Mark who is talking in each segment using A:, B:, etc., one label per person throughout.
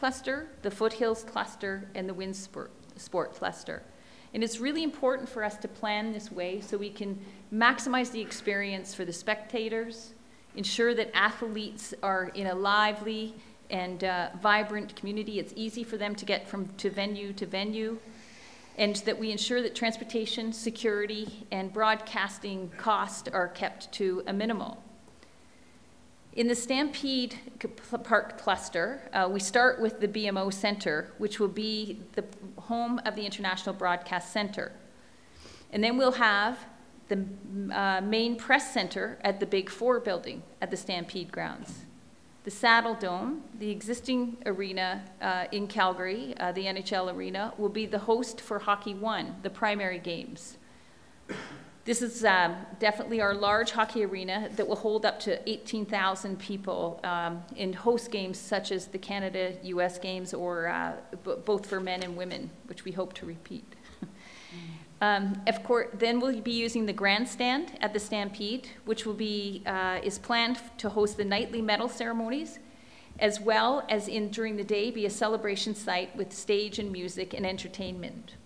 A: cluster, the foothills cluster, and the wind sport cluster. And it's really important for us to plan this way so we can maximize the experience for the spectators, ensure that athletes are in a lively and vibrant community. It's easy for them to get from venue to venue, and that we ensure that transportation, security, and broadcasting cost are kept to a minimal. In the Stampede Park cluster, we start with the BMO Center, which will be the home of the International Broadcast Center. And then we'll have the main press center at the Big Four building at the Stampede grounds. The Saddle Dome, the existing arena in Calgary, the NHL arena, will be the host for Hockey 1, the primary games. This is definitely our large hockey arena that will hold up to 18,000 people in host games such as the Canada-US games, or both for men and women, which we hope to repeat. Of course, then we'll be using the grandstand at the Stampede, which will be, is planned to host the nightly medal ceremonies, as well as during the day be a celebration site with stage and music and entertainment.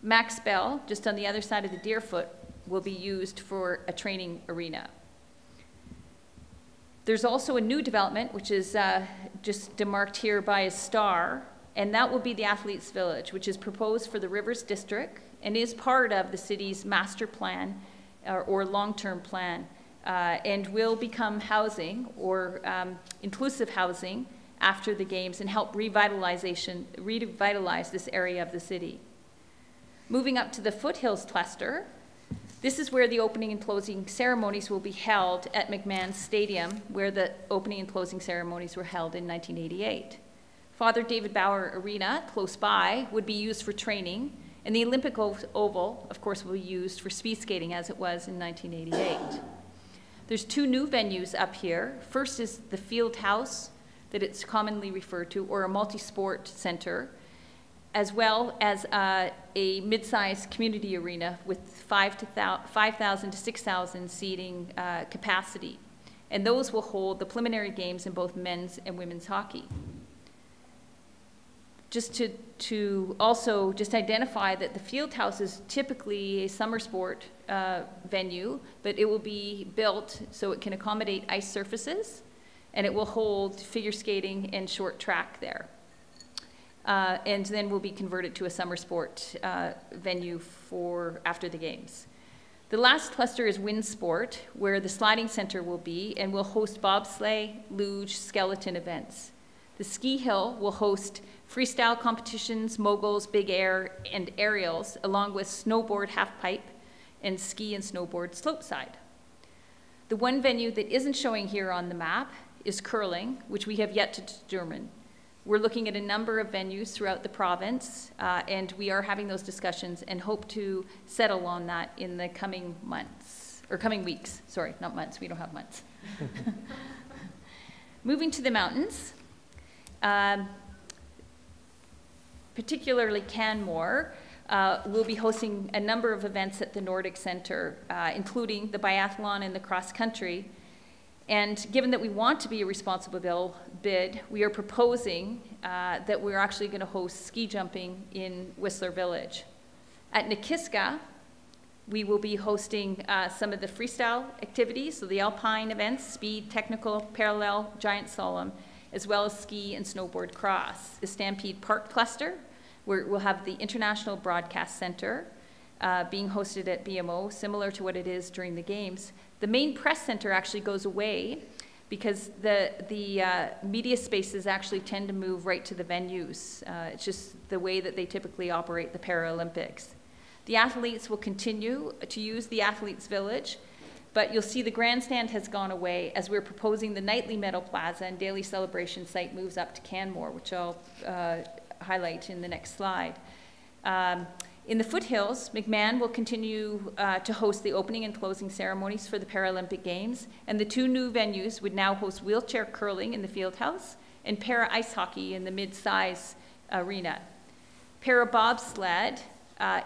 A: Max Bell, just on the other side of the Deerfoot, will be used for a training arena. There's also a new development, which is just demarked here by a star, and that will be the Athletes Village, which is proposed for the Rivers District and is part of the city's master plan or long-term plan, and will become housing or inclusive housing after the games and help revitalize this area of the city. Moving up to the Foothills cluster, this is where the opening and closing ceremonies will be held at McMahon Stadium, where the opening and closing ceremonies were held in 1988. Father David Bauer Arena, close by, would be used for training, and the Olympic Oval, of course, will be used for speed skating as it was in 1988. There's two new venues up here. First is the Field House, that it's commonly referred to, or a multi-sport center, as well as a mid-sized community arena with 5,000 to 6,000 seating capacity. And those will hold the preliminary games in both men's and women's hockey. Just to also just identify that the Field House is typically a summer sport venue, but it will be built so it can accommodate ice surfaces, and it will hold figure skating and short track there. And then will be converted to a summer sport venue for after the games. The last cluster is wind sport, where the sliding center will be, and will host bobsleigh, luge, skeleton events. The ski hill will host freestyle competitions, moguls, big air, and aerials, along with snowboard halfpipe and ski and snowboard slopeside. The one venue that isn't showing here on the map is curling, which we have yet to determine. We're looking at a number of venues throughout the province, and we are having those discussions and hope to settle on that in the coming months, or coming weeks. Sorry, not months, we don't have months. Moving to the mountains, particularly Canmore, will be hosting a number of events at the Nordic Center, including the biathlon and the cross country. And given that we want to be a responsible bid, we are proposing that we're actually going to host ski jumping in Whistler Village. At Nikiska, we will be hosting some of the freestyle activities, so the alpine events, speed, technical, parallel, giant slalom, as well as ski and snowboard cross. The Stampede Park cluster, where we'll have the International Broadcast Center being hosted at BMO, similar to what it is during the games. The main press center actually goes away because the media spaces actually tend to move right to the venues. It's just the way that they typically operate the Paralympics. The athletes will continue to use the Athletes Village, but you'll see the grandstand has gone away as we're proposing the nightly medal plaza and daily celebration site moves up to Canmore, which I'll highlight in the next slide. In the foothills, McMahon will continue to host the opening and closing ceremonies for the Paralympic Games, and the two new venues would now host wheelchair curling in the field house and para ice hockey in the mid-size arena. Para bobsled,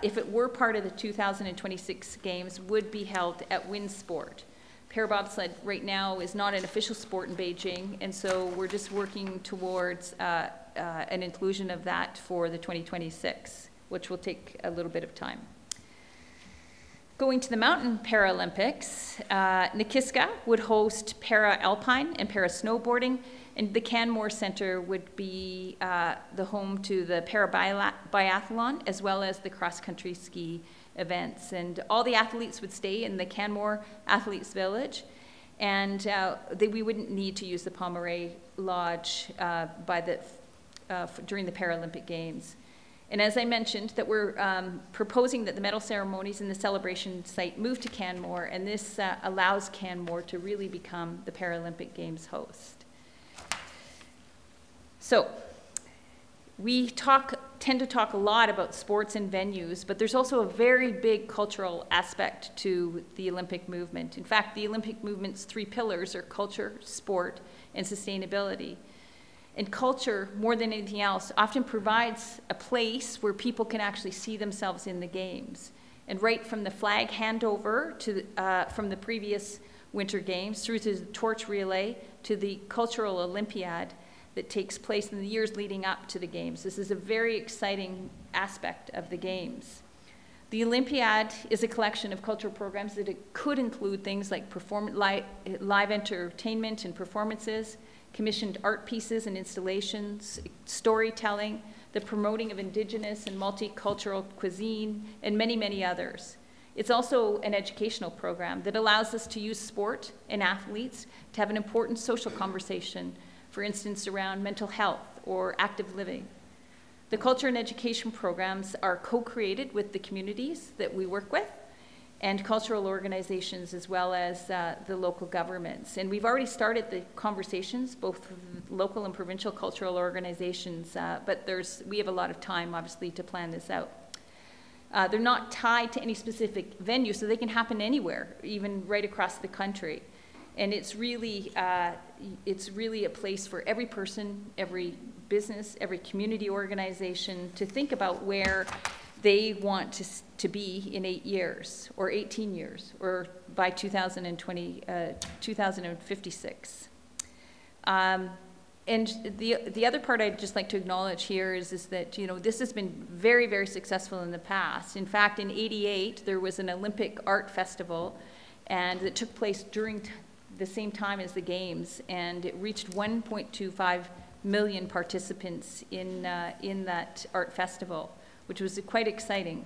A: if it were part of the 2026 Games, would be held at Windsport. Para bobsled right now is not an official sport in Beijing, and so we're just working towards an inclusion of that for the 2026, which will take a little bit of time. Going to the Mountain Paralympics, Nikiska would host para-alpine and para-snowboarding, and the Canmore Centre would be the home to the para-biathlon as well as the cross-country ski events. And all the athletes would stay in the Canmore Athletes Village, and we wouldn't need to use the Pomeray Lodge during the Paralympic Games. And as I mentioned, that we're proposing that the medal ceremonies and the celebration site move to Canmore, and this allows Canmore to really become the Paralympic Games host. So we tend to talk a lot about sports and venues, but there's also a very big cultural aspect to the Olympic movement. In fact, the Olympic movement's 3 pillars are culture, sport, and sustainability. And culture, more than anything else, often provides a place where people can actually see themselves in the games. And right from the flag handover from the previous Winter Games through to the torch relay to the cultural Olympiad that takes place in the years leading up to the Games. This is a very exciting aspect of the Games. The Olympiad is a collection of cultural programs that could include things like live entertainment and performances, commissioned art pieces and installations, storytelling, the promoting of Indigenous and multicultural cuisine, and many, many others. It's also an educational program that allows us to use sport and athletes to have an important social conversation, for instance, around mental health or active living. The culture and education programs are co-created with the communities that we work with, and cultural organizations as well as the local governments. And we've already started the conversations, both with local and provincial cultural organizations, but we have a lot of time, obviously, to plan this out. They're not tied to any specific venue, so they can happen anywhere, even right across the country. And it's really a place for every person, every business, every community organization to think about where they want to be in 8 years, or 18 years, or by 2056. And the other part I'd just like to acknowledge here is that this has been very, very successful in the past. In fact, in '88, there was an Olympic art festival, and that took place during the same time as the Games, and it reached 1.25 million participants in that art festival, which was quite exciting.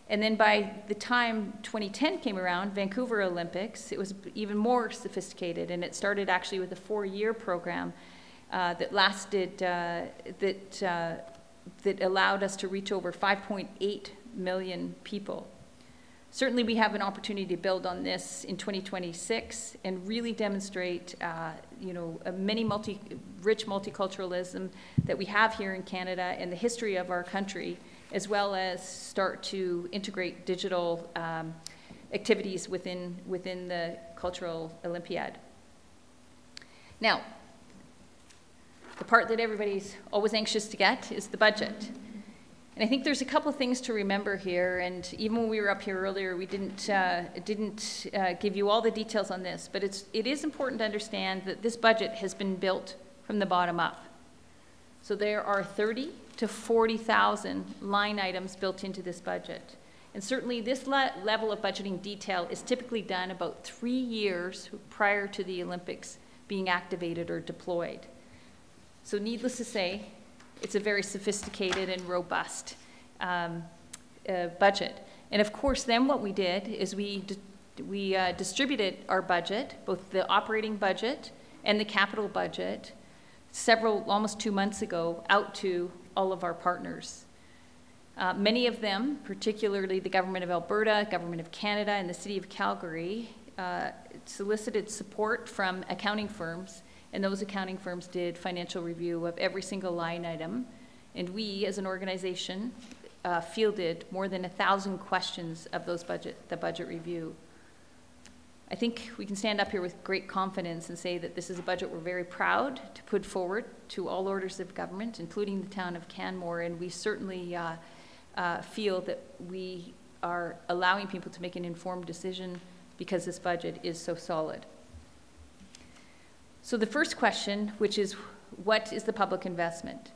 A: And then by the time 2010 came around, Vancouver Olympics, it was even more sophisticated, and it started actually with a 4-year program that lasted, that allowed us to reach over 5.8 million people. Certainly we have an opportunity to build on this in 2026 and really demonstrate many rich multiculturalism that we have here in Canada and the history of our country, as well as start to integrate digital activities within the Cultural Olympiad. Now, the part that everybody's always anxious to get is the budget. And I think there's a couple of things to remember here, and even when we were up here earlier, we didn't give you all the details on this, but it is important to understand that this budget has been built from the bottom up. So there are 30 to 40,000 line items built into this budget. And certainly this level of budgeting detail is typically done about 3 years prior to the Olympics being activated or deployed. So needless to say, it's a very sophisticated and robust budget. And of course, then what we did is we distributed our budget, both the operating budget and the capital budget, almost 2 months ago, out to all of our partners. Many of them, particularly the Government of Alberta, Government of Canada, and the City of Calgary, solicited support from accounting firms, and those accounting firms did financial review of every single line item. And we, as an organization, fielded more than 1,000 questions of the budget review. I think we can stand up here with great confidence and say that this is a budget we're very proud to put forward to all orders of government, including the town of Canmore, and we certainly feel that we are allowing people to make an informed decision because this budget is so solid. So the first question, which is, what is the public investment?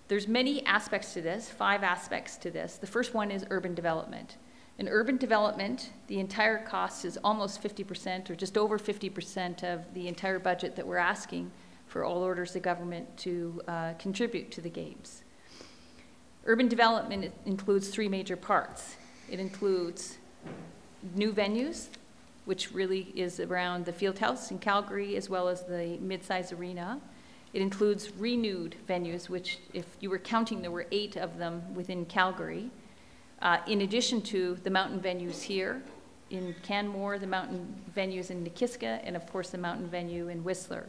A: There's many aspects to this, 5 aspects to this. The first one is urban development. In urban development, the entire cost is almost 50% or just over 50% of the entire budget that we're asking for all orders of government to contribute to the Games. Urban development includes 3 major parts. It includes new venues, which really is around the Fieldhouse in Calgary as well as the mid-size arena. It includes renewed venues, which if you were counting, there were 8 of them within Calgary. In addition to the mountain venues here in Canmore, the mountain venues in Nikiska, and of course the mountain venue in Whistler.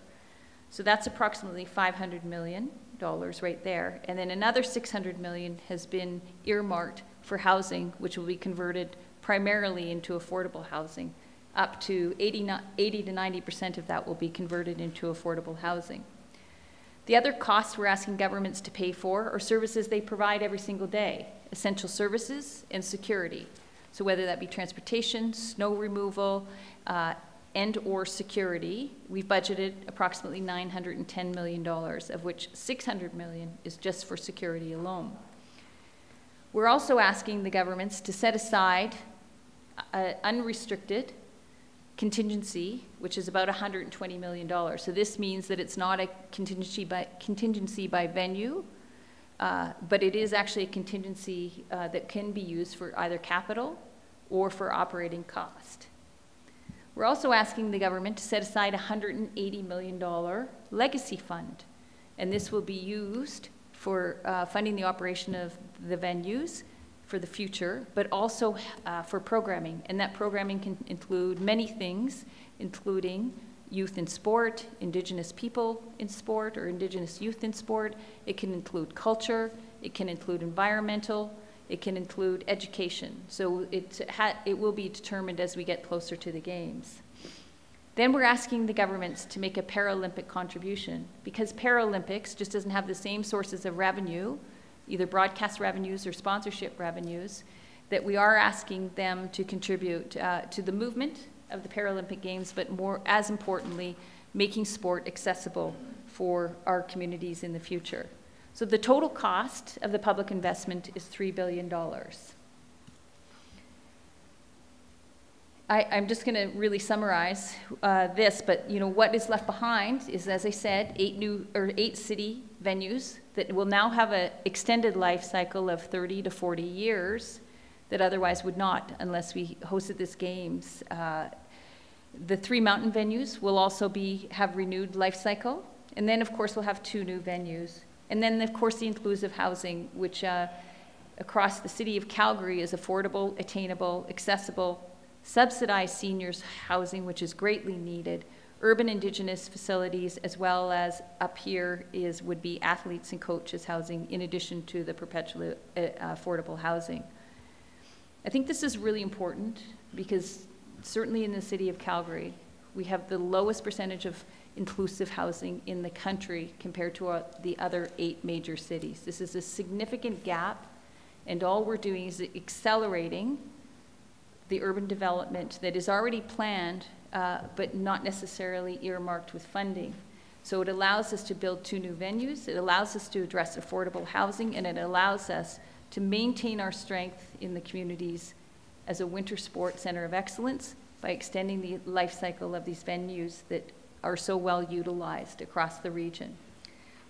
A: So that's approximately $500 million right there. And then another $600 million has been earmarked for housing, which will be converted primarily into affordable housing. Up to 80 to 90% of that will be converted into affordable housing. The other costs we're asking governments to pay for are services they provide every single day, essential services and security. So whether that be transportation, snow removal, and or security, we've budgeted approximately $910 million, of which $600 million is just for security alone. We're also asking the governments to set aside unrestricted contingency, which is about $120 million. So this means that it's not a contingency by venue, but it is actually a contingency that can be used for either capital or for operating cost. We're also asking the government to set aside a $180 million legacy fund, and this will be used for funding the operation of the venues for the future, but also for programming. And that programming can include many things, including youth in sport, Indigenous people in sport, or Indigenous youth in sport. It can include culture. It can include environmental. It can include education. So it will be determined as we get closer to the Games. Then we're asking the governments to make a Paralympic contribution, because Paralympics just doesn't have the same sources of revenue, either broadcast revenues or sponsorship revenues, that we are asking them to contribute to the movement of the Paralympic Games, but more, as importantly, making sport accessible for our communities in the future. So the total cost of the public investment is $3 billion. I'm just going to really summarize this, but what is left behind is, as I said, 8 city venues that will now have an extended life cycle of 30 to 40 years that otherwise would not unless we hosted this Games. The 3 mountain venues will also have renewed life cycle, and then of course we'll have 2 new venues. And then of course the inclusive housing, which across the city of Calgary is affordable, attainable, accessible, subsidized seniors housing, which is greatly needed, urban Indigenous facilities, as well as up here would be athletes and coaches housing, in addition to the perpetually affordable housing. I think this is really important because certainly in the city of Calgary, we have the lowest percentage of inclusive housing in the country compared to the other 8 major cities. This is a significant gap, and all we're doing is accelerating the urban development that is already planned, but not necessarily earmarked with funding. So it allows us to build 2 new venues, it allows us to address affordable housing, and it allows us to maintain our strength in the communities as a winter sport center of excellence by extending the life cycle of these venues that are so well utilized across the region.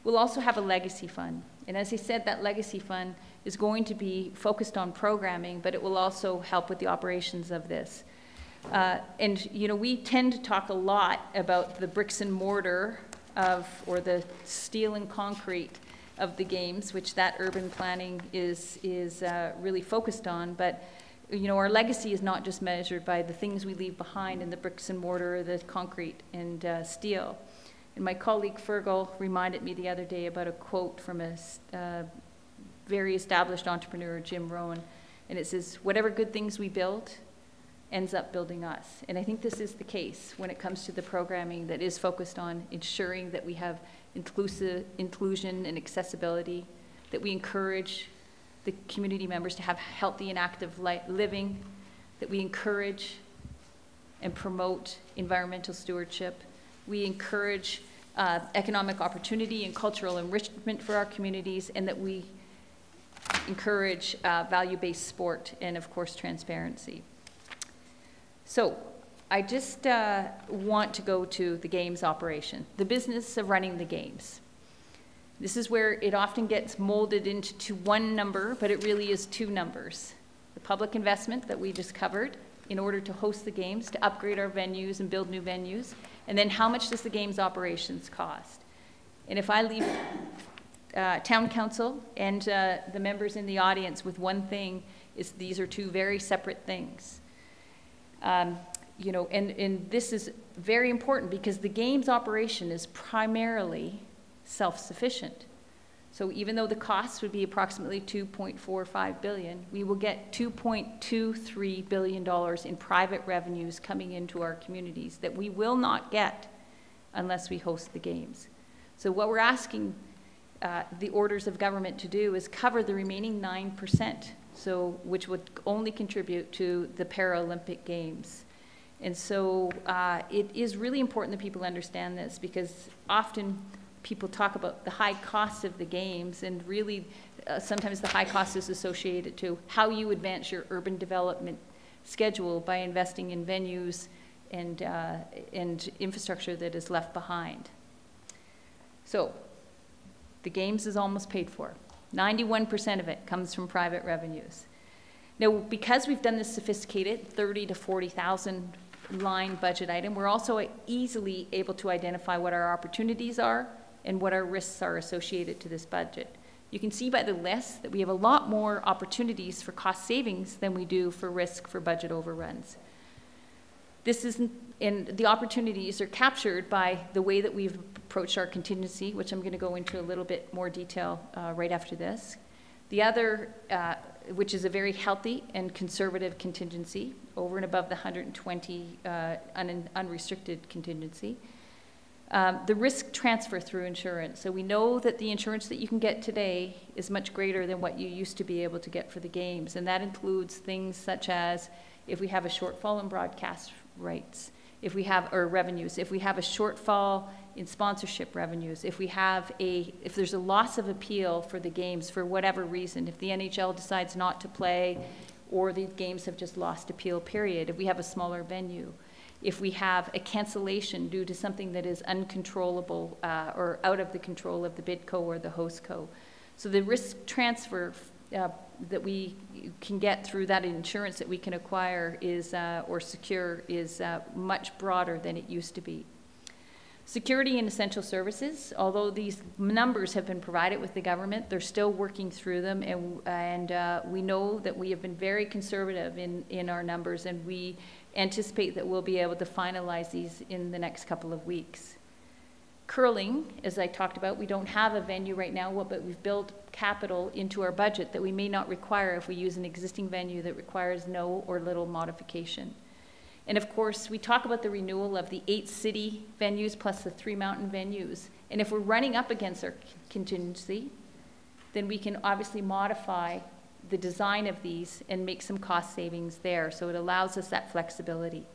A: We'll also have a legacy fund. And as I said, that legacy fund is going to be focused on programming, but it will also help with the operations of this. And we tend to talk a lot about the bricks and mortar or the steel and concrete of the Games, which that urban planning is really focused on. But our legacy is not just measured by the things we leave behind in the bricks and mortar, the concrete and steel. And my colleague Fergal reminded me the other day about a quote from a very established entrepreneur, Jim Rohn, and it says, "Whatever good things we build ends up building us." And I think this is the case when it comes to the programming that is focused on ensuring that we have inclusion and accessibility, that we encourage the community members to have healthy and active living, that we encourage and promote environmental stewardship. We encourage economic opportunity and cultural enrichment for our communities, and that we encourage value-based sport and, of course, transparency. So I just want to go to the games operation, the business of running the games. This is where it often gets molded into one number, but it really is two numbers. The public investment that we just covered in order to host the games, to upgrade our venues and build new venues, and then how much does the games operations cost? And if I leave town council and the members in the audience with one thing, is these are two very separate things. You know, and this is very important because the games operation is primarily self-sufficient. So even though the cost would be approximately $2.45 billion, we will get $2.23 billion in private revenues coming into our communities that we will not get unless we host the games. So what we're asking the orders of government to do is cover the remaining 9%, so which would only contribute to the Paralympic Games. And so it is really important that people understand this, because often people talk about the high cost of the games, and really sometimes the high cost is associated to how you advance your urban development schedule by investing in venues and infrastructure that is left behind. So the games is almost paid for. 91% of it comes from private revenues. Now, because we've done this sophisticated 30 to 40,000 line budget item, we're also easily able to identify what our opportunities are and what our risks are associated to this budget. You can see by the list that we have a lot more opportunities for cost savings than we do for risk for budget overruns. This isn't, and the opportunities are captured by the way that we've approached our contingency, which I'm going to go into a little bit more detail right after this. The other, which is a very healthy and conservative contingency, over and above the 120 unrestricted contingency. The risk transfer through insurance. So we know that the insurance that you can get today is much greater than what you used to be able to get for the games. And that includes things such as if we have a shortfall in broadcast rights, if we have, or revenues, if we have a shortfall in sponsorship revenues, if there's a loss of appeal for the games for whatever reason, if the NHL decides not to play or the games have just lost appeal, period, if we have a smaller venue, if we have a cancellation due to something that is uncontrollable or out of the control of the bidco or the hostco. So the risk transfer that we can get through that insurance that we can acquire is, or secure is much broader than it used to be. Security and essential services, although these numbers have been provided with the government, they're still working through them, and we know that we have been very conservative in our numbers, and we anticipate that we'll be able to finalize these in the next couple of weeks. Curling, as I talked about, we don't have a venue right now, but we've built capital into our budget that we may not require if we use an existing venue that requires no or little modification. And of course, we talk about the renewal of the 8 city venues plus the 3 mountain venues. And if we're running up against our contingency, then we can obviously modify the design of these and make some cost savings there. So it allows us that flexibility.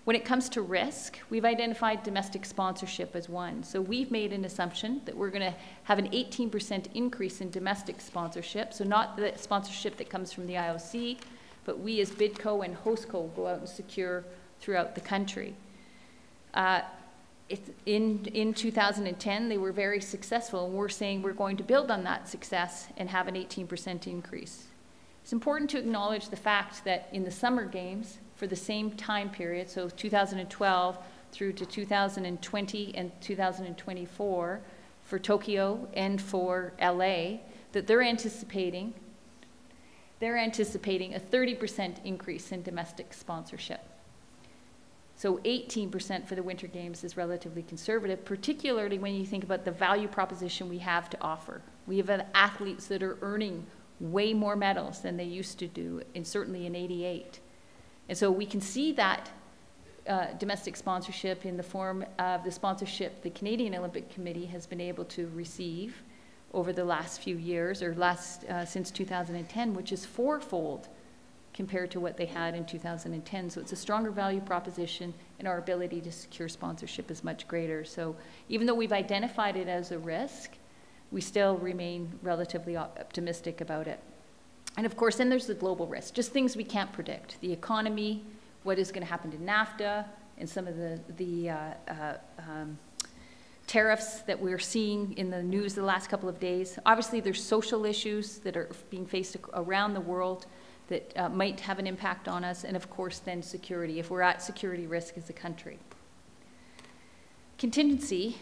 A: When it comes to risk, we've identified domestic sponsorship as one. So we've made an assumption that we're going to have an 18% increase in domestic sponsorship. So not the sponsorship that comes from the IOC, but we as bidco and hostco go out and secure throughout the country. In 2010, they were very successful, and we're saying we're going to build on that success and have an 18% increase. It's important to acknowledge the fact that in the summer games, for the same time period, so 2012 through to 2020 and 2024, for Tokyo and for LA, that they're anticipating a 30% increase in domestic sponsorship. So 18% for the Winter Games is relatively conservative, particularly when you think about the value proposition we have to offer. We have athletes that are earning way more medals than they used to do, and certainly in '88. And so we can see that domestic sponsorship in the form of the sponsorship the Canadian Olympic Committee has been able to receive over the last few years, or since 2010, which is 4-fold compared to what they had in 2010. So it's a stronger value proposition, and our ability to secure sponsorship is much greater. So even though we've identified it as a risk, we still remain relatively optimistic about it. And of course, then there's the global risk, just things we can't predict. The economy, what is going to happen to NAFTA, and some of the tariffs that we're seeing in the news the last couple of days. Obviously, there's social issues that are being faced around the world that might have an impact on us, and of course then security, if we're at security risk as a country. Contingency,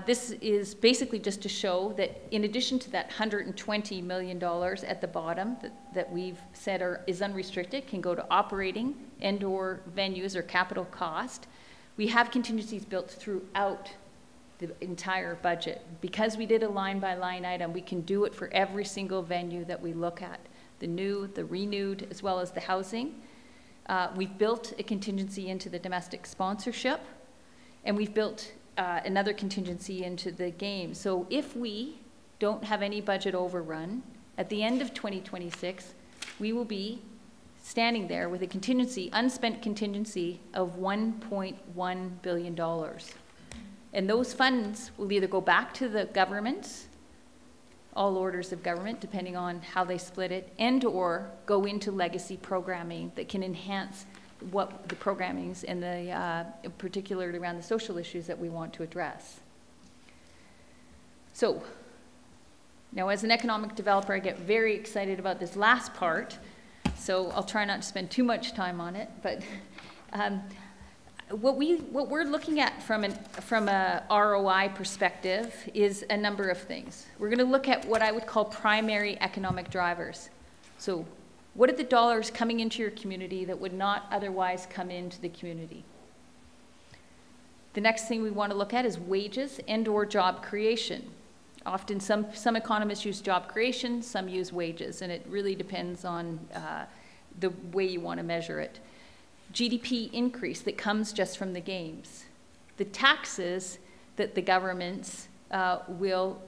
A: this is basically just to show that in addition to that $120 million at the bottom that we've said is unrestricted, can go to operating and/or venues or capital cost, we have contingencies built throughout the entire budget. Because we did a line-by-line item, we can do it for every single venue that we look at. The new, the renewed, as well as the housing. We've built a contingency into the domestic sponsorship, and we've built another contingency into the games. So if we don't have any budget overrun, at the end of 2026, we will be standing there with a contingency, unspent contingency of $1.1 billion. And those funds will either go back to the governments, all orders of government, depending on how they split it, and or go into legacy programming that can enhance what the programmings and the, particularly around the social issues that we want to address. So, now as an economic developer, I get very excited about this last part, so I'll try not to spend too much time on it, but what we're looking at from a ROI perspective is a number of things. We're going to look at what I would call primary economic drivers. So what are the dollars coming into your community that would not otherwise come into the community? The next thing we want to look at is wages and or job creation. Often some economists use job creation, some use wages, and it really depends on the way you want to measure it. GDP increase that comes just from the games. The taxes that the governments will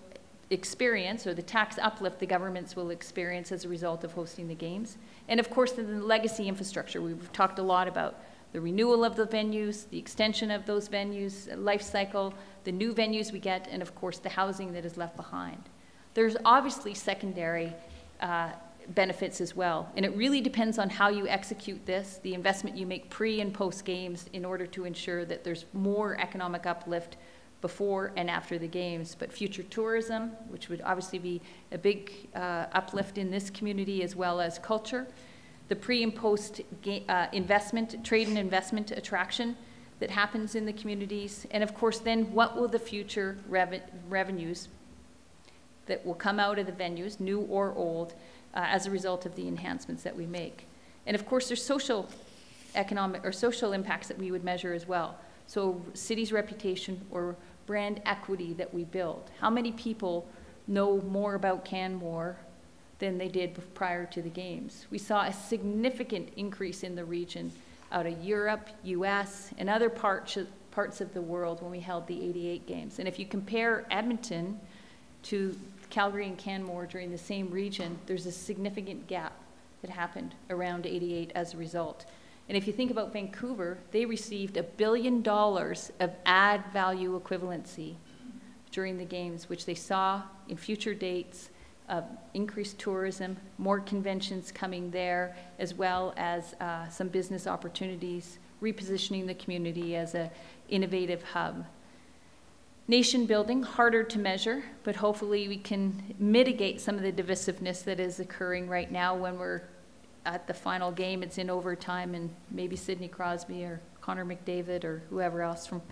A: experience, or the tax uplift the governments will experience as a result of hosting the games. And of course, the legacy infrastructure. We've talked a lot about the renewal of the venues, the extension of those venues, life cycle, the new venues we get, and of course, the housing that is left behind. There's obviously secondary benefits as well. And it really depends on how you execute this, the investment you make pre and post games in order to ensure that there's more economic uplift before and after the games. But future tourism, which would obviously be a big uplift in this community, as well as culture, the pre and post investment, trade and investment attraction that happens in the communities, and of course then what will the future revenues that will come out of the venues, new or old, as a result of the enhancements that we make. And of course, there's social, economic, or social impacts that we would measure as well. So city's reputation or brand equity that we build. How many people know more about Canmore than they did prior to the games? We saw a significant increase in the region out of Europe, US, and other parts of the world when we held the '88 games. And if you compare Edmonton to Calgary and Canmore during the same region, there's a significant gap that happened around '88 as a result. And if you think about Vancouver, they received $1 billion of ad value equivalency during the games, which they saw in future dates of increased tourism, more conventions coming there, as well as some business opportunities, repositioning the community as an innovative hub. Nation building, harder to measure, but hopefully we can mitigate some of the divisiveness that is occurring right now when we're at the final game. It's in overtime, and maybe Sidney Crosby or Connor McDavid or whoever else from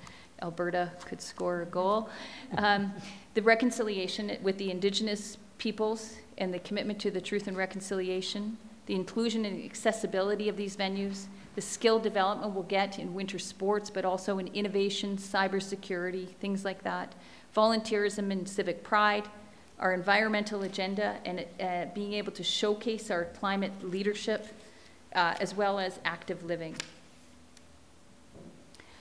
A: Alberta could score a goal. The reconciliation with the Indigenous peoples and the commitment to the truth and reconciliation, the inclusion and accessibility of these venues, the skill development we'll get in winter sports, but also in innovation, cybersecurity, things like that, volunteerism and civic pride, our environmental agenda, and being able to showcase our climate leadership, as well as active living.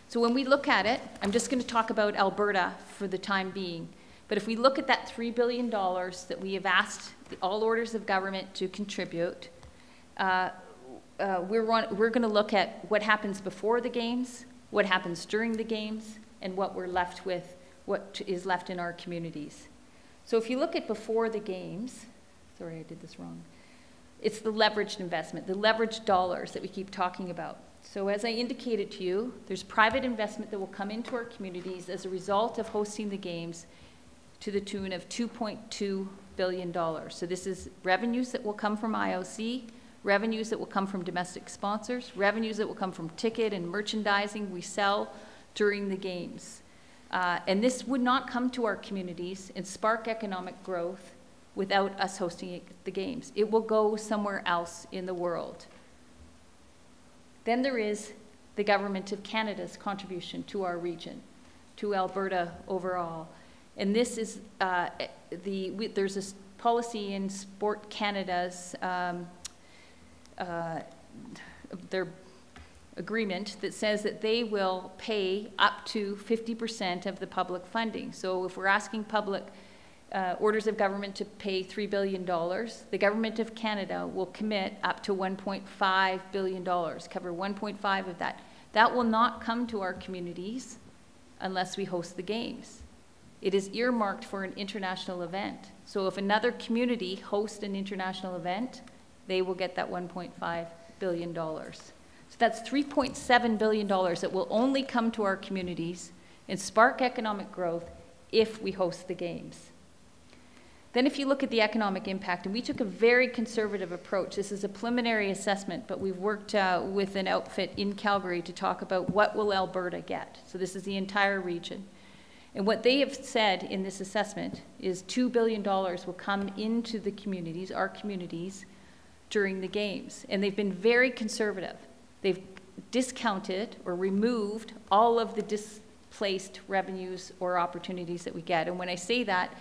A: So when we look at it, I'm just going to talk about Alberta for the time being, but if we look at that $3 billion that we have asked all orders of government to contribute, we're going to look at what happens before the games, what happens during the games, and what we're left with, what is left in our communities. So if you look at before the games, sorry, I did this wrong. It's the leveraged investment, the leveraged dollars that we keep talking about. So as I indicated to you, there's private investment that will come into our communities as a result of hosting the games to the tune of $2.2 billion. So this is revenues that will come from IOC, revenues that will come from domestic sponsors, revenues that will come from ticket and merchandising we sell during the games. And this would not come to our communities and spark economic growth without us hosting the games. It will go somewhere else in the world. Then there is the Government of Canada's contribution to our region, to Alberta overall. And this is, there's a policy in Sport Canada's, their agreement that says that they will pay up to 50% of the public funding. So if we're asking public orders of government to pay $3 billion, the Government of Canada will commit up to $1.5 billion, cover 1.5 of that. That will not come to our communities unless we host the games. It is earmarked for an international event. So if another community hosts an international event, they will get that $1.5 billion. So that's $3.7 billion that will only come to our communities and spark economic growth if we host the games. Then if you look at the economic impact, and we took a very conservative approach. This is a preliminary assessment, but we've worked with an outfit in Calgary to talk about what will Alberta get. So this is the entire region. And what they have said in this assessment is $2 billion will come into the communities, our communities, during the games. And they've been very conservative. They've discounted or removed all of the displaced revenues or opportunities that we get. And when I say that,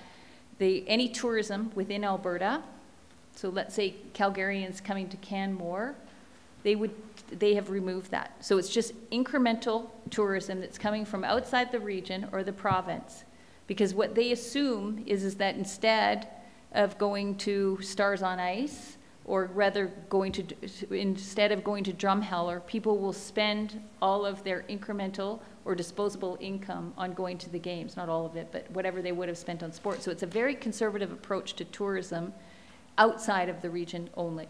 A: any tourism within Alberta, so let's say Calgarians coming to Canmore, they have removed that. So it's just incremental tourism that's coming from outside the region or the province. Because what they assume is that instead of going to Stars on Ice, or rather instead of going to Drumheller, people will spend all of their incremental or disposable income on going to the games. Not all of it, but whatever they would have spent on sports. So it's a very conservative approach to tourism outside of the region only.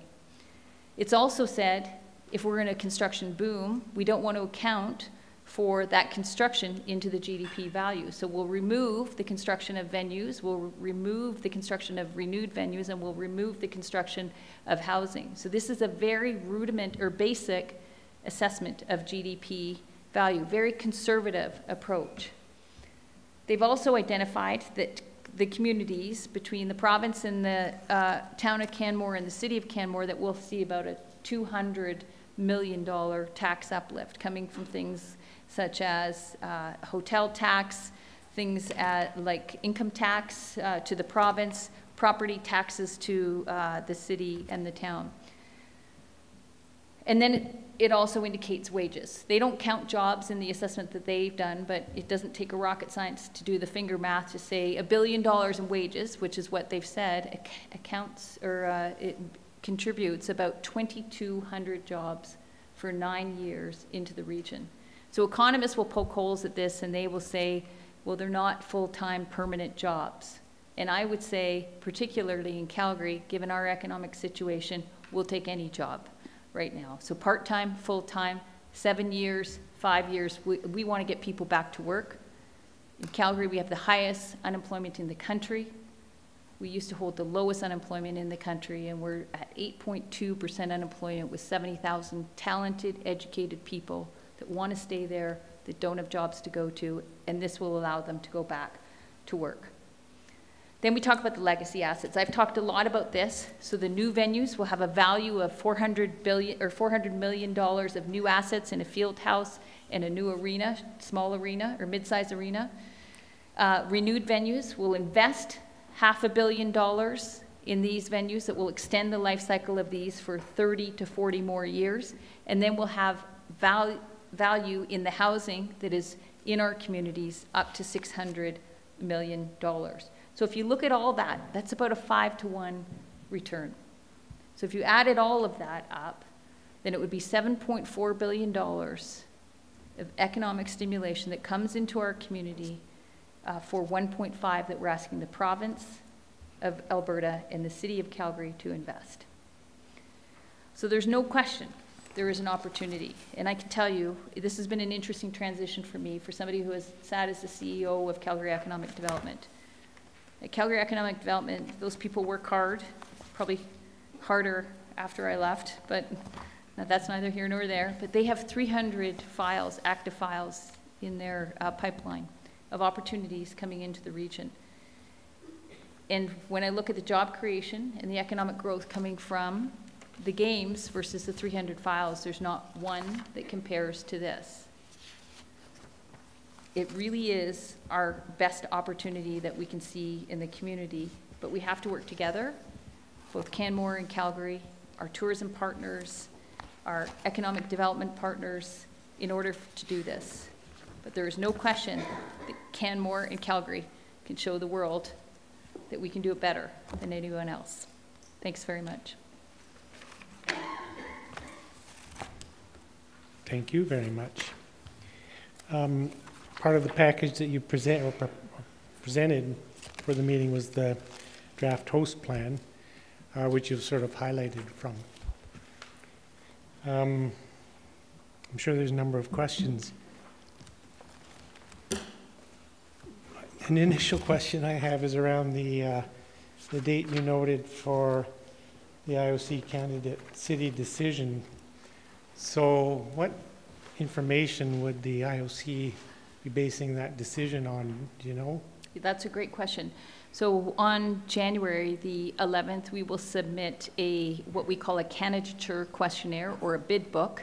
A: It's also said, if we're in a construction boom, we don't want to account for that construction into the GDP value. So we'll remove the construction of venues, we'll remove the construction of renewed venues, and we'll remove the construction of housing. So this is a very rudiment or basic assessment of GDP value, very conservative approach. They've also identified that the communities between the province and the town of Canmore and the city of Canmore that will see about a $200 million tax uplift coming from things such as hotel tax, things like income tax to the province, property taxes to the city and the town. And then it also indicates wages. They don't count jobs in the assessment that they've done, but it doesn't take a rocket science to do the finger math to say $1 billion in wages, which is what they've said, accounts or it contributes about 2,200 jobs for 9 years into the region. So economists will poke holes at this and they will say, well, they're not full-time permanent jobs. And I would say, particularly in Calgary, given our economic situation, we'll take any job right now. So part-time, full-time, 7 years, 5 years, we want to get people back to work. In Calgary, we have the highest unemployment in the country. We used to hold the lowest unemployment in the country, and we're at 8.2% unemployment with 70,000 talented, educated people that want to stay there, that don't have jobs to go to, and this will allow them to go back to work. Then we talk about the legacy assets. I've talked a lot about this. So the new venues will have a value of $400 million of new assets in a field house and a new arena, small arena or mid-size arena. Renewed venues will invest $500 million in these venues that will extend the life cycle of these for 30 to 40 more years. And then we'll have value in the housing that is in our communities up to $600 million. So if you look at all that, that's about a 5-to-1 return. So if you added all of that up, then it would be $7.4 billion of economic stimulation that comes into our community for 1.5 that we're asking the province of Alberta and the city of Calgary to invest. So there's no question there is an opportunity. And I can tell you, this has been an interesting transition for me, for somebody who has sat as the CEO of Calgary Economic Development. At Calgary Economic Development, those people work hard, probably harder after I left, but that's neither here nor there. But they have 300 files, active files, in their pipeline of opportunities coming into the region. And when I look at the job creation and the economic growth coming from the games versus the 300 files, there's not one that compares to this. It really is our best opportunity that we can see in the community, but we have to work together, both Canmore and Calgary, our tourism partners, our economic development partners, in order to do this. But there is no question that Canmore and Calgary can show the world that we can do it better than anyone else. Thanks very much.
B: Thank you very much. Part of the package that you presented for the meeting was the draft host plan, which you've sort of highlighted from. I'm sure there's a number of questions. An initial question I have is around the date you noted for the IOC candidate city decision. So what information would the IOC be basing that decision on, do you know?
A: That's a great question. So on January the 11th, we will submit what we call a candidature questionnaire, or a bid book.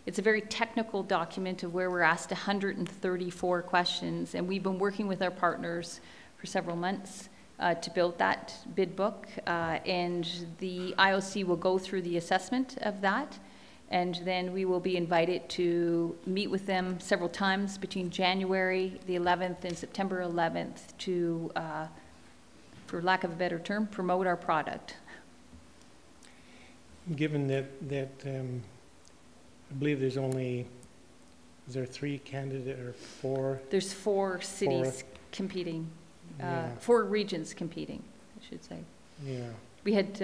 A: It's a very technical document of where we're asked 134 questions, and we've been working with our partners for several months to build that bid book, and the IOC will go through the assessment of that, and then we will be invited to meet with them several times between January the 11th and September 11th to, for lack of a better term, promote our product.
B: Given that I believe there's only, is there 3 candidates or 4?
A: There's 4 cities competing,
B: yeah.
A: 4 regions competing, I should say.
B: Yeah.
A: We had,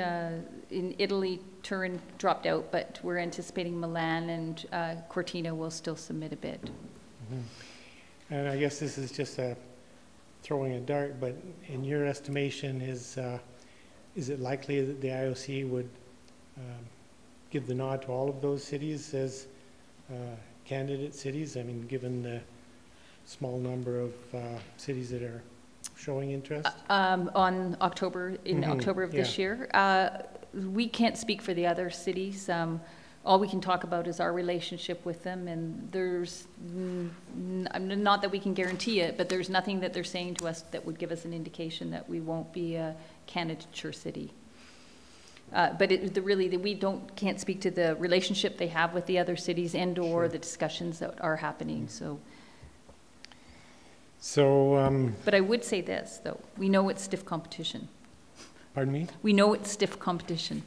A: in Italy, Turin dropped out, but we're anticipating Milan and Cortina will still submit a bid.
B: Mm-hmm. And I guess this is just throwing a dart, but in your estimation, is it likely that the IOC would give the nod to all of those cities as candidate cities? I mean, given the small number of cities that are showing interest?
A: On October, in October of this year. We can't speak for the other cities. All we can talk about is our relationship with them, and there's, not that we can guarantee it, but there's nothing that they're saying to us that would give us an indication that we won't be a candidature city. But we can't speak to the relationship they have with the other cities and or sure. the discussions that are happening. But I would say this, though. We know it's stiff competition.
B: Pardon me?
A: We know it's stiff competition.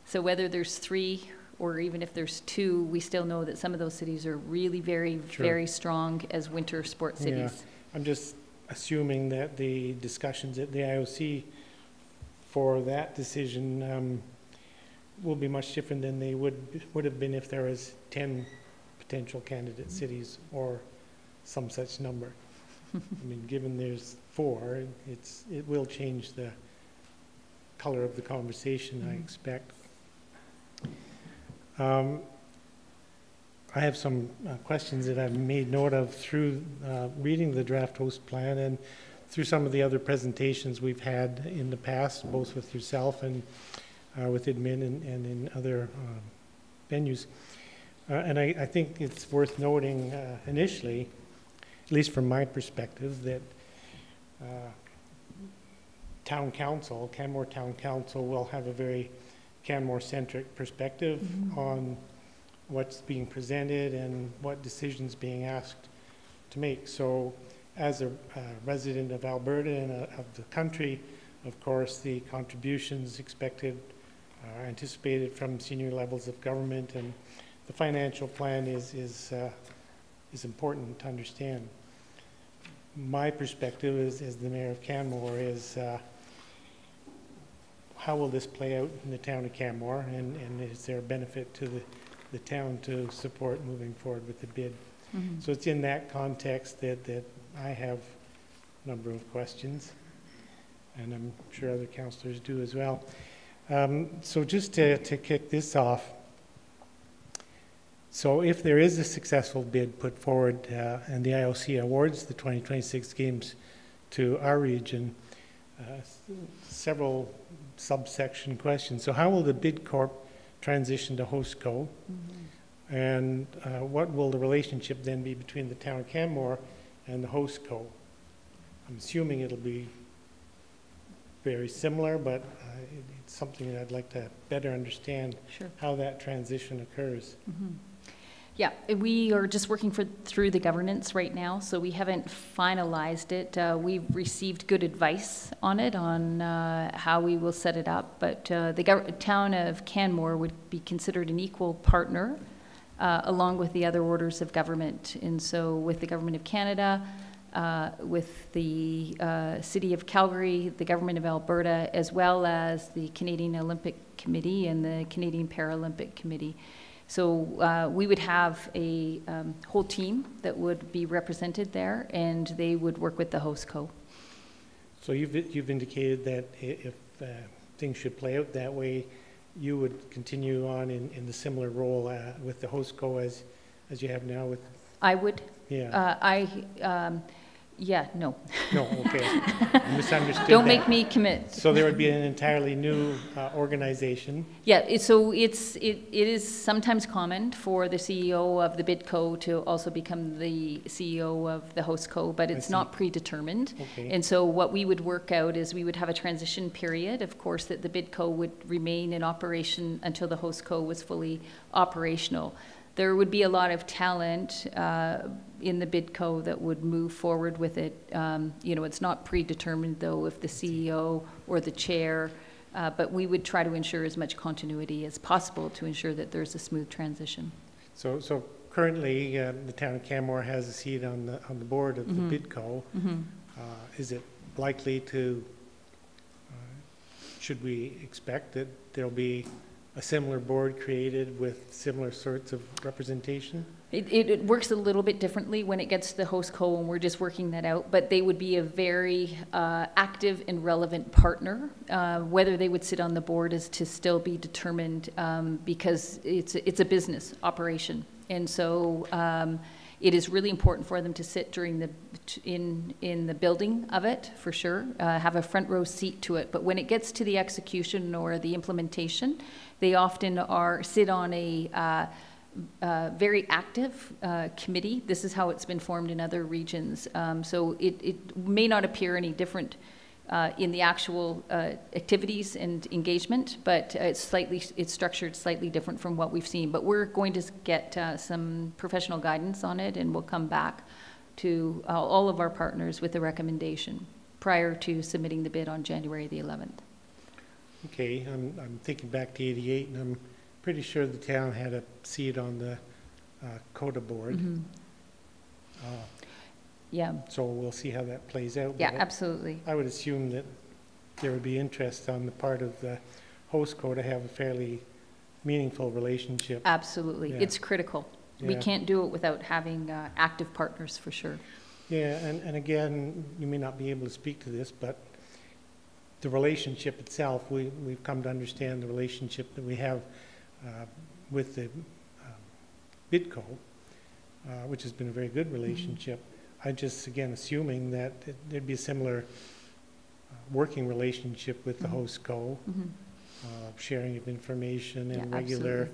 A: So whether there's 3 or even if there's 2, we still know that some of those cities are really very, sure. very strong as winter sports cities.
B: Yeah. I'm just assuming that the discussions at the IOC for that decision will be much different than they would have been if there was 10 potential candidate cities or some such number. I mean, given there's 4, it will change the color of the conversation, I expect. I have some questions that I've made note of through reading the draft host plan and through some of the other presentations we've had in the past, both with yourself and with admin and in other venues. And I think it's worth noting initially, at least from my perspective, that Town Council, Canmore Town Council, will have a very Canmore-centric perspective on what's being presented and what decisions being asked to make. So as a resident of Alberta and of the country, of course, the contributions expected anticipated from senior levels of government, and the financial plan is important to understand. My perspective as the mayor of Canmore is how will this play out in the town of Canmore, and is there a benefit to the town to support moving forward with the bid?
A: Mm-hmm.
B: So it's in that context that I have a number of questions, and I'm sure other councillors do as well. So just to kick this off, so if there is a successful bid put forward and the IOC awards the 2026 games to our region, several subsection questions. So how will the bid corp transition to host co? Mm-hmm. And what will the relationship then be between the town of Canmore and the host co? I'm assuming it'll be very similar, but it's something that I'd like to better understand. Sure. How that transition occurs.
A: Mm-hmm. Yeah, we are just working through the governance right now, so we haven't finalized it. We've received good advice on it, on how we will set it up, but the town of Canmore would be considered an equal partner along with the other orders of government. And so with the Government of Canada, with the City of Calgary, the Government of Alberta, as well as the Canadian Olympic Committee and the Canadian Paralympic Committee. So we would have a whole team that would be represented there, and they would work with the host co.
B: So you've indicated that if things should play out that way, you would continue on in the similar role with the host co as you have now with.
A: I would.
B: Yeah.
A: Yeah, no.
B: No, okay. I misunderstood.
A: Don't make me commit.
B: So there would be an entirely new organization.
A: Yeah, it is sometimes common for the CEO of the bidco to also become the CEO of the host co, but it's not predetermined. Okay. And so what we would work out is we would have a transition period, of course, that the bidco would remain in operation until the host co was fully operational. There would be a lot of talent in the bidco that would move forward with it. You know, it's not predetermined though if the CEO or the chair, but we would try to ensure as much continuity as possible to ensure that there's a smooth transition. So
B: currently, the town of Canmore has a seat on the board of the bidco. Mm-hmm. Is it likely to? Should we expect that there'll be a similar board created with similar sorts of representation?
A: It works a little bit differently when it gets to the host co, and we're just working that out, but they would be a very active and relevant partner. Whether they would sit on the board is to still be determined, because it's a business operation. And so it is really important for them to sit during in the building of it, for sure, have a front row seat to it. But when it gets to the execution or the implementation, they often sit on a very active committee. This is how it's been formed in other regions. So it may not appear any different in the actual activities and engagement, but it's structured slightly different from what we've seen. But we're going to get some professional guidance on it, and we'll come back to all of our partners with a recommendation prior to submitting the bid on January the 11th.
B: Okay, I'm thinking back to '88, and I'm pretty sure the town had a seat on the CODA board. Mm-hmm.
A: Yeah.
B: So we'll see how that plays out.
A: Yeah, absolutely. I
B: would assume that there would be interest on the part of the host co to have a fairly meaningful relationship.
A: Absolutely. Yeah. It's critical. Yeah. We can't do it without having active partners, for sure.
B: Yeah, and again, you may not be able to speak to this, but the relationship itself, we've come to understand the relationship that we have with the bidco, which has been a very good relationship. Mm-hmm. I'm just, again, assuming that there'd be a similar working relationship with the host co, sharing of information and regular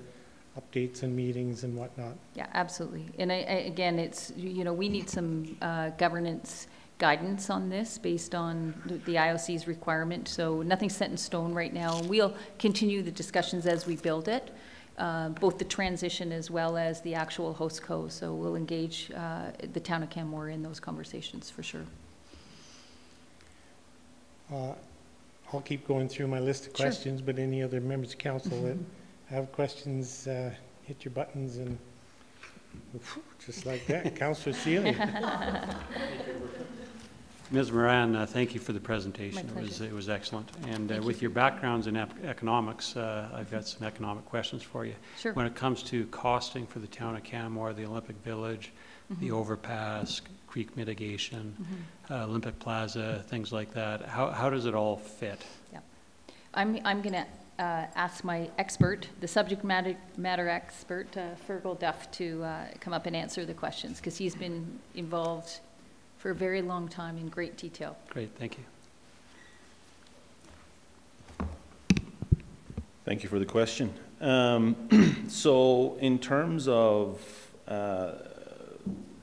B: updates and meetings and whatnot. Yeah,
A: absolutely. And again, it's, we need some governance guidance on this based on the IOC's requirement. So nothing's set in stone right now. We'll continue the discussions as we build it, both the transition as well as the actual host co. So we'll engage the town of Canmore in those conversations for sure.
B: I'll keep going through my list of
A: Sure.
B: questions, but any other members of council that have questions, hit your buttons and just like that. Councillor Celia.
C: Ms. Moran, thank you for the presentation.
A: My pleasure.
C: It was excellent. And
A: Thank
C: with
A: you.
C: your backgrounds in economics, I've got some economic questions for you.
A: Sure.
C: When it comes to costing for the town of Canmore, the Olympic Village, the overpass, creek mitigation, Olympic Plaza, things like that, how does it all fit?
A: Yeah. I'm going to ask my expert, the subject matter expert, Fergal Duff, to come up and answer the questions, because he's been involved for a very long time in great detail.
C: Great, thank you.
D: Thank you for the question. So in terms of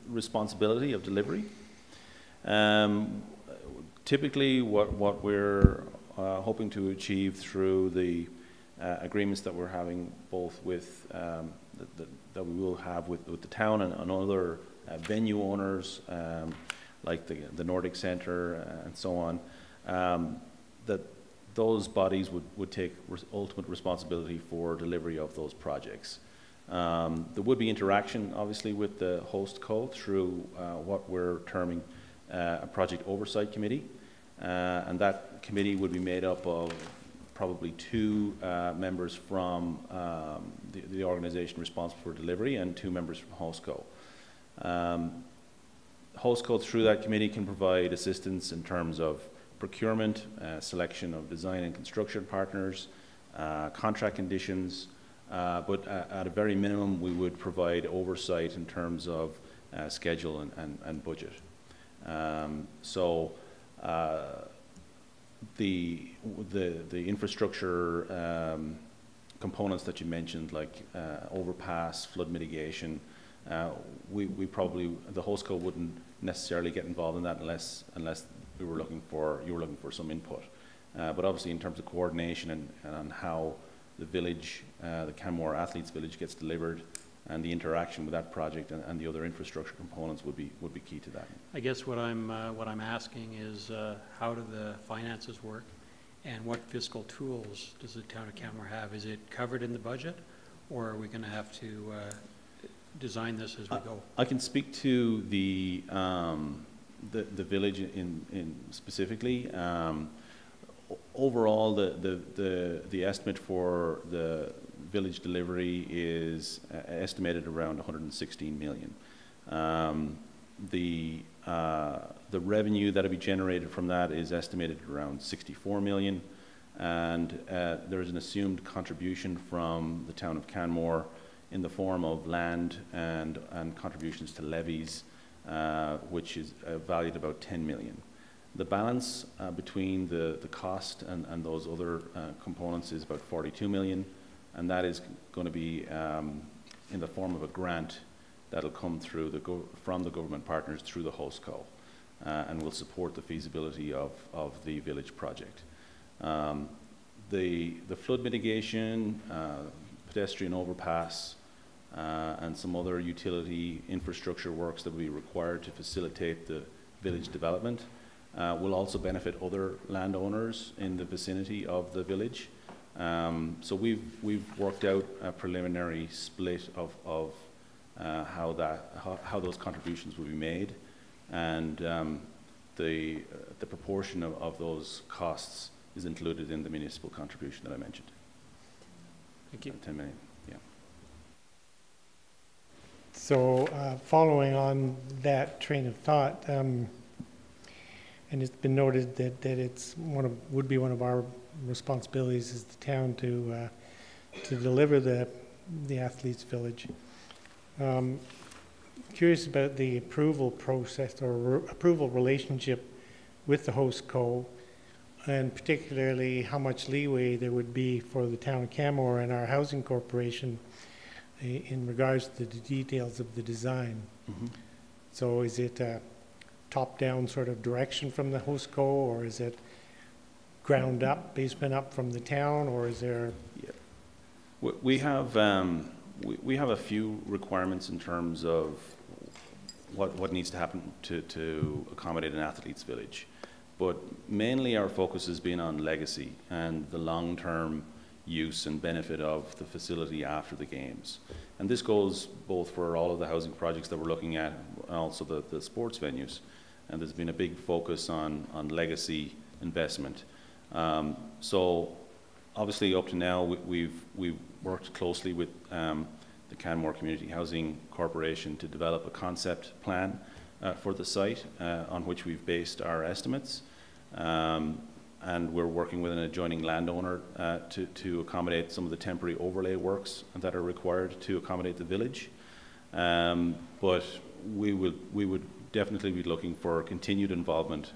D: responsibility of delivery, typically what we're hoping to achieve through the agreements that we're having both with that we will have with the town and other venue owners like the Nordic Centre and so on, that those bodies would take ultimate responsibility for delivery of those projects. There would be interaction, obviously, with the host co through what we're terming a project oversight committee, and that committee would be made up of probably 2 members from the organisation responsible for delivery and 2 members from host co. Host co through that committee can provide assistance in terms of procurement, selection of design and construction partners, contract conditions, but at a very minimum we would provide oversight in terms of schedule and budget. So the infrastructure components that you mentioned, like overpass, flood mitigation, we probably, the host co wouldn't necessarily get involved in that unless you were looking for some input. But obviously in terms of coordination and how the village, the Canmore Athletes Village gets delivered, and the interaction with that project and the other infrastructure components would be key to that.
C: I guess what I'm asking is how do the finances work, and what fiscal tools does the town of Canmore have? Is it covered in the budget, or are we going to have to design this as we go?
D: I can speak to the village in specifically. Overall, the estimate for the village delivery is estimated around 116 million. The revenue that will be generated from that is estimated around 64 million, and there is an assumed contribution from the town of Canmore in the form of land and contributions to levies, which is valued about 10 million. The balance between the cost and those other components is about 42 million, and that is going to be in the form of a grant that'll come through from the government partners through the host co, and will support the feasibility of the village project. The flood mitigation, pedestrian overpass, and some other utility infrastructure works that will be required to facilitate the village development will also benefit other landowners in the vicinity of the village. So we've worked out a preliminary split of how those contributions will be made, and the proportion of those costs is included in the municipal contribution that I mentioned.
C: Thank you.
D: 10 million. Yeah.
B: So following on that train of thought, and it's been noted that it's would be one of our responsibilities as the town to deliver the athletes village. Curious about the approval process or approval relationship with the host co, and particularly how much leeway there would be for the town of Canmore and our housing corporation in regards to the details of the design.
D: Mm-hmm.
B: So is it a top-down sort of direction from the host co, or is it ground up, basement up from the town, or is there?
D: Yeah. We have a few requirements in terms of what needs to happen to accommodate an athletes village, but mainly our focus has been on legacy and the long-term use and benefit of the facility after the games. And this goes both for all of the housing projects that we're looking at, and also the sports venues. And there's been a big focus on legacy investment. So obviously up to now, we've worked closely with the Canmore Community Housing Corporation to develop a concept plan for the site on which we've based our estimates. And we're working with an adjoining landowner to accommodate some of the temporary overlay works that are required to accommodate the village. But we would definitely be looking for continued involvement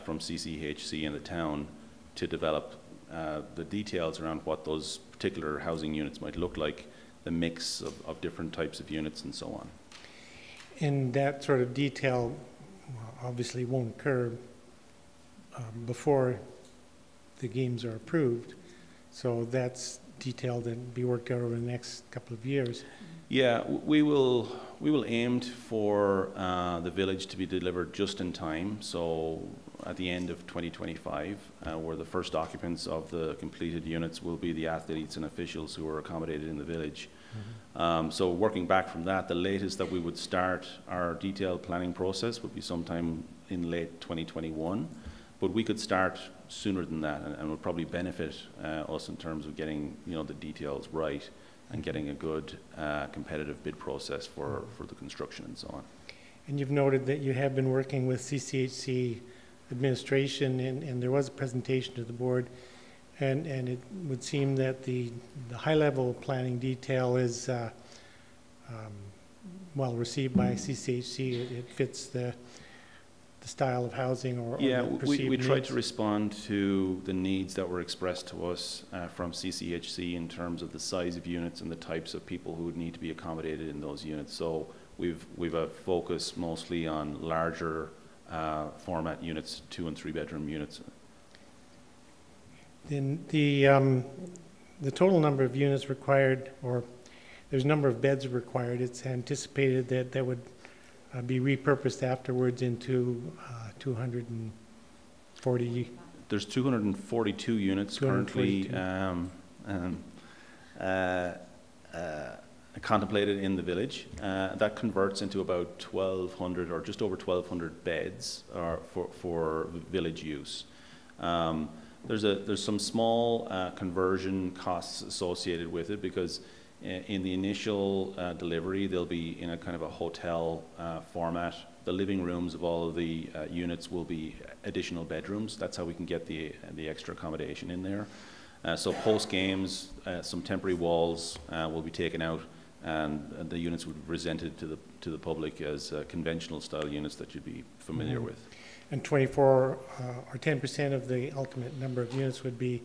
D: from CCHC and the town to develop the details around what those particular housing units might look like, the mix of different types of units and so on.
B: And that sort of detail obviously won't occur before the games are approved. So that's detail that will be worked out over the next couple of years.
D: Yeah, we will aim for the village to be delivered just in time. So at the end of 2025, where the first occupants of the completed units will be the athletes and officials who are accommodated in the village. Mm-hmm. So working back from that, the latest that we would start our detailed planning process would be sometime in late 2021. But we could start sooner than that, and would probably benefit us in terms of getting the details right and getting a good competitive bid process for the construction and so on.
B: And you've noted that you have been working with CCHC administration, and there was a presentation to the board, and it would seem that the high-level planning detail is well received by CCHC. It fits the style of housing or
D: yeah,
B: the perceived
D: we tried
B: needs.
D: to respond to the needs that were expressed to us from CCHC in terms of the size of units and the types of people who would need to be accommodated in those units. So we've a focus mostly on larger format units, 2 and 3 bedroom units.
B: Then the total number of units required, or there's a number of beds required. It's anticipated that would be repurposed afterwards into 240.
D: There's 242 units currently contemplated in the village. That converts into about 1,200 or just over 1,200 beds for village use. There's some small conversion costs associated with it, because in the initial delivery, they'll be in a kind of a hotel format. The living rooms of all of the units will be additional bedrooms. That's how we can get the extra accommodation in there. So post games, some temporary walls will be taken out, and the units would be presented to the public as conventional style units that you'd be familiar with.
B: And 24 or 10% of the ultimate number of units would be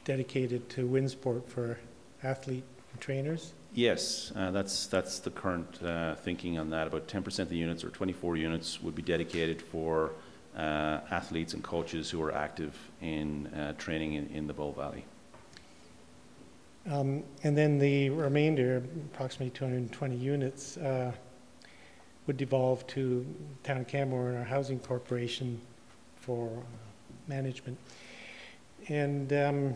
B: dedicated to wind sport for athlete and trainers?
D: Yes, that's the current thinking on that. About 10% of the units, or 24 units, would be dedicated for athletes and coaches who are active in training in the Bow Valley.
B: And then the remainder, approximately 220 units, would devolve to Town of Canmore and our housing corporation for management. And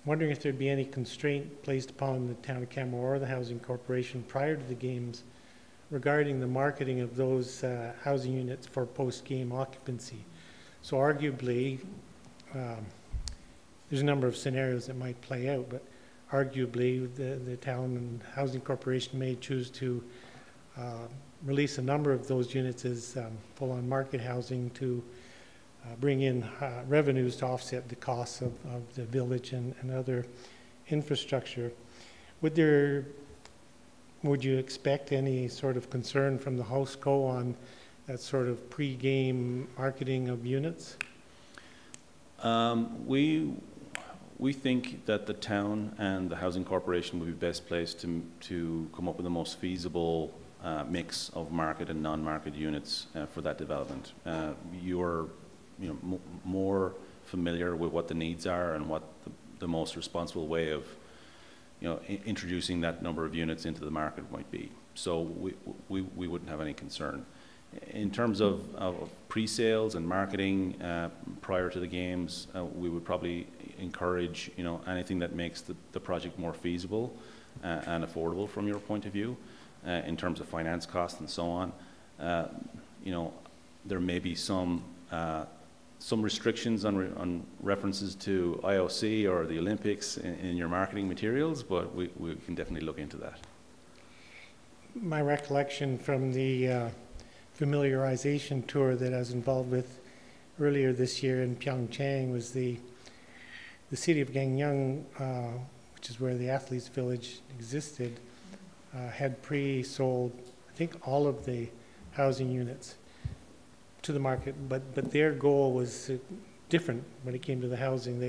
B: wondering if there'd be any constraint placed upon the Town of Canmore or the Housing Corporation prior to the games regarding the marketing of those housing units for post-game occupancy. So arguably, there's a number of scenarios that might play out, but arguably the Town and Housing Corporation may choose to release a number of those units as full-on market housing to bring in revenues to offset the costs of the village and other infrastructure. Would you expect any sort of concern from the host co on that sort of pre-game marketing of units?
D: We think that the town and the housing corporation would be best placed to come up with the most feasible mix of market and non-market units for that development. You're more familiar with what the needs are and what the most responsible way of introducing that number of units into the market might be. So we wouldn't have any concern. In terms of pre-sales and marketing prior to the games, we would probably encourage, you know, anything that makes the project more feasible and affordable from your point of view, in terms of finance costs and so on. You know, there may be some restrictions on references to IOC or the Olympics in your marketing materials, but we can definitely look into that.
B: My recollection from the familiarization tour that I was involved with earlier this year in Pyeongchang was the city of Gangneung, which is where the Athletes Village existed, had pre-sold, I think, all of the housing units to the market, but their goal was different when it came to the housing.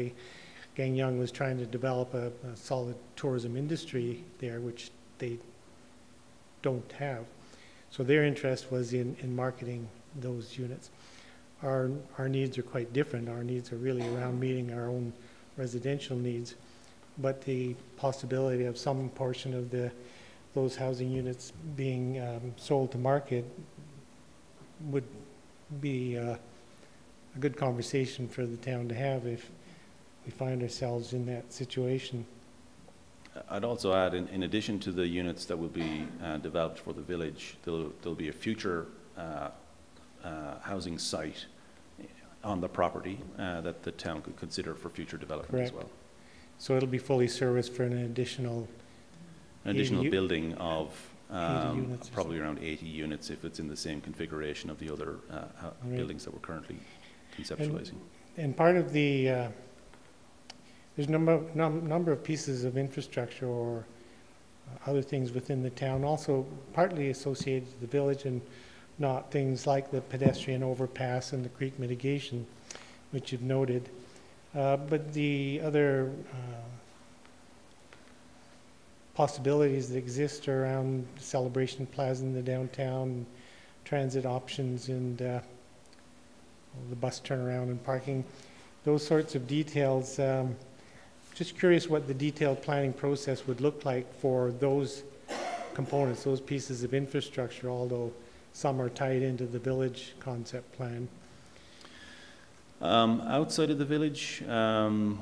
B: Gangneung was trying to develop a solid tourism industry there, which they don't have. So their interest was in marketing those units. Our needs are quite different. Our needs are really around meeting our own residential needs, but the possibility of some portion of those housing units being sold to market would be a good conversation for the town to have if we find ourselves in that situation.
D: I'd also add, in addition to the units that will be developed for the village, there'll be a future housing site on the property that the town could consider for future development. Correct. As well.
B: So it'll be fully serviced for an additional
D: building of probably around 80 units if it's in the same configuration of the other buildings that we're currently conceptualizing.
B: And part of the there's a number of pieces of infrastructure or other things within the town, also partly associated to the village, and not things like the pedestrian overpass and the creek mitigation, which you've noted. But the other possibilities that exist around Celebration Plaza in the downtown, transit options, and the bus turnaround and parking, those sorts of details. Just curious what the detailed planning process would look like for those components, those pieces of infrastructure, although some are tied into the village concept plan.
D: Outside of the village,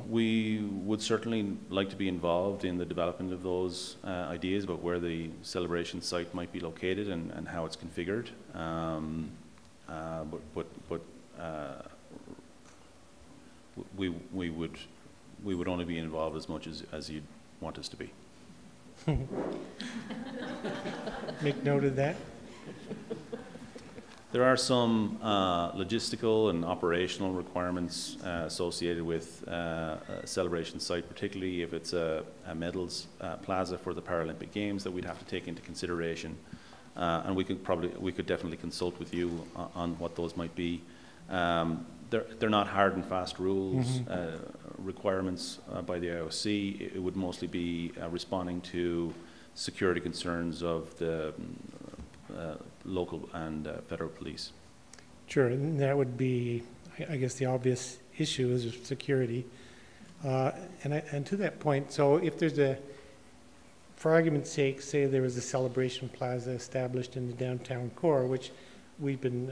D: we would certainly like to be involved in the development of those ideas about where the celebration site might be located and how it's configured. We would only be involved as much as you'd want us to be.
B: Make note of that.
D: There are some logistical and operational requirements associated with a celebration site, particularly if it's a medals plaza for the Paralympic Games, that we'd have to take into consideration. And we could definitely consult with you on what those might be. They're not hard and fast rules, requirements by the IOC. It would mostly be responding to security concerns of the local and federal police.
B: Sure, and that would be, I guess, the obvious issue is security. And to that point, so if there's for argument's sake, say there was a celebration plaza established in the downtown core, which we've been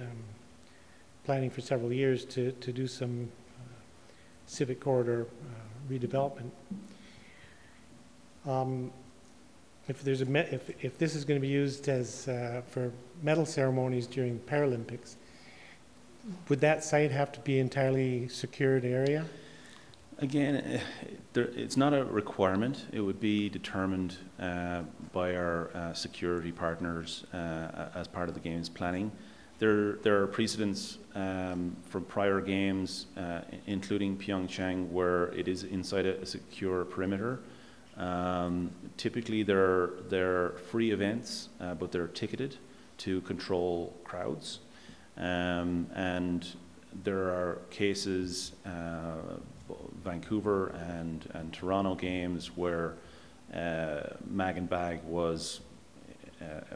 B: planning for several years to do some civic corridor redevelopment. If this is going to be used as for medal ceremonies during Paralympics, would that site have to be entirely secured area? Again,
D: it's not a requirement. It would be determined by our security partners as part of the games planning. There are precedents from prior games, including Pyeongchang, where it is inside a secure perimeter. Typically, they're free events, but they're ticketed to control crowds. And there are cases, Vancouver and Toronto games, where mag and bag was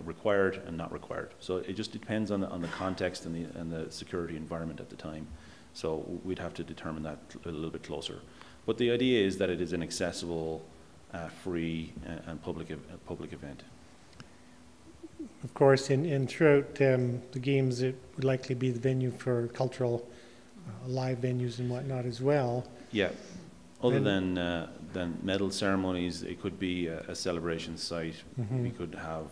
D: required and not required. So it just depends on the context and the security environment at the time. So we'd have to determine that a little bit closer. But the idea is that it is an accessible, free and public event.
B: of course, and throughout the games, it would likely be the venue for cultural live venues and whatnot as well.
D: Yeah. Other than medal ceremonies, it could be a celebration site. We could have,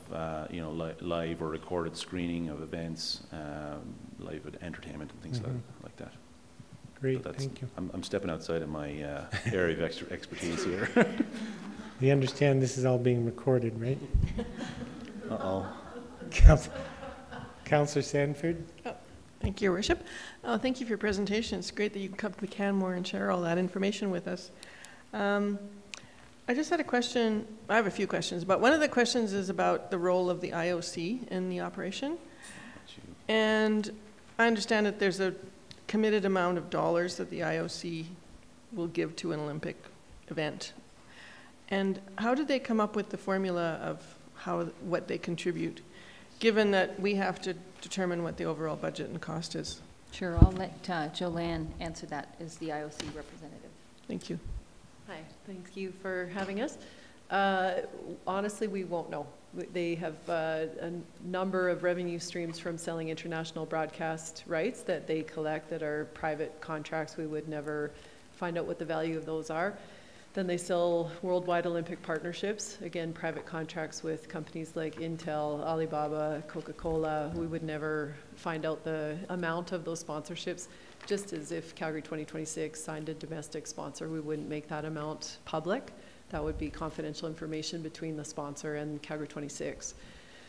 D: you know, live or recorded screening of events, live entertainment and things like that.
B: Great, thank you.
D: I'm stepping outside of my area of expertise here.
B: You understand this is all being recorded, right?
D: Uh-oh.
B: Councillor Sanford?
E: Oh, thank you, Your Worship. Oh, thank you for your presentation. It's great that you can come to Canmore and share all that information with us. I just had a question. I have a few questions, but one of the questions is about the role of the IOC in the operation. And I understand that there's a committed amount of dollars that the IOC will give to an Olympic event. And how did they come up with the formula of what they contribute, given that we have to determine what the overall budget and cost is?
A: Sure, I'll let Joanne answer that as the IOC representative.
E: Thank you.
F: Hi, thank you for having us. Honestly, we won't know. They have a number of revenue streams from selling international broadcast rights that they collect that are private contracts. We would never find out what the value of those are. Then they sell worldwide Olympic partnerships, again, private contracts with companies like Intel, Alibaba, Coca-Cola. We would never find out the amount of those sponsorships, just as if Calgary 2026 signed a domestic sponsor, we wouldn't make that amount public. That would be confidential information between the sponsor and Calgary 26.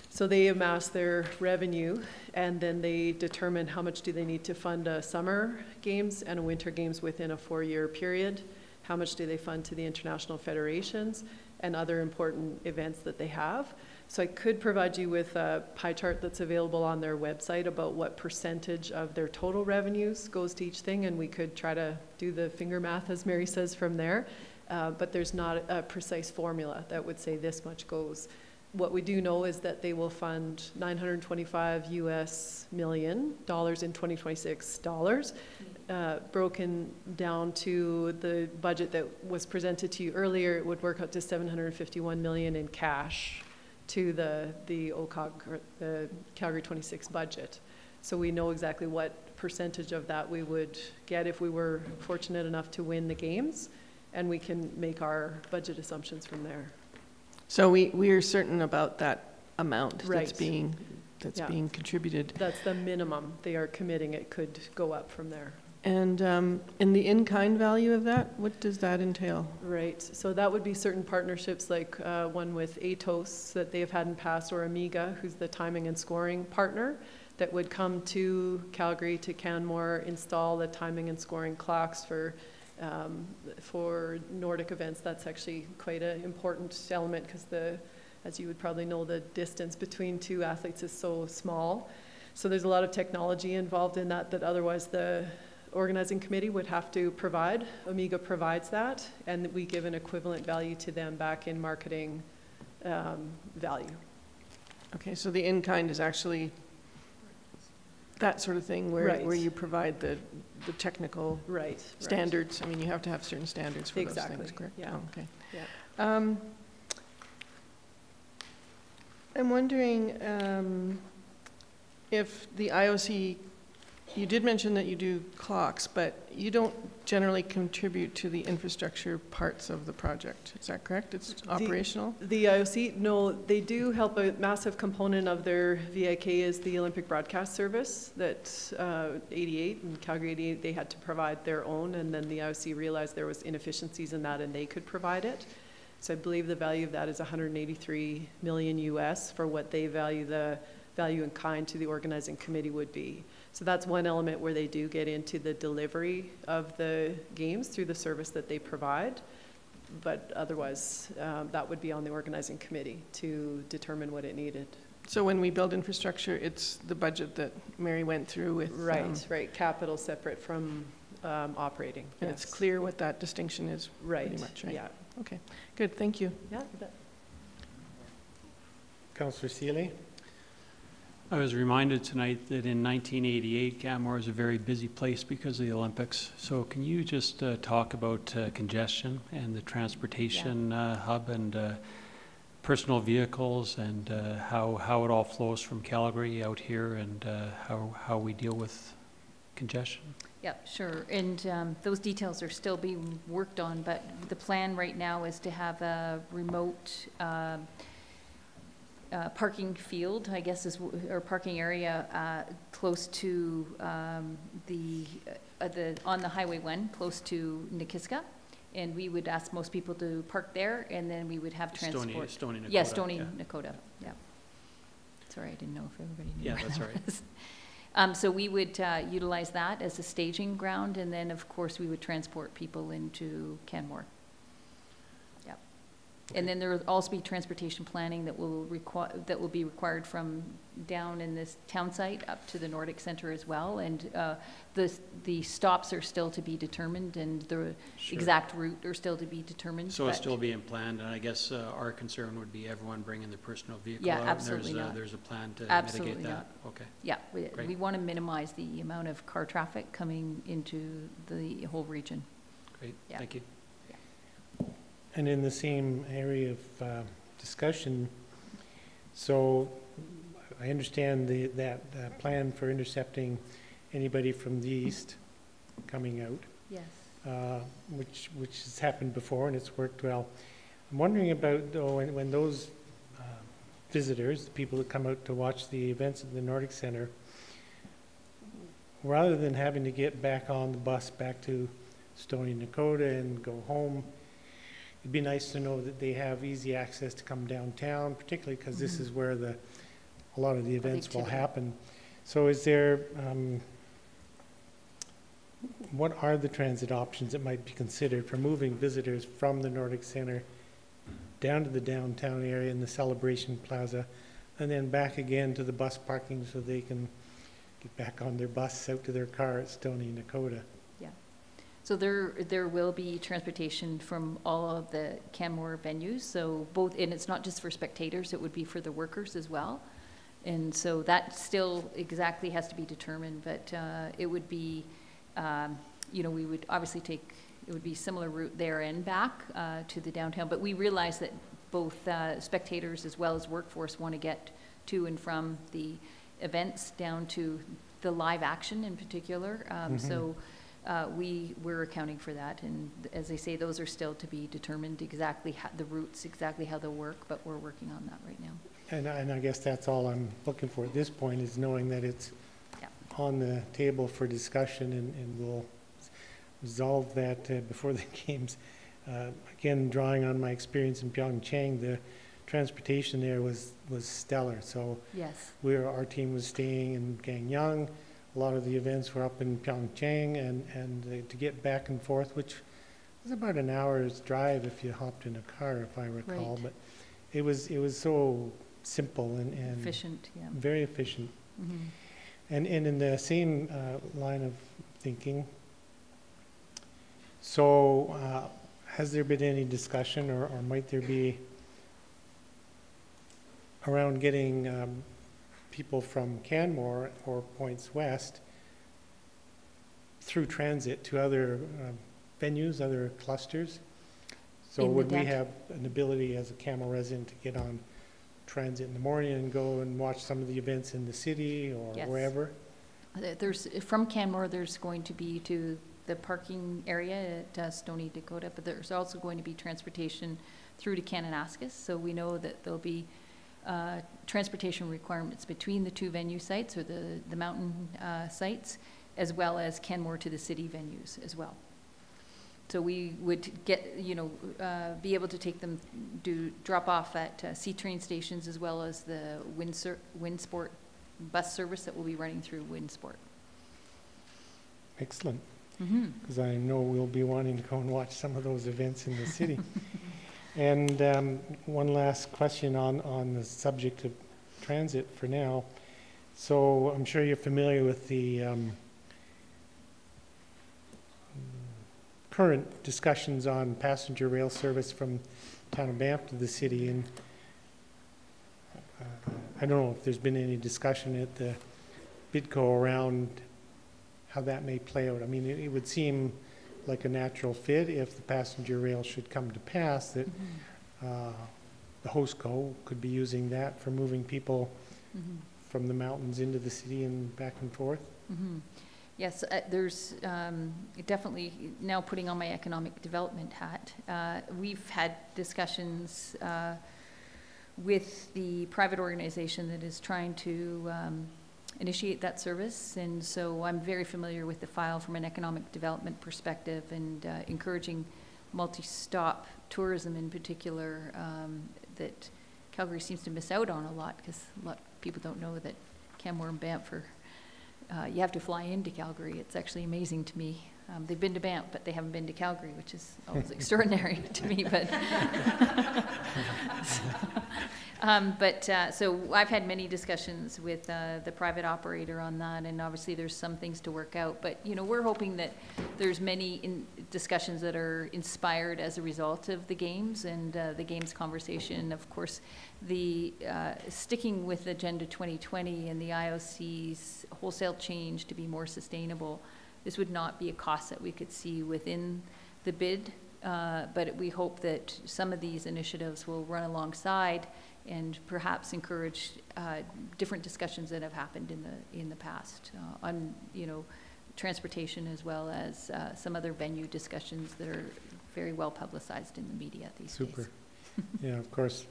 F: So they amass their revenue, and then they determine how much do they need to fund a summer games and a winter games within a 4-year period. How much do they fund to the international federations and other important events that they have. So I could provide you with a pie chart that's available on their website about what percentage of their total revenues goes to each thing, and we could try to do the finger math, as Mary says, from there. But there's not a precise formula that would say this much goes. What we do know is that they will fund $925 million in 2026 dollars. Broken down to the budget that was presented to you earlier, it would work out to $751 million in cash to the OCOG, or the Calgary 26 budget. So we know exactly what percentage of that we would get if we were fortunate enough to win the games, and we can make our budget assumptions from there.
E: So we are certain about that amount
F: Right.
E: that's being contributed.
F: That's the minimum they are committing. It could go up from there.
E: And in the in-kind value of that, what does that entail?
F: Right, so that would be certain partnerships like one with Atos that they have had in past, or Amiga, who's the timing and scoring partner, that would come to Calgary, to Canmore, install the timing and scoring clocks for Nordic events. That's actually quite an important element because, as you would probably know, the distance between two athletes is so small. So there's a lot of technology involved in that otherwise the organizing committee would have to provide. Amiga provides that, and we give an equivalent value to them back in marketing value.
E: Okay, so the in-kind is actually that sort of thing where,
F: Right.
E: where you provide the technical
F: Right.
E: standards. I mean, you have to have certain standards for
F: Exactly.
E: those things, correct?
F: Yeah.
E: Oh, okay.
F: Yeah.
E: I'm wondering if the IOC, you did mention that you do clocks, but you don't generally contribute to the infrastructure parts of the project. Is that correct? It's operational?
F: The IOC, no, they do help. A massive component of their VIK is the Olympic Broadcast Service that 88 and Calgary 88, they had to provide their own, and then the IOC realized there was inefficiencies in that and they could provide it. So I believe the value of that is $183 million US for what they value the value in kind to the organizing committee would be. So that's one element where they do get into the delivery of the games through the service that they provide. But otherwise, that would be on the organizing committee to determine what it needed.
E: So when we build infrastructure, it's the budget that Mary went through with.
F: Right. Capital separate from operating.
E: And
F: yes.
E: it's clear what that distinction is.
F: Right.
E: Pretty much, right?
F: Yeah.
E: Okay. Good. Thank you.
F: Yeah. You bet.
B: Councillor Seeley?
C: I was reminded tonight that in 1988, Canmore was a very busy place because of the Olympics. So can you just talk about congestion and the transportation hub, and personal vehicles and how it all flows from Calgary out here and how we deal with congestion?
A: Yeah, sure. And those details are still being worked on, but the plan right now is to have a remote parking field, I guess, or parking area close to on the Highway 1, close to Nikiska. And we would ask most people to park there, and then we would have transport.
C: Stony Nakota.
A: Yeah, Stony Nakota, yeah. Sorry, I didn't know if everybody knew.
C: Yeah,
A: where
C: that's
A: that
C: right.
A: was. So we would utilize that as a staging ground, and then, of course, we would transport people into Canmore. Yep. And then there will also be transportation planning that will be required from down in this town site up to the Nordic Center as well. And the stops are still to be determined, and the exact route are still to be determined.
C: So it's still being planned, and I guess our concern would be everyone bringing their personal vehicle out.
A: Yeah, absolutely not.
C: There's a plan to
A: Absolutely
C: mitigate that?
A: not.
C: Okay.
A: Yeah,
C: Great.
A: we want to minimize the amount of car traffic coming into the whole region.
C: Great,
A: Yeah.
C: thank you.
B: And in the same area of discussion, so I understand that plan for intercepting anybody from the east coming out,
A: Yes.
B: which has happened before and it's worked well. I'm wondering about, though, when those visitors, the people that come out to watch the events at the Nordic Center, rather than having to get back on the bus back to Stony Nakota and go home, it'd be nice to know that they have easy access to come downtown, particularly because this is where a lot of the events will happen. So is there, what are the transit options that might be considered for moving visitors from the Nordic Center down to the downtown area in the Celebration Plaza, and then back again to the bus parking so they can get back on their bus out to their car at Stony Nakota?
A: So there will be transportation from all of the Canmore venues, so both, and it's not just for spectators, it would be for the workers as well. And so that still exactly has to be determined, but it would be, we would obviously it would be similar route there and back to the downtown, but we realize that both spectators as well as workforce want to get to and from the events down to the live action in particular. So we're accounting for that, and as I say, those are still to be determined exactly how, the routes, exactly how they'll work, but we're working on that right now.
B: And I guess that's all I'm looking for at this point, is knowing that it's on the table for discussion, and we'll resolve that before the games. Again, drawing on my experience in Pyeongchang, the transportation there was stellar. So
A: yes,
B: our team was staying in Gangneung. A lot of the events were up in Pyeongchang, and to get back and forth, which was about an hour's drive if you hopped in a car, if I recall.
A: Right.
B: But it was so simple and
A: efficient, yeah,
B: very efficient.
A: Mm-hmm.
B: And in the same line of thinking, so has there been any discussion, or might there be, around getting people from Canmore or points west through transit to other venues, other clusters? So would we have an ability as a Canmore resident to get on transit in the morning and go and watch some of the events in the city or wherever?
A: From Canmore, there's going to be to the parking area at Stony Dakota, but there's also going to be transportation through to Kananaskis. So we know that there'll be transportation requirements between the two venue sites, or the mountain sites, as well as Canmore to the city venues as well. So we would get, be able to take them, drop off at C train stations, as well as the Windsport bus service that will be running through Windsport.
B: Excellent. Because I know we'll be wanting to go and watch some of those events in the city. And one last question on the subject of transit for now. So I'm sure you're familiar with the current discussions on passenger rail service from town of Banff to the city. And I don't know if there's been any discussion at the BIDCO around how that may play out. I mean, it would seem like a natural fit if the passenger rail should come to pass, that the host could be using that for moving people from the mountains into the city and back and forth.
A: Yes, there's definitely, now putting on my economic development hat, we've had discussions with the private organization that is trying to initiate that service, and so I'm very familiar with the file from an economic development perspective, and encouraging multi-stop tourism in particular that Calgary seems to miss out on a lot, because a lot of people don't know that Canmore and Banff are you have to fly into Calgary. It's actually amazing to me. They've been to Banff, but they haven't been to Calgary, which is always extraordinary to me. But so I've had many discussions with the private operator on that, and obviously there's some things to work out. But you know, we're hoping that there's many discussions that are inspired as a result of the games and the games conversation. Of course, the sticking with Agenda 2020 and the IOC's wholesale change to be more sustainable. This would not be a cost that we could see within the bid, but we hope that some of these initiatives will run alongside and perhaps encourage different discussions that have happened in the past on, you know, transportation, as well as some other venue discussions that are very well publicized in the media these days.
B: Super. Yeah, of course,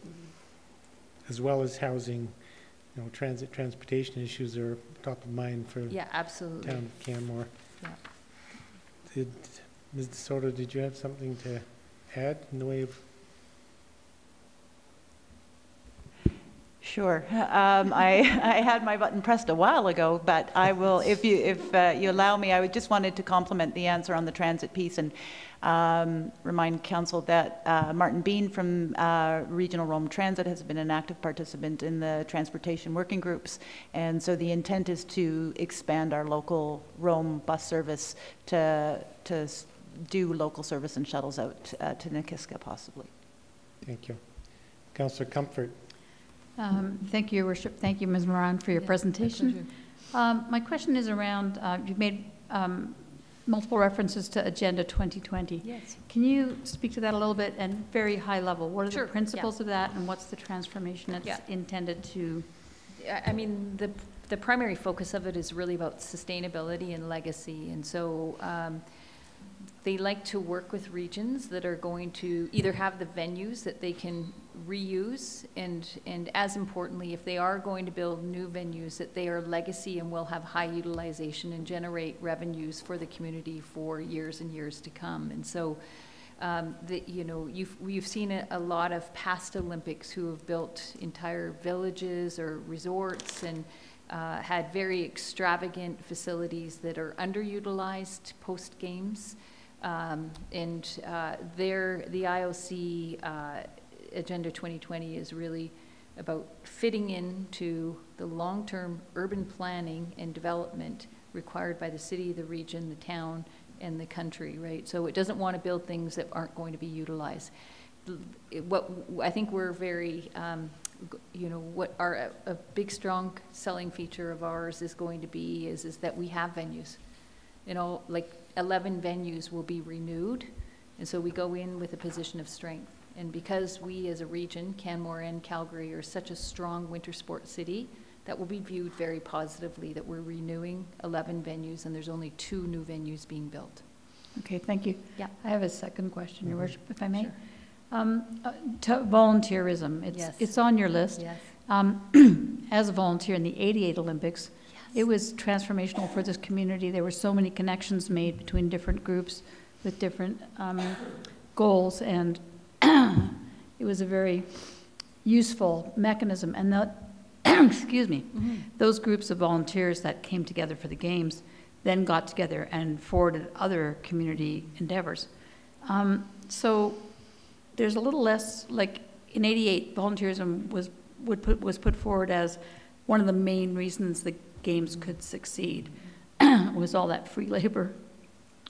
B: as well as housing, you know, transportation issues are top of mind for
A: absolutely.
B: Town of Canmore.
A: Yeah.
B: Ms. DeSoto, did you have something to add in the way of?
G: Sure. I had my button pressed a while ago, but I will, if you allow me, I just wanted to compliment the answer on the transit piece and remind Council that Martin Bean from Regional Rome Transit has been an active participant in the transportation working groups, and so the intent is to expand our local Rome bus service to do local service and shuttles out to Nikiska possibly.
B: Thank you. Councillor Comfort.
H: Thank you, Your Worship. Thank you, Ms. Moran, for your presentation. My question is around, you've made multiple references to Agenda 2020.
A: Yes.
H: Can you speak to that a little bit, and very high level? What are
A: Sure,
H: the principles of that, and what's the transformation it's intended to?
A: I mean, the primary focus of it is really about sustainability and legacy, and so they like to work with regions that are going to either have the venues that they can reuse, and as importantly, if they are going to build new venues, that they are legacy and will have high utilization and generate revenues for the community for years and years to come. And so, you know, we've seen a lot of past Olympics who have built entire villages or resorts and had very extravagant facilities that are underutilized post games. The IOC Agenda 2020 is really about fitting into the long-term urban planning and development required by the city, the region, the town, and the country, right? So it doesn't want to build things that aren't going to be utilized. What I think we're very, you know, what a big, strong selling feature of ours is going to be is that we have venues. You know, like 11 venues will be renewed, and so we go in with a position of strength. And because we as a region, Canmore and Calgary, are such a strong winter sports city, that will be viewed very positively, that we're renewing 11 venues and there's only 2 new venues being built.
H: Okay, thank you.
A: Yeah.
H: I have a second question, Your Worship, if I may.
A: Sure.
H: To volunteerism, it's on your list.
A: Yes.
H: As a volunteer in the '88 Olympics, it was transformational for this community. There were so many connections made between different groups with different goals, and it was a very useful mechanism. And that, excuse me, those groups of volunteers that came together for the games then got together and forwarded other community endeavors. So there's a little less, like in '88, volunteerism was put forward as one of the main reasons the games could succeed. Was all that free labor,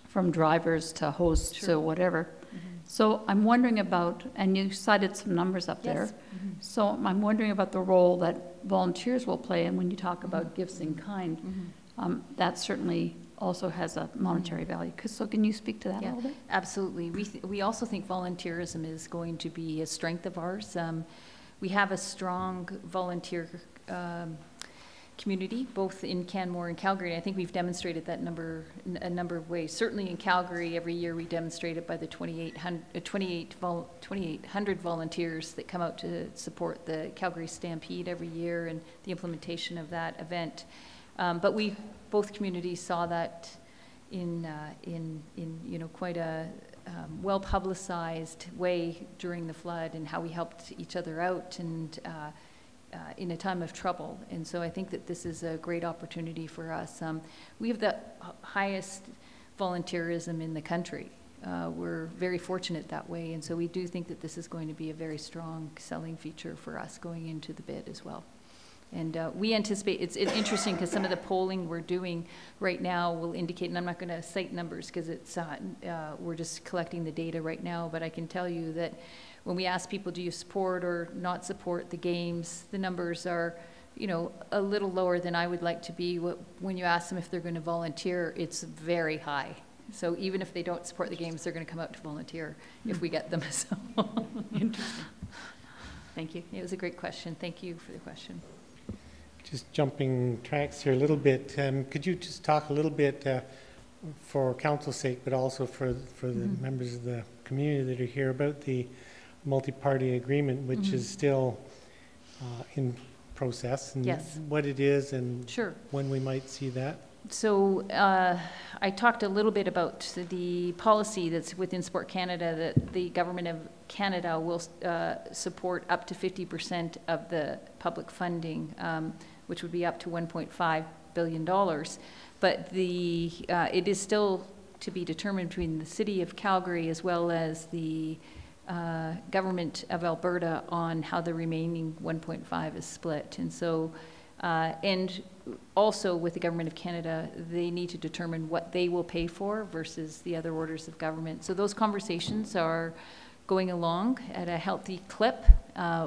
H: from drivers to hosts to whatever. So I'm wondering about, and you cited some numbers up there, so I'm wondering about the role that volunteers will play, and when you talk about gifts in kind, that certainly also has a monetary value. So can you speak to that a little bit?
A: Absolutely. We also think volunteerism is going to be a strength of ours. we have a strong volunteer community, both in Canmore and Calgary. I think we've demonstrated that a number of ways. Certainly in Calgary, every year we demonstrate it by the 2,800 volunteers that come out to support the Calgary Stampede every year and the implementation of that event. But both communities saw that in quite a well-publicized way during the flood, and how we helped each other out and in a time of trouble. And so I think that this is a great opportunity for us. We have the highest volunteerism in the country. We're very fortunate that way, and so we do think that this is going to be a very strong selling feature for us going into the bid as well. And we anticipate, it's interesting because some of the polling we're doing right now will indicate, and I'm not going to cite numbers because we're just collecting the data right now, but I can tell you that when we ask people, do you support or not support the games, the numbers are, a little lower than I would like to be. When you ask them if they're going to volunteer, it's very high. So even if they don't support the games, they're going to come out to volunteer if we get them. So interesting. Thank you. It was a great question. Thank you for the question.
B: Just jumping tracks here a little bit, could you just talk a little bit for council's sake, but also for the members of the community that are here, about the multi-party agreement, which is still in process, and what it is and when we might see that?
A: So I talked a little bit about the policy that's within Sport Canada, that the Government of Canada will support up to 50% of the public funding, which would be up to $1.5 billion. But it is still to be determined between the City of Calgary as well as the Government of Alberta on how the remaining 1.5 is split. And so, and also with the Government of Canada, they need to determine what they will pay for versus the other orders of government. So those conversations are going along at a healthy clip.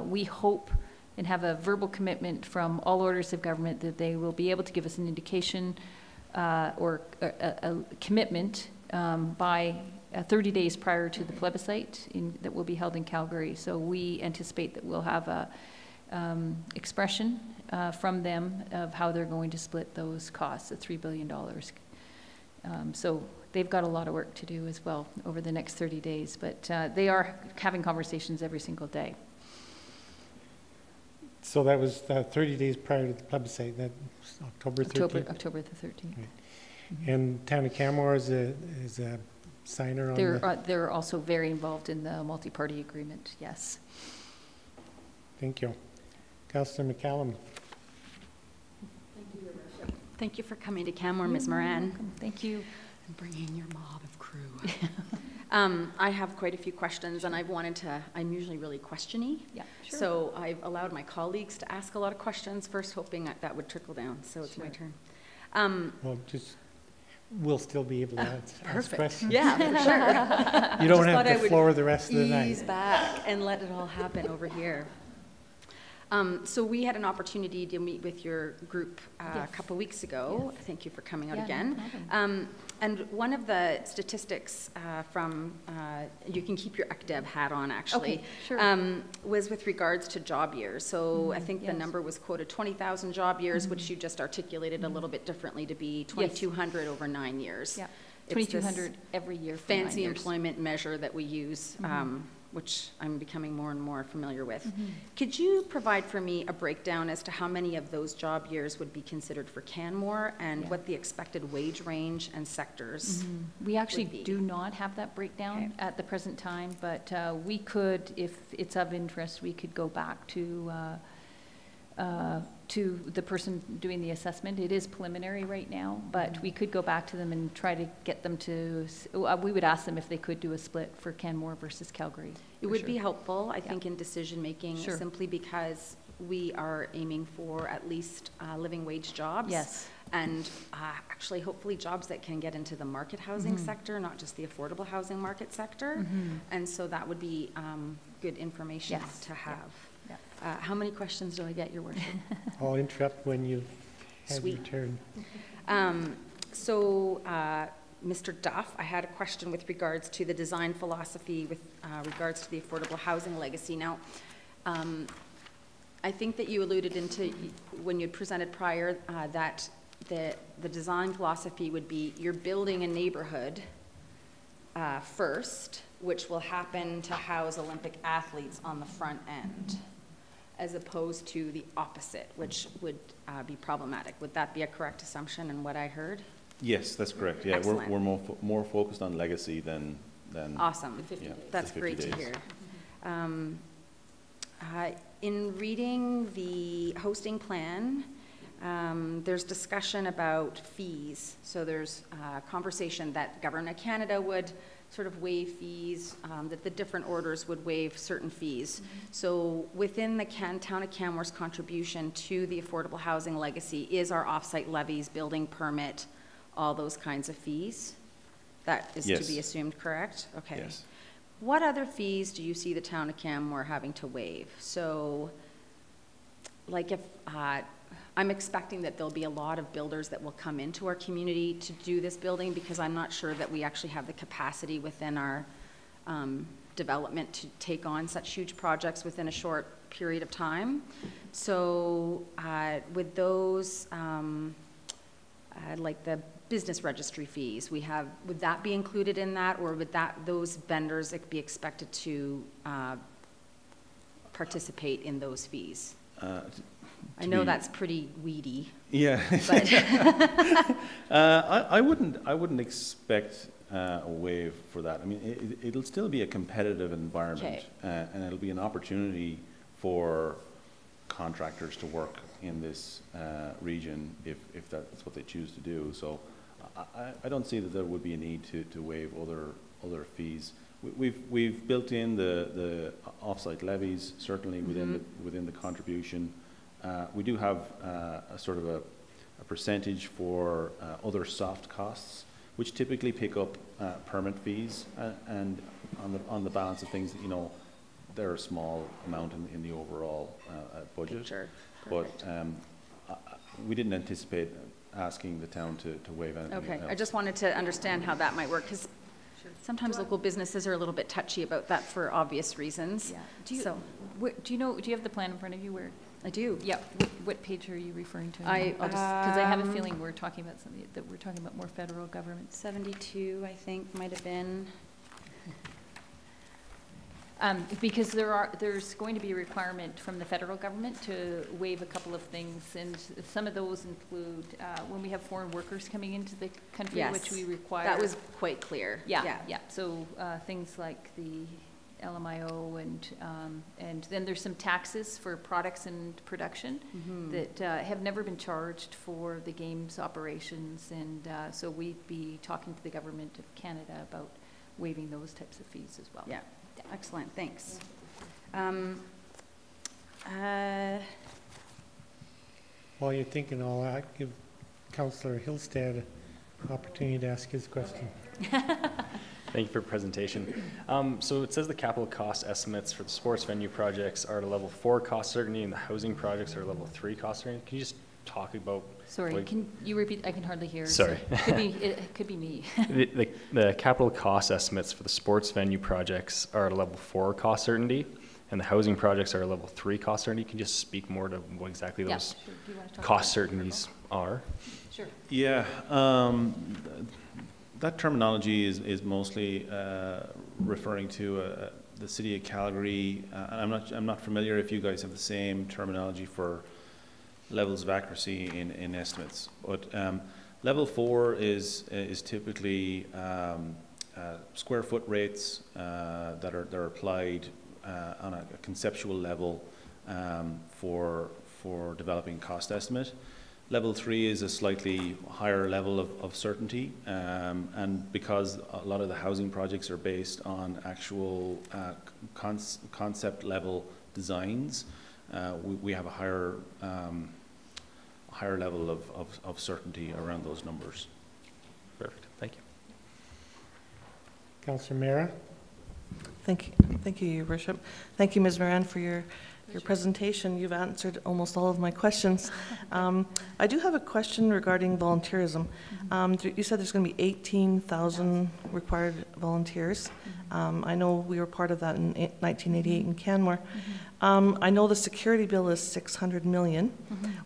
A: We hope and have a verbal commitment from all orders of government that they will be able to give us an indication or a commitment by 30 days prior to the plebiscite that will be held in Calgary. So we anticipate that we'll have a expression from them of how they're going to split those costs, the $3 billion. So they've got a lot of work to do as well over the next 30 days, but they are having conversations every single day.
B: So that was 30 days prior to the plebiscite, that was October 13th?
A: October the 13th.
B: Right. And Town of Canmore is a signer on
A: they're also very involved in the multi-party agreement, yes.
B: Thank you. Councillor McCallum.
I: Thank you, Your Worship. Thank you for coming to Canmore, Ms. Moran.
A: Thank you.
I: And bringing your mob of crew. I have quite a few questions, and I'm usually really questiony.
A: Yeah, sure.
I: So I've allowed my colleagues to ask a lot of questions first, hoping that would trickle down. So it's my turn.
B: Well, we'll still be able to ask questions.
I: Yeah, for sure.
B: You don't have the floor the rest of the night.
I: Ease back and let it all happen over here. So we had an opportunity to meet with your group a couple of weeks ago. Yes. Thank you for coming out again. No and one of the statistics from, you can keep your ECDEV hat on actually, was with regards to job years. So I think the number was quoted 20,000 job years, which you just articulated a little bit differently to be 2,200 over 9 years.
A: Yeah. 2,200 every year for 9 years.
I: Fancy employment measure that we use, which I'm becoming more and more familiar with. Could you provide for me a breakdown as to how many of those job years would be considered for Canmore and what the expected wage range and sectors
A: We actually do not have that breakdown at the present time, but we could, if it's of interest, we could go back to the person doing the assessment. It is preliminary right now, but we could go back to them and try to get them to, we would ask them if they could do a split for Canmore versus Calgary.
I: It would be helpful, I think, in decision making, simply because we are aiming for at least living wage jobs.
A: Yes.
I: And actually, hopefully, jobs that can get into the market housing sector, not just the affordable housing market sector. And so that would be good information to have. How many questions do I get, Your Worship?
B: I'll interrupt when you've had your turn.
I: Mr. Duff, I had a question with regards to the design philosophy with regards to the affordable housing legacy. Now, I think that you alluded into, when you presented prior, that the design philosophy would be you're building a neighborhood first, which will happen to house Olympic athletes on the front end, as opposed to the opposite, which would be problematic. Would that be a correct assumption in what I heard?
D: Yes, that's correct. Yeah,
I: Excellent.
D: we're more focused on legacy than
I: Awesome.
D: yeah,
I: That's
D: the 50
I: great
D: days.
I: to hear. In reading the hosting plan, there's discussion about fees. So there's conversation that Government of Canada would sort of waive fees, that the different orders would waive certain fees. So within the town of Canmore's contribution to the affordable housing legacy is our offsite levies, building permit, all those kinds of fees. That is to be assumed, correct? Okay.
D: Yes.
I: What other fees do you see the town of Canmore having to waive? So, like if, I'm expecting that there'll be a lot of builders that will come into our community to do this building, because I'm not sure that we actually have the capacity within our development to take on such huge projects within a short period of time. So with those, like the business registry fees, would that be included in that, or would those vendors be expected to participate in those fees? I know that's pretty weedy.
D: Yeah.
I: But
D: I wouldn't expect a waive for that. I mean, it'll still be a competitive environment, and it'll be an opportunity for contractors to work in this region if that's what they choose to do. So I don't see that there would be a need to waive other fees. We've built in the offsite levies, certainly within the contribution. We do have a sort of a percentage for other soft costs, which typically pick up permit fees, and on the balance of things, you know, they're a small amount in the overall budget.
I: Sure.
D: But we didn't anticipate asking the town to waive anything.
I: Okay,
D: else.
I: I just wanted to understand how that might work, because sometimes local businesses are a little bit touchy about that for obvious reasons.
A: Yeah.
I: Do
A: you have the plan in front of you where?
I: I do.
A: Yeah, what page are you referring to?
I: Because
A: I have a feeling we're talking about something, that we're talking about more federal government.
I: 72, I think, might have been.
A: Because there's going to be a requirement from the federal government to waive a couple of things, and some of those include when we have foreign workers coming into the country,
I: Yes,
A: which we require.
I: that was quite clear.
A: Yeah. So things like the LMIO, and then there's some taxes for products and production that have never been charged for the games operations, and so we'd be talking to the government of Canada about waiving those types of fees as well.
I: Yeah. Excellent, thanks.
B: While you're thinking all that, give Councillor Hillstead an opportunity to ask his question.
J: Thank you for your presentation. So it says the capital cost estimates for the sports venue projects are at a level 4 cost certainty, and the housing projects are level 3 cost certainty. Can you just talk about?
A: Sorry, can you repeat? I can hardly hear.
J: Sorry.
A: So it could be me.
J: The capital cost estimates for the sports venue projects are at a level 4 cost certainty, and the housing projects are a level 3 cost certainty. Can you just speak more to what exactly those
A: Sure. Do you want to talk
J: cost
A: about
J: certainties are?
A: Sure.
D: Yeah, that terminology is mostly referring to the city of Calgary. I'm not familiar if you guys have the same terminology for levels of accuracy in estimates, but level 4 is typically square foot rates that are applied on a conceptual level for developing cost estimate. Level 3 is a slightly higher level of certainty, and because a lot of the housing projects are based on actual concept level designs, we have a higher level of certainty around those numbers.
J: Perfect. Thank you.
B: Councillor Mera?
E: Thank you, Your Worship. Thank you, Ms. Moran, for your
K: your presentation. You've answered almost all of my questions. I do have a question regarding volunteerism. You said there's going to be 18,000 required volunteers. I know we were part of that in 1988 in Canmore. I know the security bill is $600 million.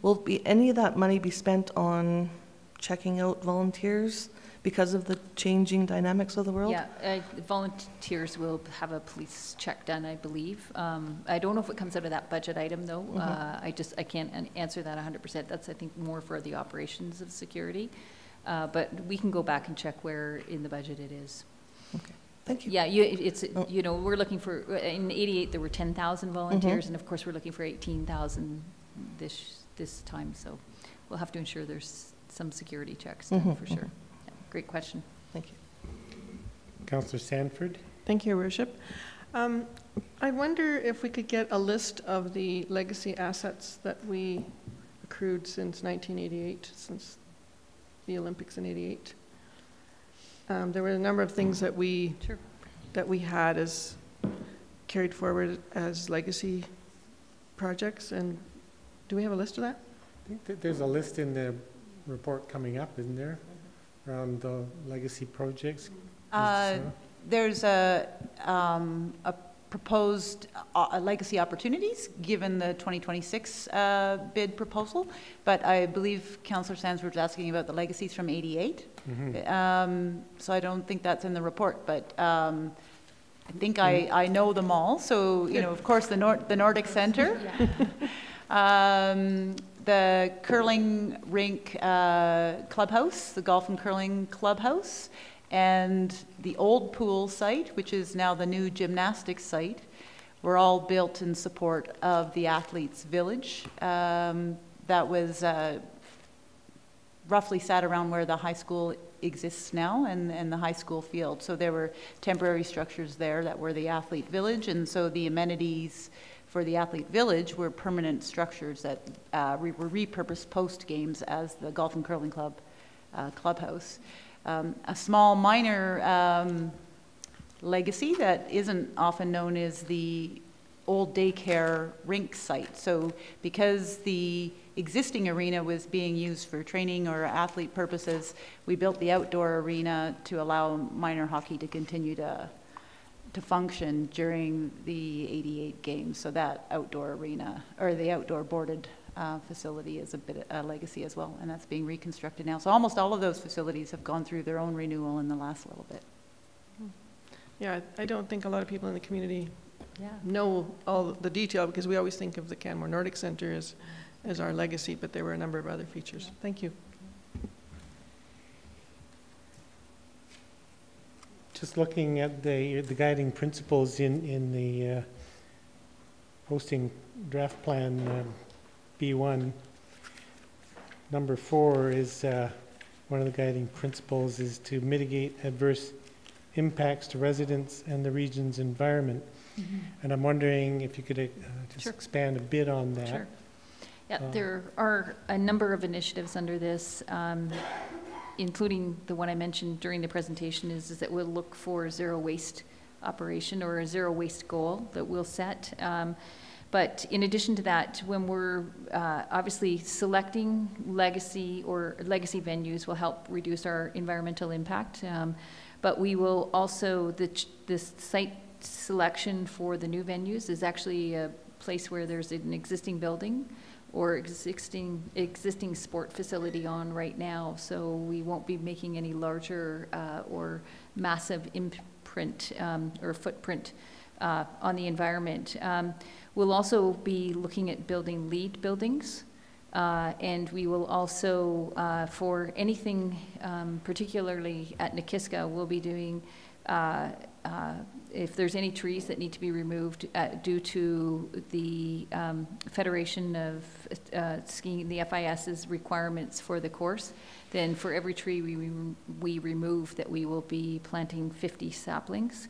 K: Will any of that money be spent on checking out volunteers because of the changing dynamics of the world?
A: Yeah, volunteers will have a police check done, I believe. I don't know if it comes out of that budget item, though. I can't answer that 100%. That's, I think, more for the operations of security. But we can go back and check where in the budget it is.
K: Okay, thank you.
A: Yeah, you know, we're looking for, in '88 there were 10,000 volunteers, and of course we're looking for 18,000 this time. So we'll have to ensure there's some security checks done for sure. Great question.
K: Thank you.
B: Councillor Sanford.
E: Thank you, Your Worship. I wonder if we could get a list of the legacy assets that we accrued since 1988, since the Olympics in '88. There were a number of things that we had as carried forward as legacy projects, and do we have a list of that?
B: I think that there's a list in the report coming up, isn't there, around the legacy projects?
G: There's a proposed legacy opportunities given the 2026 bid proposal, but I believe Councillor Sands was asking about the legacies from '88. So I don't think that's in the report, but I think I know them all. So, you know, of course, the Nordic Centre, the curling rink clubhouse, the golf and curling clubhouse, and the old pool site, which is now the new gymnastics site, were all built in support of the Athletes' Village. That was roughly sat around where the high school exists now and the high school field. So there were temporary structures there that were the Athlete Village, and so the amenities for the Athlete Village were permanent structures that were repurposed post-games as the Golf and Curling Club clubhouse. A small minor legacy that isn't often known is the old daycare rink site. So because the existing arena was being used for training or athlete purposes, we built the outdoor arena to allow minor hockey to continue to function during the '88 games. So that outdoor arena, or the outdoor boarded facility, is a bit of a legacy as well, and that's being reconstructed now. So almost all of those facilities have gone through their own renewal in the last little bit.
E: Yeah, I don't think a lot of people in the community know all the detail, because we always think of the Canmore Nordic Centre as our legacy, but there were a number of other features. Thank you.
B: Just looking at the guiding principles in the hosting draft plan B1, number 4 is one of the guiding principles is to mitigate adverse impacts to residents and the region's environment. And I'm wondering if you could just expand a bit on that.
A: Sure. Yeah, there are a number of initiatives under this, including the one I mentioned during the presentation, is that we'll look for a zero waste operation or a zero waste goal that we'll set. But in addition to that, when we're obviously selecting legacy venues will help reduce our environmental impact. But we will also, this site selection for the new venues is actually a place where there's an existing building or existing sport facility on right now. So we won't be making any larger or massive imprint or footprint on the environment. We'll also be looking at building LEED buildings. And we will also, for anything particularly at Nikiska, we'll be doing, if there's any trees that need to be removed due to the Federation of Skiing, the FIS's requirements for the course, then for every tree we remove, that we will be planting 50 saplings.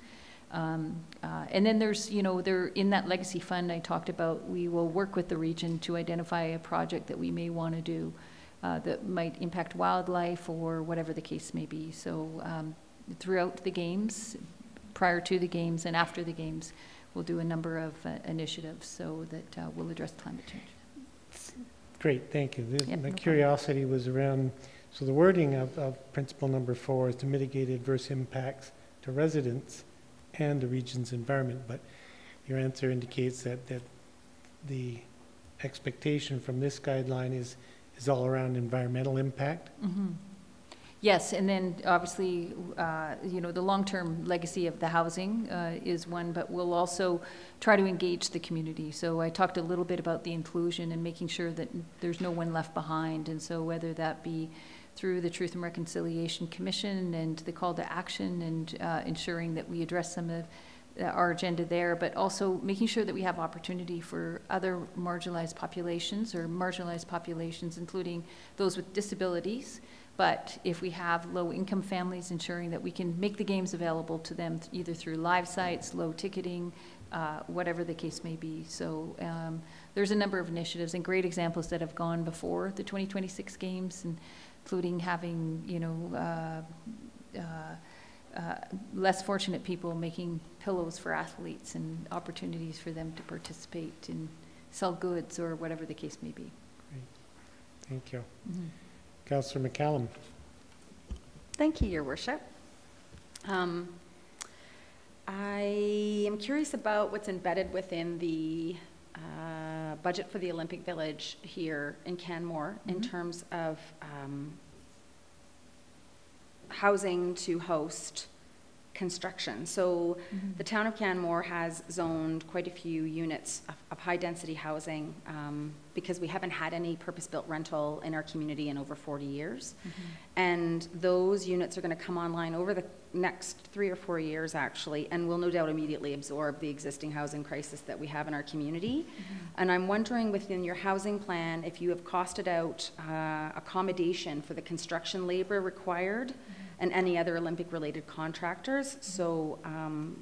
A: And then there's, in that legacy fund I talked about, we will work with the region to identify a project that we may want to do that might impact wildlife or whatever the case may be. So throughout the games, prior to the games and after the games, we'll do a number of initiatives so that will address climate change.
B: Great, thank you.
A: Yep,
B: My
A: no
B: curiosity was around, so the wording of principle number 4 is to mitigate adverse impacts to residents and the region's environment, but your answer indicates that the expectation from this guideline is all around environmental impact.
A: Mm-hmm. Yes, and then obviously, you know, the long-term legacy of the housing is one, but we'll also try to engage the community. So I talked a little bit about the inclusion and making sure that there's no one left behind. And so whether that be through the Truth and Reconciliation Commission and the call to action and ensuring that we address some of our agenda there, but also making sure that we have opportunity for other marginalized populations, including those with disabilities. But if we have low-income families, ensuring that we can make the games available to them either through live sites, low ticketing, whatever the case may be. So there's a number of initiatives and great examples that have gone before the 2026 games, including having, you know, less fortunate people making pillows for athletes and opportunities for them to participate and sell goods or whatever the case may be.
B: Great. Thank you.
A: Mm-hmm.
B: Councillor McCallum.
I: Thank you, Your Worship. I am curious about what's embedded within the budget for the Olympic Village here in Canmore in terms of housing to host construction. So the town of Canmore has zoned quite a few units of high-density housing because we haven't had any purpose-built rental in our community in over 40 years. And those units are going to come online over the next 3 or 4 years, actually, and will no doubt immediately absorb the existing housing crisis that we have in our community. And I'm wondering within your housing plan if you have costed out accommodation for the construction labor required and any other Olympic-related contractors, so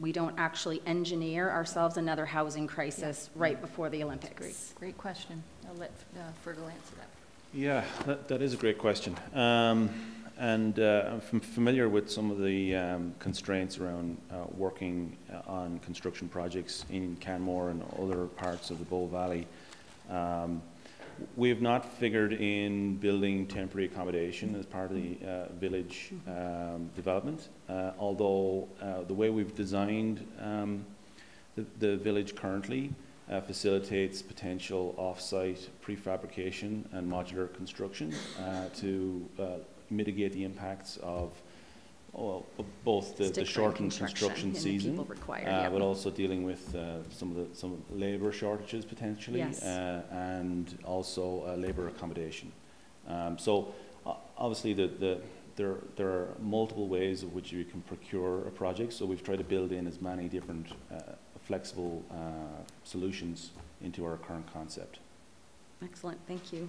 I: we don't actually engineer ourselves another housing crisis right before the Olympics.
A: Great question. I'll let Fergal answer that.
D: Yeah, that is a great question. I'm familiar with some of the constraints around working on construction projects in Canmore and other parts of the Bow Valley. We have not figured in building temporary accommodation as part of the village development, although the way we've designed the village currently facilitates potential off-site prefabrication and modular construction to mitigate the impacts of both the shortened construction season, but also dealing with some labour shortages potentially, and also labour accommodation. So obviously there are multiple ways of which you can procure a project. So we've tried to build in as many different flexible solutions into our current concept.
I: Excellent, thank you.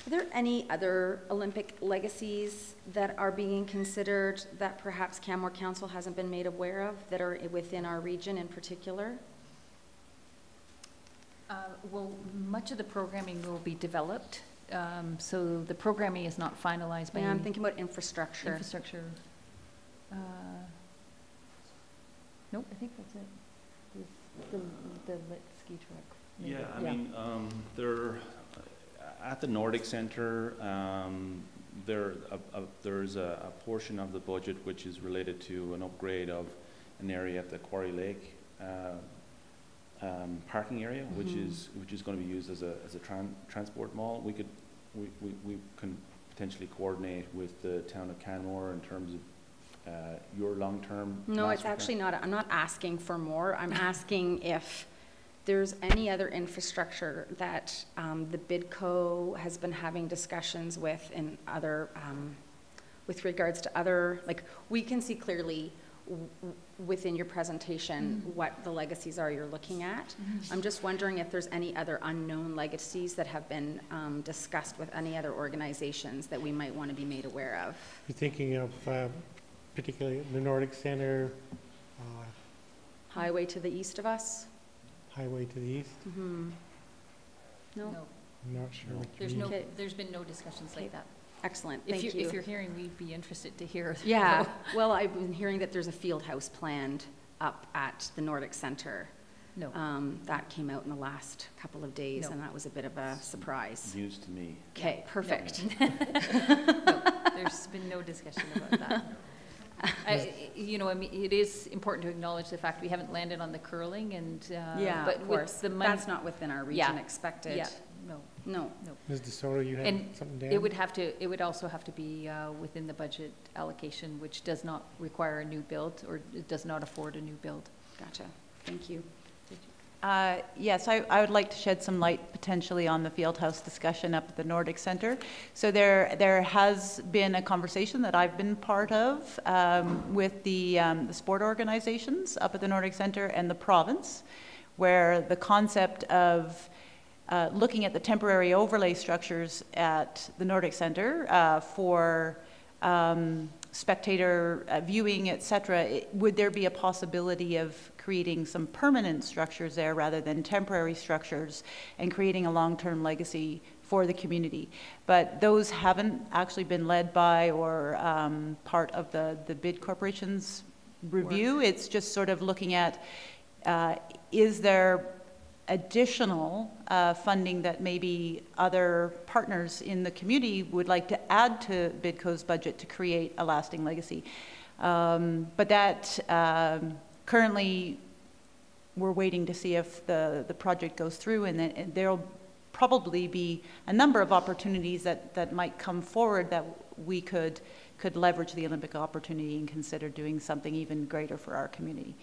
I: Are there any other Olympic legacies that are being considered that perhaps Canmore Council hasn't been made aware of that are within our region in particular?
A: Well, much of the programming will be developed. So the programming is not finalized by
I: I'm thinking about infrastructure.
A: Nope, I think that's it. The lit ski track.
D: Maybe. Yeah, I mean, they're at the Nordic Centre. There's a portion of the budget which is related to an upgrade of an area at the Quarry Lake parking area, which is going to be used as a transport mall. We can potentially coordinate with the town of Canmore in terms of your long-term.
I: No, it's actually not. I'm not asking for more. I'm asking if there's any other infrastructure that the BIDCO has been having discussions with in other, with regards to other, like we can see clearly within your presentation what the legacies are you're looking at. I'm just wondering if there's any other unknown legacies that have been discussed with any other organizations that we might want to be made aware of.
B: You're thinking of particularly the Nordic Centre?
I: Highway to the east of us?
B: Highway to the east?
I: No.
B: I'm not sure what you
A: There's
B: mean.
A: no, there's been no discussions like that.
I: Excellent, thank you.
A: If you're hearing, we'd be interested to hear.
I: Yeah, well, I've been hearing that there's a field house planned up at the Nordic Center.
A: No.
I: That came out in the last couple of days,
A: No.
I: and that was a bit of a surprise.
D: News to me.
I: Okay, perfect.
A: No, there's been no discussion about that. You know, I mean, it is important to acknowledge the fact we haven't landed on the curling, and
I: Yeah,
A: but
I: of course.
A: with the money,
I: That's not within our region
A: Yeah.
I: expected.
A: yeah, no.
I: No.
B: Ms. DeSoto, you had
A: And
B: something down?
A: it would also have to be within the budget allocation, which does not require a new build, or it does not afford a new build.
I: Gotcha. Thank you.
G: Yes, I would like to shed some light potentially on the Fieldhouse discussion up at the Nordic Center. So there has been a conversation that I've been part of with the sport organizations up at the Nordic Center and the province, where the concept of looking at the temporary overlay structures at the Nordic Center for spectator viewing, et cetera, would there be a possibility of creating some permanent structures there rather than temporary structures and creating a long-term legacy for the community? But those haven't actually been led by or part of the bid corporation's review. It's just sort of looking at is there additional funding that maybe other partners in the community would like to add to BIDCO's budget to create a lasting legacy. But that currently we're waiting to see if the project goes through, and then there'll probably be a number of opportunities that might come forward that we could leverage the Olympic opportunity and consider doing something even greater for our community.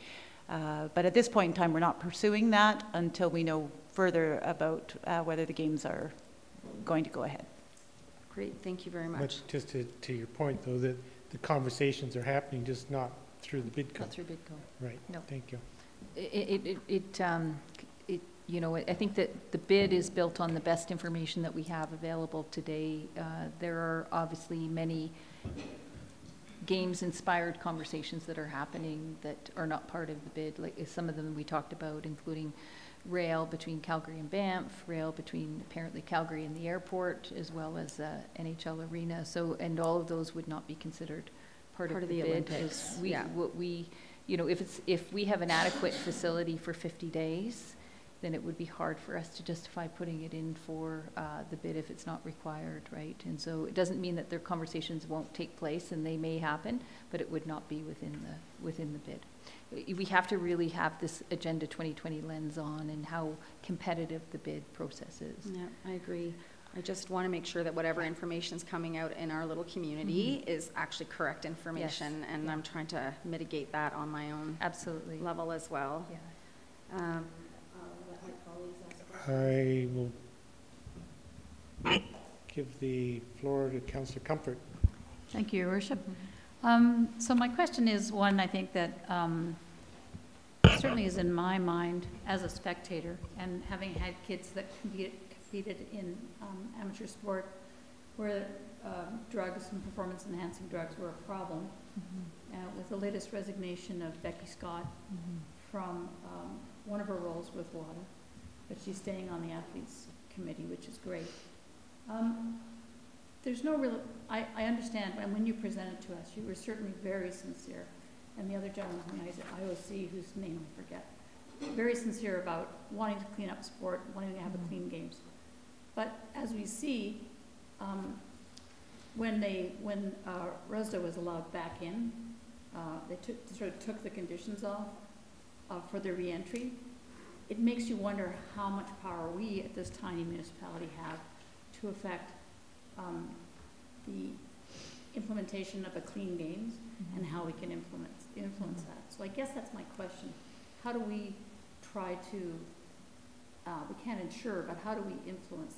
G: But at this point in time, we're not pursuing that until we know further about whether the games are going to go ahead.
I: Great, thank you very much.
B: But just to your point, though, that the conversations are happening, just not through the BIDCO.
A: Not through BIDCO.
B: Right,
A: No.
B: thank you.
A: You know, I think that the bid is built on the best information that we have available today. There are obviously many games-inspired conversations that are happening that are not part of the bid. Like some of them we talked about, including rail between Calgary and Banff, rail between apparently Calgary and the airport, as well as NHL arena. So, and all of those would not be considered part of the bid.
I: Olympics.
A: We,
I: Yeah.
A: what we, you know, if we have an adequate facility for 50 days, then it would be hard for us to justify putting it in for the bid if it's not required, right? And so it doesn't mean that their conversations won't take place, and they may happen, but it would not be within the bid. We have to really have this Agenda 2020 lens on and how competitive the bid process is.
I: Yeah, I agree. I just want to make sure that whatever information is coming out in our little community is actually correct information, and
A: Yeah.
I: I'm trying to mitigate that on my own
A: Absolutely.
I: level as well.
A: Yeah.
I: I'll let my colleagues ask questions.
B: I will give the floor to Councillor Comfort.
H: Thank you, Your Worship. So my question is one I think that certainly is in my mind as a spectator, and having had kids that competed in amateur sport where drugs and performance-enhancing drugs were a problem. With the latest resignation of Becky Scott from one of her roles with WADA, but she's staying on the athletes committee, which is great. There's no real, I understand, and when you presented to us, you were certainly very sincere, and the other gentleman from the IOC, whose name I forget, very sincere about wanting to clean up sport, wanting to have a clean games. But as we see, when ROSDA was allowed back in, they sort of took the conditions off for their reentry. It makes you wonder how much power we at this tiny municipality have to affect the implementation of a clean games and how we can influence that. So I guess that's my question. How do we try to, we can't ensure, but how do we influence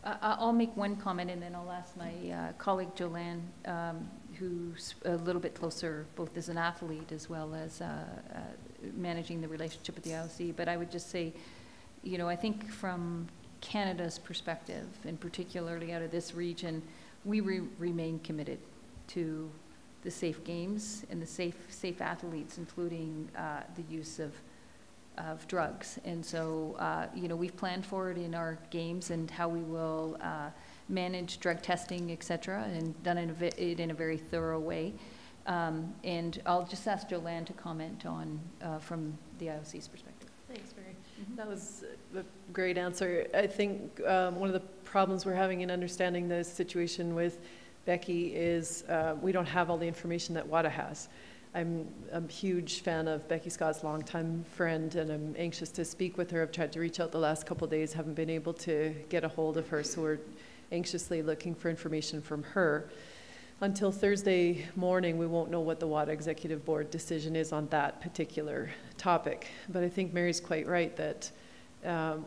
H: that?
A: I'll make one comment, and then I'll ask my colleague Joanne, who's a little bit closer, both as an athlete as well as managing the relationship with the IOC. But I would just say, you know, I think from Canada's perspective, and particularly out of this region, we remain committed to the safe games and the safe athletes, including the use of of drugs. And so, you know, we've planned for it in our games and how we will manage drug testing, et cetera, and done it in a very thorough way. And I'll just ask Joanne to comment on from the IOC's perspective.
F: Thanks, Mary. That was a great answer. I think one of the problems we're having in understanding the situation with Becky is we don't have all the information that WADA has. I'm a huge fan of Becky Scott's longtime friend, and I'm anxious to speak with her. I've tried to reach out the last couple of days, haven't been able to get a hold of her, so we're anxiously looking for information from her. Until Thursday morning, we won't know what the WADA Executive Board decision is on that particular topic. But I think Mary's quite right that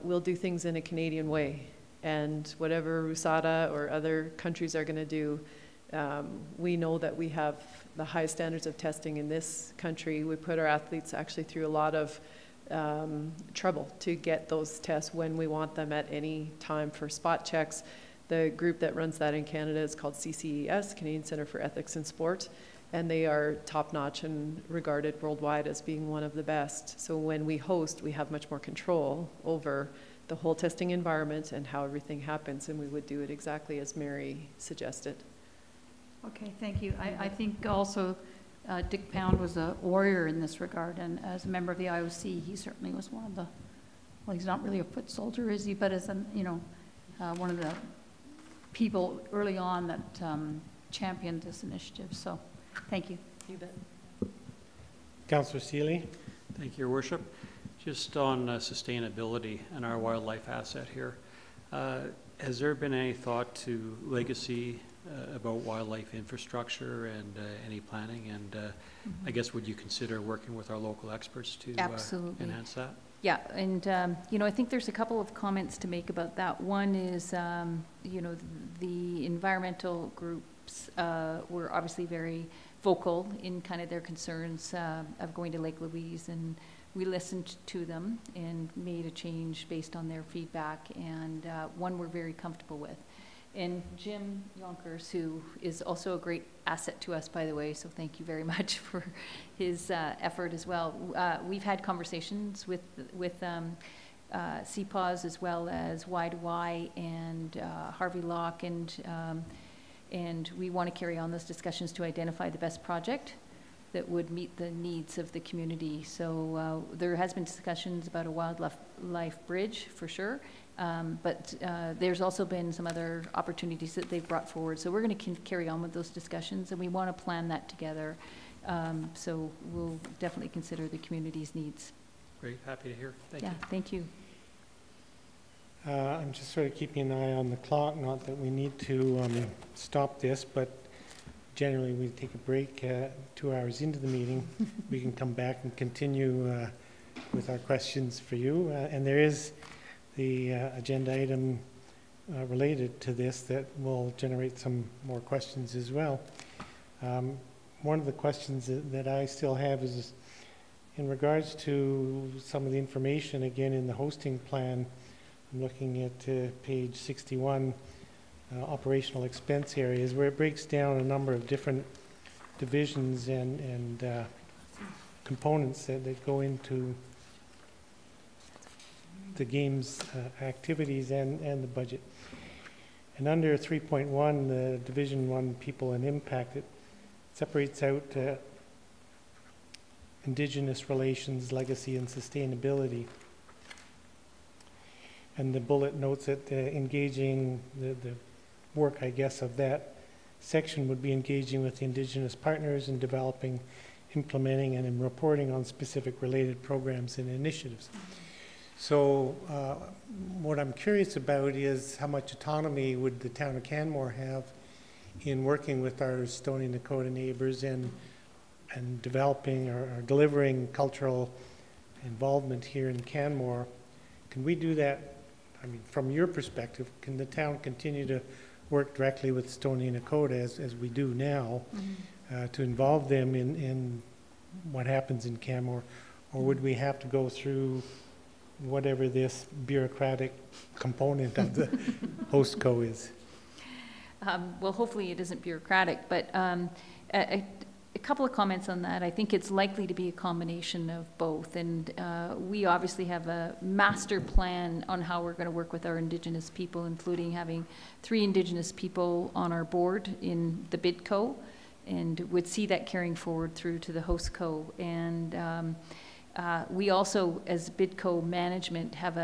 F: we'll do things in a Canadian way. And whatever USADA or other countries are going to do, we know that we have the highest standards of testing in this country. We put our athletes actually through a lot of trouble to get those tests when we want them at any time for spot checks. The group that runs that in Canada is called CCES, Canadian Centre for Ethics in Sport, and they are top-notch and regarded worldwide as being one of the best. So when we host, we have much more control over the whole testing environment and how everything happens, and we would do it exactly as Mary suggested.
H: Okay, thank you. I think also Dick Pound was a warrior in this regard, and as a member of the IOC, he certainly was one of the, well, he's not really a foot soldier, is he? But as a, you know, one of the people early on that championed this initiative. So, thank you.
F: You bet.
B: Councillor Seeley.
C: Thank you, Your Worship. Just on sustainability and our wildlife asset here, has there been any thought to legacy about wildlife infrastructure and any planning? And I guess would you consider working with our local experts to enhance that?
A: Yeah, and you know, I think there's a couple of comments to make about that. One is, you know, the environmental groups were obviously very vocal in kind of their concerns of going to Lake Louise, and we listened to them and made a change based on their feedback, and one we're very comfortable with. And Jim Yonkers, who is also a great asset to us, by the way, so thank you very much for his effort as well. We've had conversations with CPAWS as well as Y2Y and Harvey Locke, and we want to carry on those discussions to identify the best project that would meet the needs of the community. So there has been discussions about a wildlife bridge for sure. But there's also been some other opportunities that they've brought forward. So we're going to carry on with those discussions, and we want to plan that together. So we'll definitely consider the community's needs.
C: Great, happy to hear. Thank you.
A: Yeah, thank you.
B: I'm just sort of keeping an eye on the clock, not that we need to stop this, but generally we take a break 2 hours into the meeting. We can come back and continue with our questions for you. And there is the agenda item related to this that will generate some more questions as well. One of the questions that I still have is in regards to some of the information, again, in the hosting plan. I'm looking at page 61, operational expense areas, where it breaks down a number of different divisions and components that go into the game's activities and the budget. And under 3.1, the Division 1 People and Impact, it separates out Indigenous relations, legacy, and sustainability. And the bullet notes that engaging the work, I guess, of that section would be engaging with the Indigenous partners in developing, implementing, and in reporting on specific related programs and initiatives. So what I'm curious about is how much autonomy would the town of Canmore have in working with our Stoney Nakoda neighbors and developing or delivering cultural involvement here in Canmore. Can we do that? I mean, from your perspective, can the town continue to work directly with Stoney Nakoda as we do now to involve them in what happens in Canmore? Or would we have to go through whatever this bureaucratic component of the host co is?
A: Well, hopefully it isn't bureaucratic, but a couple of comments on that. I think it's likely to be a combination of both. And we obviously have a master plan on how we're going to work with our Indigenous people, including having 3 Indigenous people on our board in the BidCo, and would see that carrying forward through to the HostCo. And we also, as BidCo management, have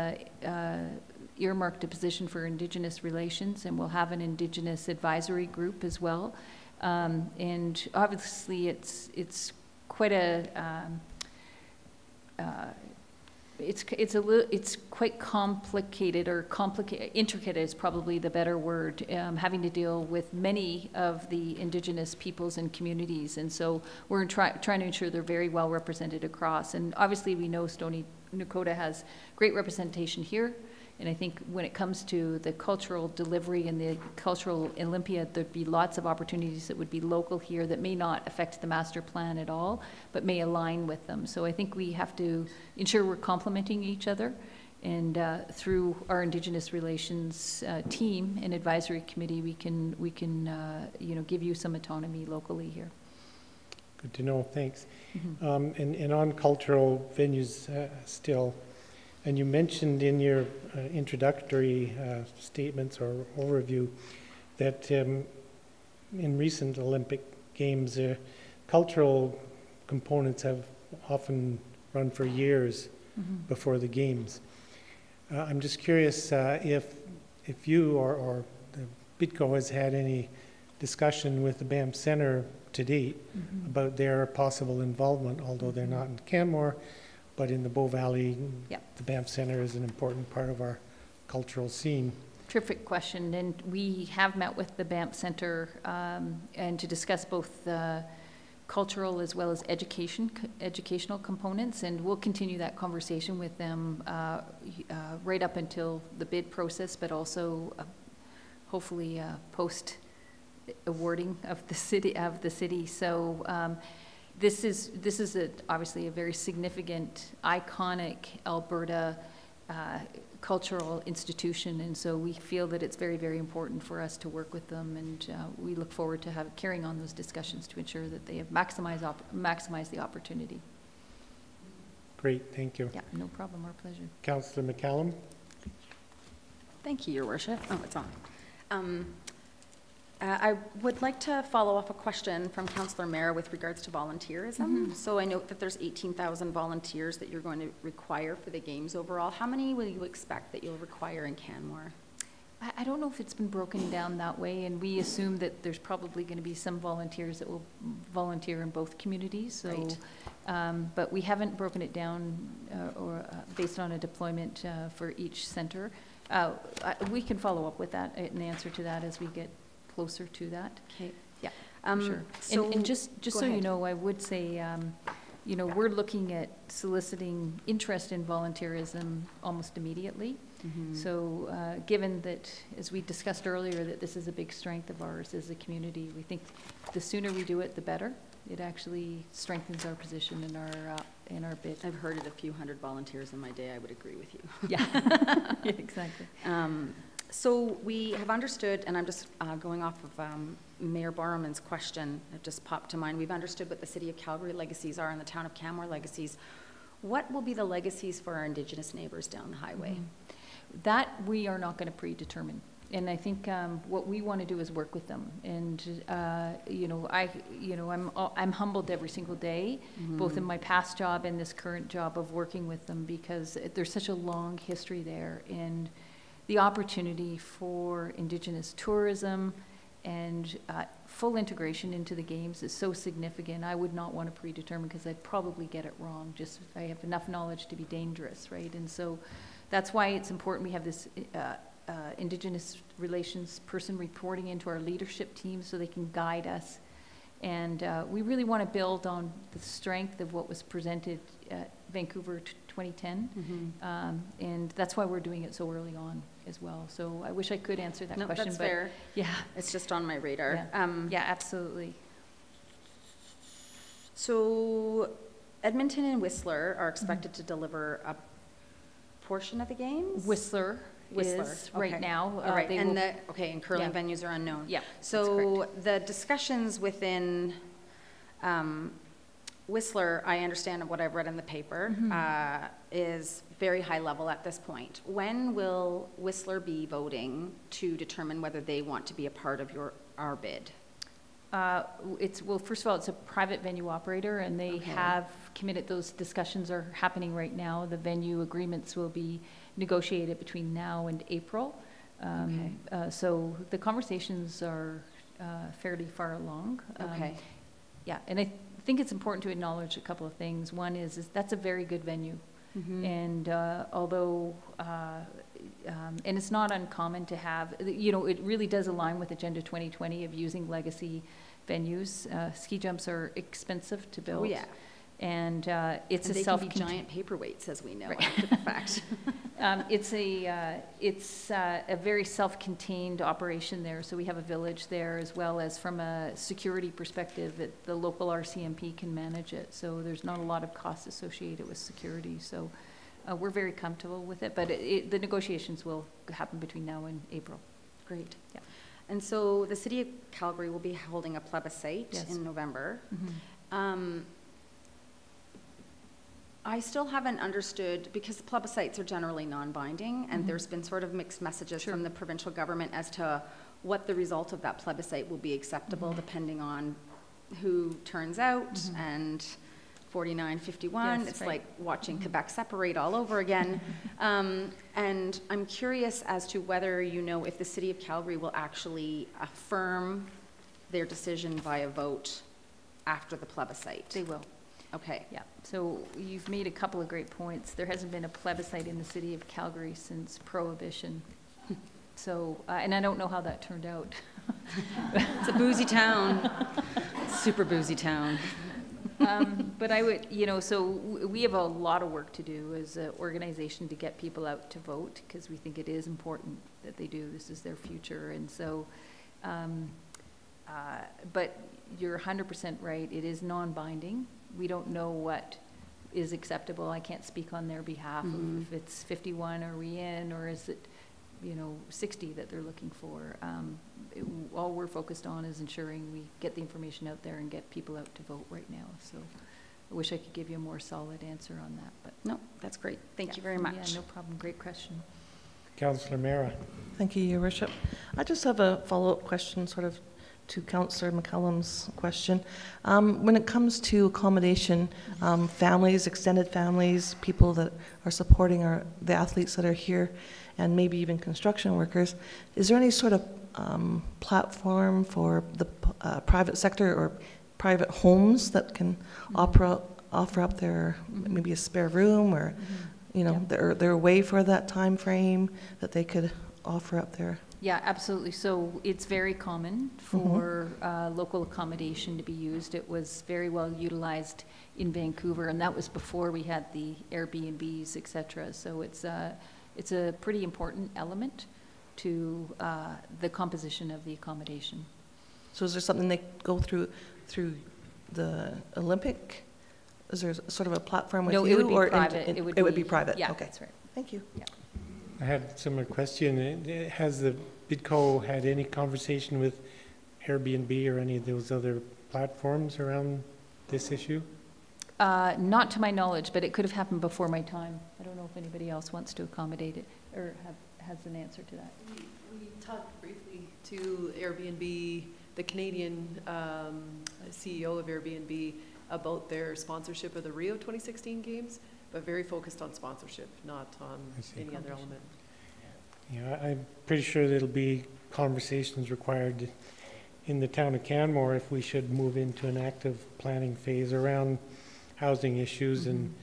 A: earmarked a position for Indigenous relations, and we'll have an Indigenous advisory group as well. And obviously, it's quite it's quite complicated, or intricate is probably the better word, having to deal with many of the Indigenous peoples and communities. And so we're trying to ensure they're very well represented across. And obviously, we know Stoney Nakoda has great representation here. And I think when it comes to the cultural delivery and the cultural Olympiad, there'd be lots of opportunities that would be local here that may not affect the master plan at all, but may align with them. So I think we have to ensure we're complementing each other. And through our Indigenous relations team and advisory committee, we can give you some autonomy locally here.
B: Good to know, thanks. And on cultural venues still, and you mentioned in your introductory statements or overview that in recent Olympic Games, cultural components have often run for years before the Games. I'm just curious if you or the BidCo has had any discussion with the Banff Centre to date about their possible involvement, although they're not in Canmore, but in the Bow Valley.
A: Yep.
B: The Banff Centre is an important part of our cultural scene.
A: Terrific question, and we have met with the Banff Centre and to discuss both cultural as well as educational components, and we'll continue that conversation with them right up until the bid process, but also hopefully post awarding of the city. So. This is obviously a very significant, iconic Alberta cultural institution, and so we feel that it's very, very important for us to work with them, and we look forward to carrying on those discussions to ensure that they have maximize the opportunity.
B: Great, thank you.
A: Yeah, no problem, our pleasure.
B: Councillor McCallum.
I: Thank you, Your Worship. Oh, it's on. I would like to follow up a question from Councillor Mayer with regards to volunteerism. So I note that there's 18,000 volunteers that you're going to require for the Games overall. How many will you expect that you'll require in Canmore?
A: I don't know if it's been broken down that way, and we assume that there's probably going to be some volunteers that will volunteer in both communities. So, right. But we haven't broken it down or based on a deployment for each centre. We can follow up with that, an answer to that as we get closer to that. Okay. Yeah. Sure. So and just so you know, I would say, we're looking at soliciting interest in volunteerism almost immediately. So given that, as we discussed earlier, that this is a big strength of ours as a community, we think the sooner we do it, the better. It actually strengthens our position in our bid.
I: I've heard it a few hundred volunteers in my day. I would agree with you.
A: Yeah, yeah, exactly.
I: So we have understood, and I'm just going off of Mayor Borman's question that just popped to mind. We've understood what the City of Calgary legacies are and the Town of Canmore legacies. What will be the legacies for our Indigenous neighbours down the highway?
A: That we are not going to predetermine. And I think what we want to do is work with them. And I'm humbled every single day, both in my past job and this current job, of working with them, because there's such a long history there, and the opportunity for Indigenous tourism and full integration into the Games is so significant. I would not want to predetermine, because I'd probably get it wrong. Just I have enough knowledge to be dangerous, right? And so that's why it's important we have this Indigenous relations person reporting into our leadership team so they can guide us. And we really want to build on the strength of what was presented at Vancouver 2010. And that's why we're doing it so early on as well. So I wish I could answer that question.
I: That's
A: but
I: fair.
A: Yeah.
I: It's just on my radar.
A: Yeah, absolutely.
I: So Edmonton and Whistler are expected to deliver a portion of the Games?
A: Whistler is right now.
I: All right, and curling venues are unknown.
A: Yeah.
I: So the discussions within Whistler, I understand what I've read in the paper, is very high level at this point. When will Whistler be voting to determine whether they want to be a part of our bid?
A: Well, first of all, it's a private venue operator, and they have committed. Those discussions are happening right now. The venue agreements will be negotiated between now and April. So the conversations are fairly far along. Yeah, and I think it's important to acknowledge a couple of things. One is that's a very good venue. And although, and it's not uncommon to have, it really does align with Agenda 2020 of using legacy venues. Ski jumps are expensive to build.
I: Oh, yeah.
A: And it's
I: and
A: a
I: they can be giant paperweights, as we know, after the fact.
A: It's a very self-contained operation there. So we have a village there, as well as from a security perspective, the local RCMP can manage it. So there's not a lot of costs associated with security. So we're very comfortable with it. But the negotiations will happen between now and April.
I: Great. Yeah. And so the City of Calgary will be holding a plebiscite in November. I still haven't understood, because plebiscites are generally non-binding, and there's been sort of mixed messages from the provincial government as to what the result of that plebiscite will be acceptable, depending on who turns out, and 49-51. It's like watching Quebec separate all over again. And I'm curious as to whether if the City of Calgary will actually affirm their decision via vote after the plebiscite.
A: They will.
I: Okay.
A: Yeah. So you've made a couple of great points. There hasn't been a plebiscite in the City of Calgary since Prohibition. So, and I don't know how that turned out.
I: It's a boozy town. Super boozy town.
A: But I would, so we have a lot of work to do as an organization to get people out to vote, because we think it is important that they do. This is their future. And so, but you're 100% right. It is non-binding. We don't know what is acceptable. I can't speak on their behalf of if it's 51 are we in, or is it 60 that they're looking for. All we're focused on is ensuring we get the information out there and get people out to vote right now. So I wish I could give you a more solid answer on that, but
I: no, that's great. Thank you very much.
A: Yeah, no problem. Great question.
B: Councillor Mera.
K: Thank you, Your Worship. I just have a follow-up question, sort of, to Councillor McCallum's question. When it comes to accommodation, families, extended families, people that are supporting the athletes that are here, and maybe even construction workers, is there any sort of platform for the private sector or private homes that can offer up their maybe a spare room, or their way for that time frame that they could offer up there?
A: Yeah, absolutely. So it's very common for local accommodation to be used. It was very well utilized in Vancouver, and that was before we had the Airbnbs, et cetera. So it's a pretty important element to the composition of the accommodation.
K: So is there something they go through the Olympic? Is there sort of a platform with you?
A: No, it would be private.
K: It would be private?
A: Yeah,
K: okay.
A: that's right.
K: Thank you.
A: Yeah.
B: I had a similar question. Has the BIDCO had any conversation with Airbnb or any of those other platforms around this issue?
A: Not to my knowledge, but it could have happened before my time. I don't know if anybody else wants to accommodate it or has an answer to that.
F: We talked briefly to Airbnb, the Canadian CEO of Airbnb, about their sponsorship of the Rio 2016 games, but very focused on sponsorship, not on any other element.
B: Yeah, I'm pretty sure there'll be conversations required in the town of Canmore if we should move into an active planning phase around housing issues and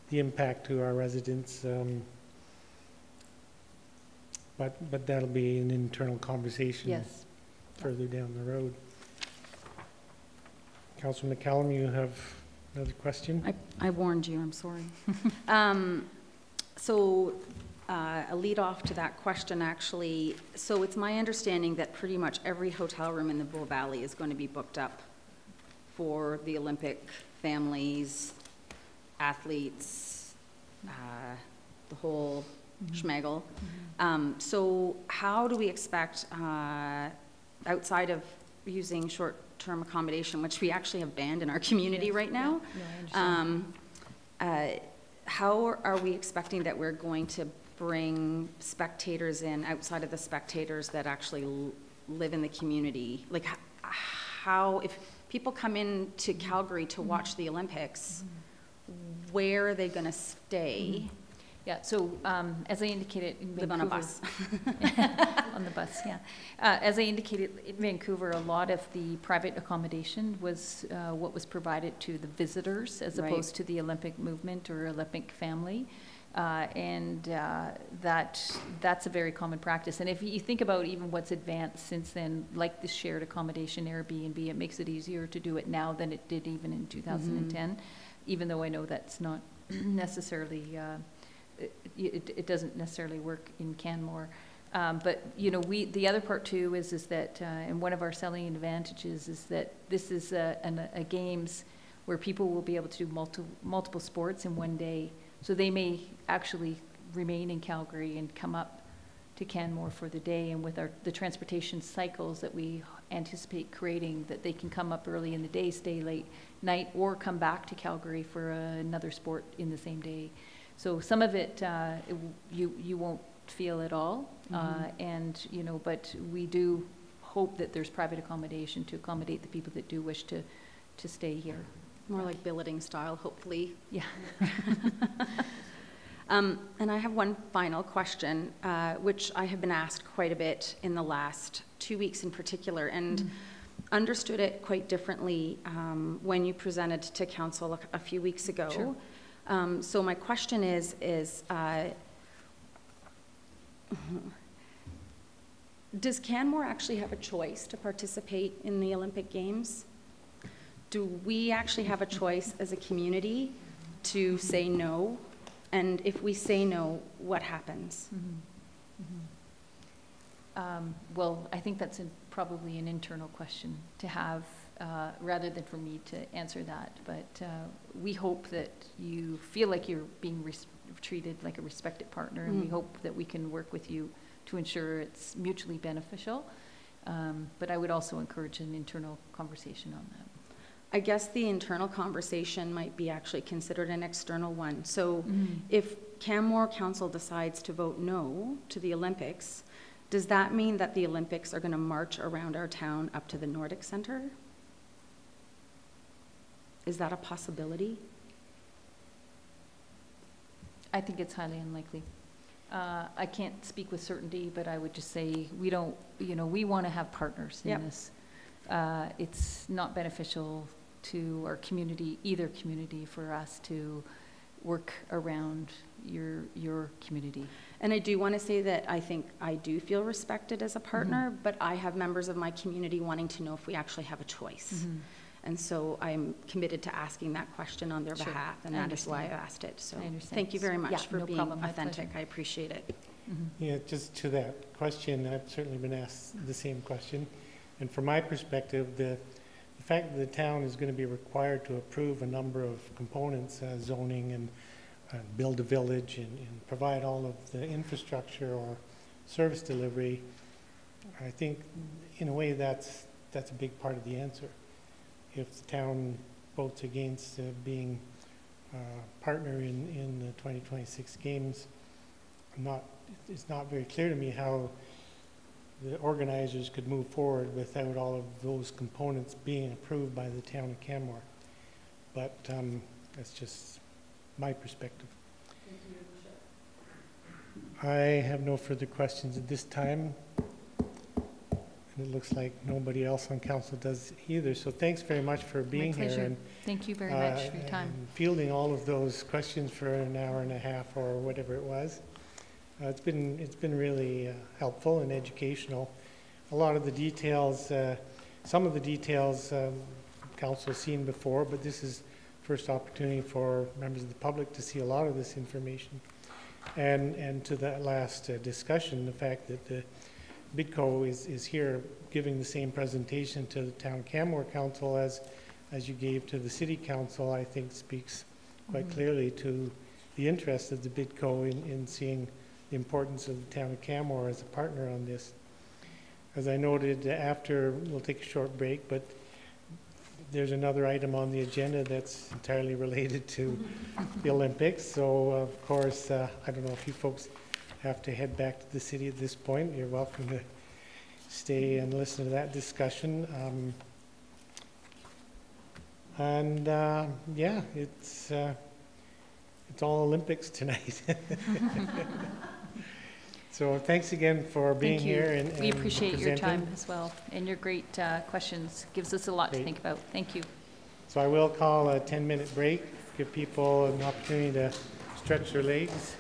B: the impact to our residents. But that'll be an internal conversation further down the road. Councillor McCallum, you have another question?
I: I warned you, I'm sorry. A lead off to that question, actually. So it's my understanding that pretty much every hotel room in the Bow Valley is going to be booked up for the Olympic families, athletes, the whole schmegel. So how do we expect, outside of using short-term accommodation, which we actually have banned in our community right now.
A: No, I understand.
I: How are we expecting that we're going to bring spectators in outside of the spectators that actually live in the community? Like how, if people come in to Calgary to watch the Olympics, where are they going to stay?
A: Yeah, so as I indicated in
I: Live
A: Vancouver,
I: on a bus.
A: on the bus, yeah. As I indicated in Vancouver, a lot of the private accommodation was what was provided to the visitors as
I: Right.
A: opposed to the Olympic movement or Olympic family. That's a very common practice. And if you think about even what's advanced since then, like the shared accommodation Airbnb, it makes it easier to do it now than it did even in 2010, even though I know that's not necessarily, it doesn't necessarily work in Canmore. But you know, the other part too is that, and one of our selling advantages is that this is a games where people will be able to do multiple sports in one day. So they may actually remain in Calgary and come up to Canmore for the day, and with the transportation cycles that we anticipate creating, that they can come up early in the day, stay late night, or come back to Calgary for another sport in the same day. So some of it, you won't feel at all, and you know, but we do hope that there's private accommodation to accommodate the people that do wish to stay here.
I: More like billeting style, hopefully.
A: Yeah.
I: And I have one final question, which I have been asked quite a bit in the last 2 weeks in particular, and understood it quite differently when you presented to council a few weeks ago.
A: Sure.
I: So my question is does Canmore actually have a choice to participate in the Olympic Games? Do we actually have a choice as a community to say no? And if we say no, what happens?
A: Well, I think that's probably an internal question to have, rather than for me to answer that. But we hope that you feel like you're being treated like a respected partner, and we hope that we can work with you to ensure it's mutually beneficial. But I would also encourage an internal conversation on that.
I: I guess the internal conversation might be actually considered an external one. So if Canmore Council decides to vote no to the Olympics, does that mean that the Olympics are going to march around our town up to the Nordic Center? Is that a possibility?
A: I think it's highly unlikely. I can't speak with certainty, but I would just say we don't, you know, we want to have partners in this. It's not beneficial to our community, either community, for us to work around your community.
I: And I do want to say that I think I do feel respected as a partner, but I have members of my community wanting to know if we actually have a choice. And so I'm committed to asking that question on their behalf, and that is why I asked it. So thank you very much for being authentic. I appreciate it.
B: Yeah, just to that question, I've certainly been asked the same question. And from my perspective, the fact that the town is going to be required to approve a number of components, zoning and build a village and provide all of the infrastructure or service delivery, I think in a way that's a big part of the answer. If the town votes against being a partner in the 2026 games, it's not very clear to me how the organizers could move forward without all of those components being approved by the town of Canmore. But that's just my perspective. I have no further questions at this time. And it looks like nobody else on council does either. So thanks very much for being here. And
A: thank you very much for your time.
B: And fielding all of those questions for an hour and a half or whatever it was. It's been really helpful and educational. A lot of the details, some of the details council has seen before, but this is first opportunity for members of the public to see a lot of this information. And to that last discussion, the fact that the BIDCO is here giving the same presentation to the Town Canmore Council as you gave to the City Council, I think speaks quite clearly to the interest of the BIDCO in seeing the importance of the Town of Canmore as a partner on this. as I noted, after, we'll take a short break, but there's another item on the agenda that's entirely related to the Olympics. So, of course, I don't know if you folks have to head back to the city at this point. You're welcome to stay and listen to that discussion. Yeah, it's all Olympics tonight. So thanks again for being
A: Thank you.
B: here and
A: We appreciate your time
B: presenting.
A: as well, and your great questions. Gives us a lot to
B: Great.
A: think about. Thank you.
B: So I will call a 10-minute break, give people an opportunity to stretch their legs.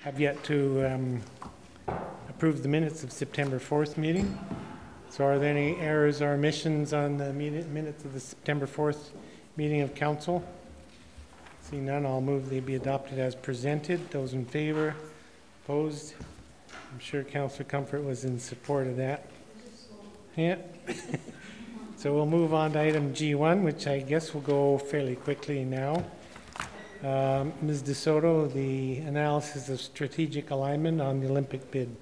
B: have yet to approve the minutes of September 4th meeting. So are there any errors or omissions on the minutes of the September 4th meeting of council? Seeing none, I'll move they be adopted as presented. Those in favor? Opposed? I'm sure Councillor Comfort was in support of that. Yeah. So we'll move on to item G1, which I guess will go fairly quickly now. Ms. DeSoto, the analysis of strategic alignment on the Olympic bid.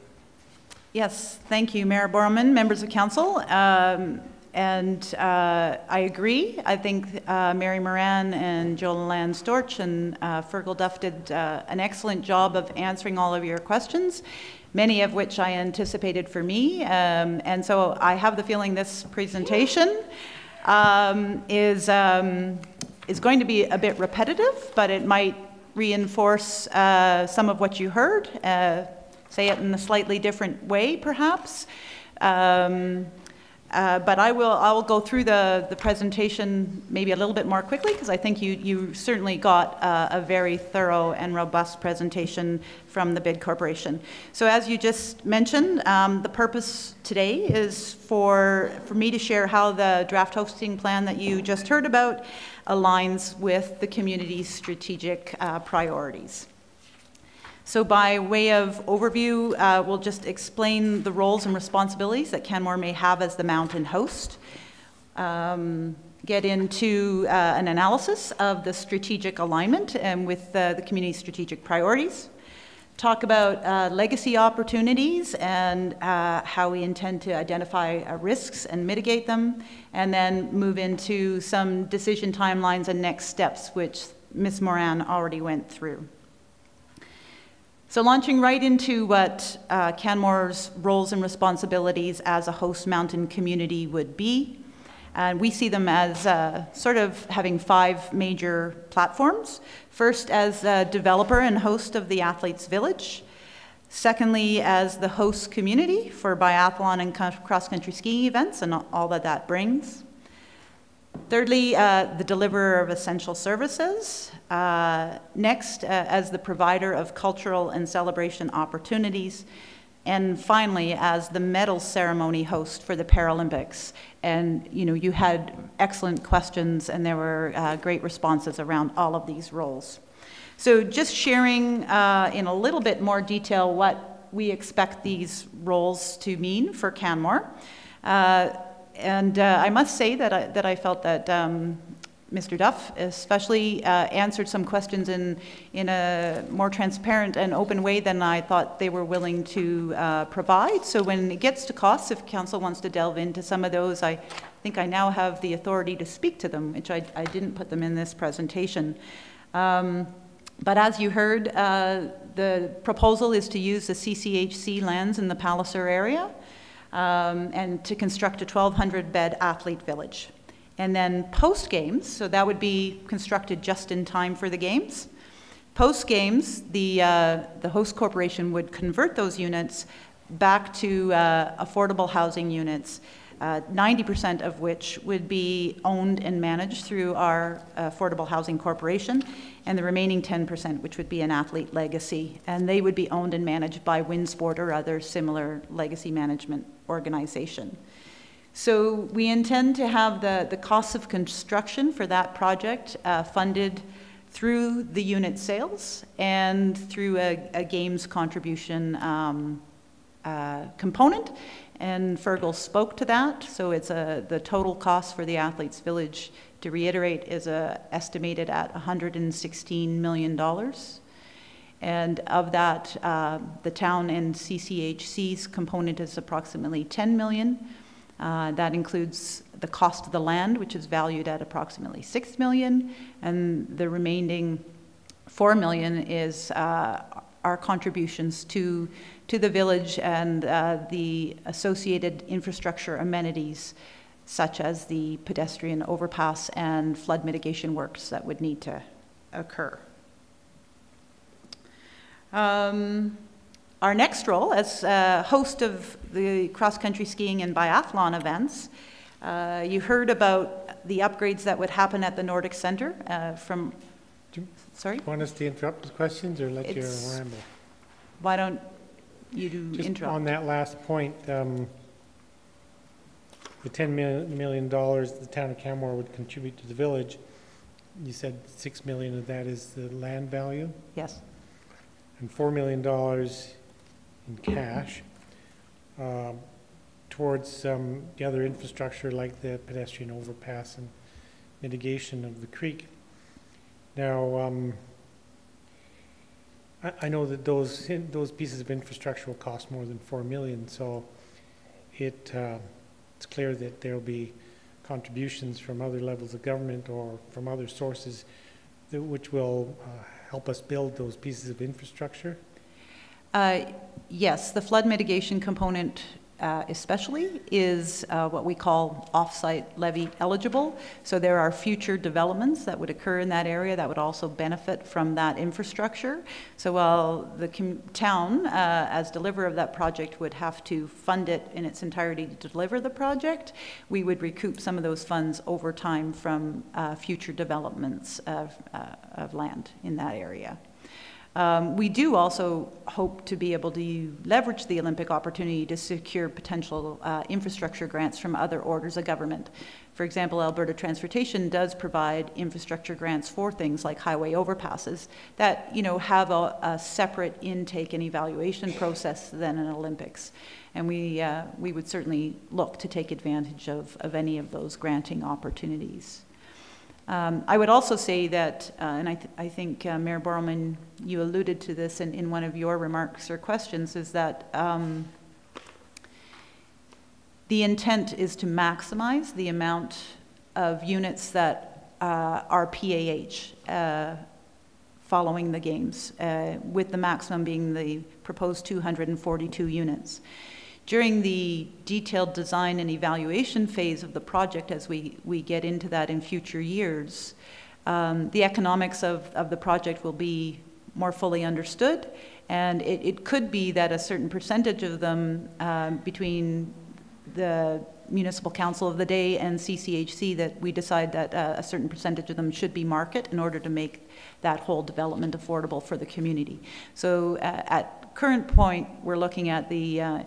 G: Yes, thank you, Mayor Borman, members of council. I agree. I think Mary Moran and Jolan Storch and Fergal Duff did an excellent job of answering all of your questions, many of which I anticipated for me. And so I have the feeling this presentation is going to be a bit repetitive, but it might reinforce some of what you heard, say it in a slightly different way, perhaps. But I will go through the presentation maybe a little bit more quickly, because I think you certainly got a very thorough and robust presentation from the Bid Corporation. So as you just mentioned, the purpose today is for me to share how the draft hosting plan that you just heard about aligns with the community's strategic priorities. So by way of overview, we'll just explain the roles and responsibilities that Canmore may have as the mountain host, get into an analysis of the strategic alignment and with the community's strategic priorities, talk about legacy opportunities and how we intend to identify risks and mitigate them, and then move into some decision timelines and next steps, which Ms. Moran already went through. So launching right into what Canmore's roles and responsibilities as a host mountain community would be. And we see them as sort of having 5 major platforms. First, as a developer and host of the Athletes Village. Secondly, as the host community for biathlon and cross-country skiing events and all that that brings. Thirdly, the deliverer of essential services. Next, as the provider of cultural and celebration opportunities. And finally, as the medal ceremony host for the Paralympics. And you had excellent questions and there were great responses around all of these roles. So just sharing in a little bit more detail what we expect these roles to mean for Canmore. And I must say that I felt that Mr. Duff especially answered some questions in a more transparent and open way than I thought they were willing to provide. So when it gets to costs, if council wants to delve into some of those, I think I now have the authority to speak to them, which I didn't put them in this presentation. But as you heard, the proposal is to use the CCHC lands in the Palliser area. And to construct a 1,200-bed athlete village. And then post-games, so that would be constructed just in time for the games. Post-games, the host corporation would convert those units back to affordable housing units, 90% of which would be owned and managed through our Affordable Housing Corporation, and the remaining 10%, which would be an athlete legacy. And they would be owned and managed by Winsport or other similar legacy management organization. So we intend to have the costs of construction for that project funded through the unit sales and through a games contribution component. And Fergal spoke to that. So it's the total cost for the Athletes Village, to reiterate, is estimated at $116 million. And of that, the town and CCHC's component is approximately $10 million. That includes the cost of the land, which is valued at approximately $6 million, and the remaining $4 million is our contributions to the village and the associated infrastructure amenities, such as the pedestrian overpass and flood mitigation works that would need to occur. Our next role as host of the cross-country skiing and biathlon events, you heard about the upgrades that would happen at the Nordic Center sorry?
B: Want us to interrupt with questions or let you ramble?
G: Why don't you do
B: Just
G: interrupt?
B: on that last point, the $10 million the town of Canmore would contribute to the village, you said $6 million of that is the land value,
G: Yes.
B: and $4 million in cash towards the other infrastructure like the pedestrian overpass and mitigation of the creek. Now, I know that those pieces of infrastructure will cost more than $4 million, so it's clear that there will be contributions from other levels of government or from other sources which will help us build those pieces of infrastructure.
G: Yes, the flood mitigation component especially is what we call off-site levy eligible. So there are future developments that would occur in that area that would also benefit from that infrastructure. So while the town, as deliverer of that project, would have to fund it in its entirety to deliver the project, we would recoup some of those funds over time from future developments of land in that area. We do also hope to be able to leverage the Olympic opportunity to secure potential infrastructure grants from other orders of government. For example, Alberta Transportation does provide infrastructure grants for things like highway overpasses that, you know, have a separate intake and evaluation process than an Olympics. And we would certainly look to take advantage of any of those granting opportunities. I would also say that, and I think Mayor Borelman, you alluded to this in one of your remarks or questions, is that the intent is to maximize the amount of units that are PAH following the games, with the maximum being the proposed 242 units. During the detailed design and evaluation phase of the project, as we get into that in future years, the economics of the project will be more fully understood, and it could be that a certain percentage of them between the municipal council of the day and CCHC, that we decide that a certain percentage of them should be market in order to make that whole development affordable for the community. So at current point, we're looking at the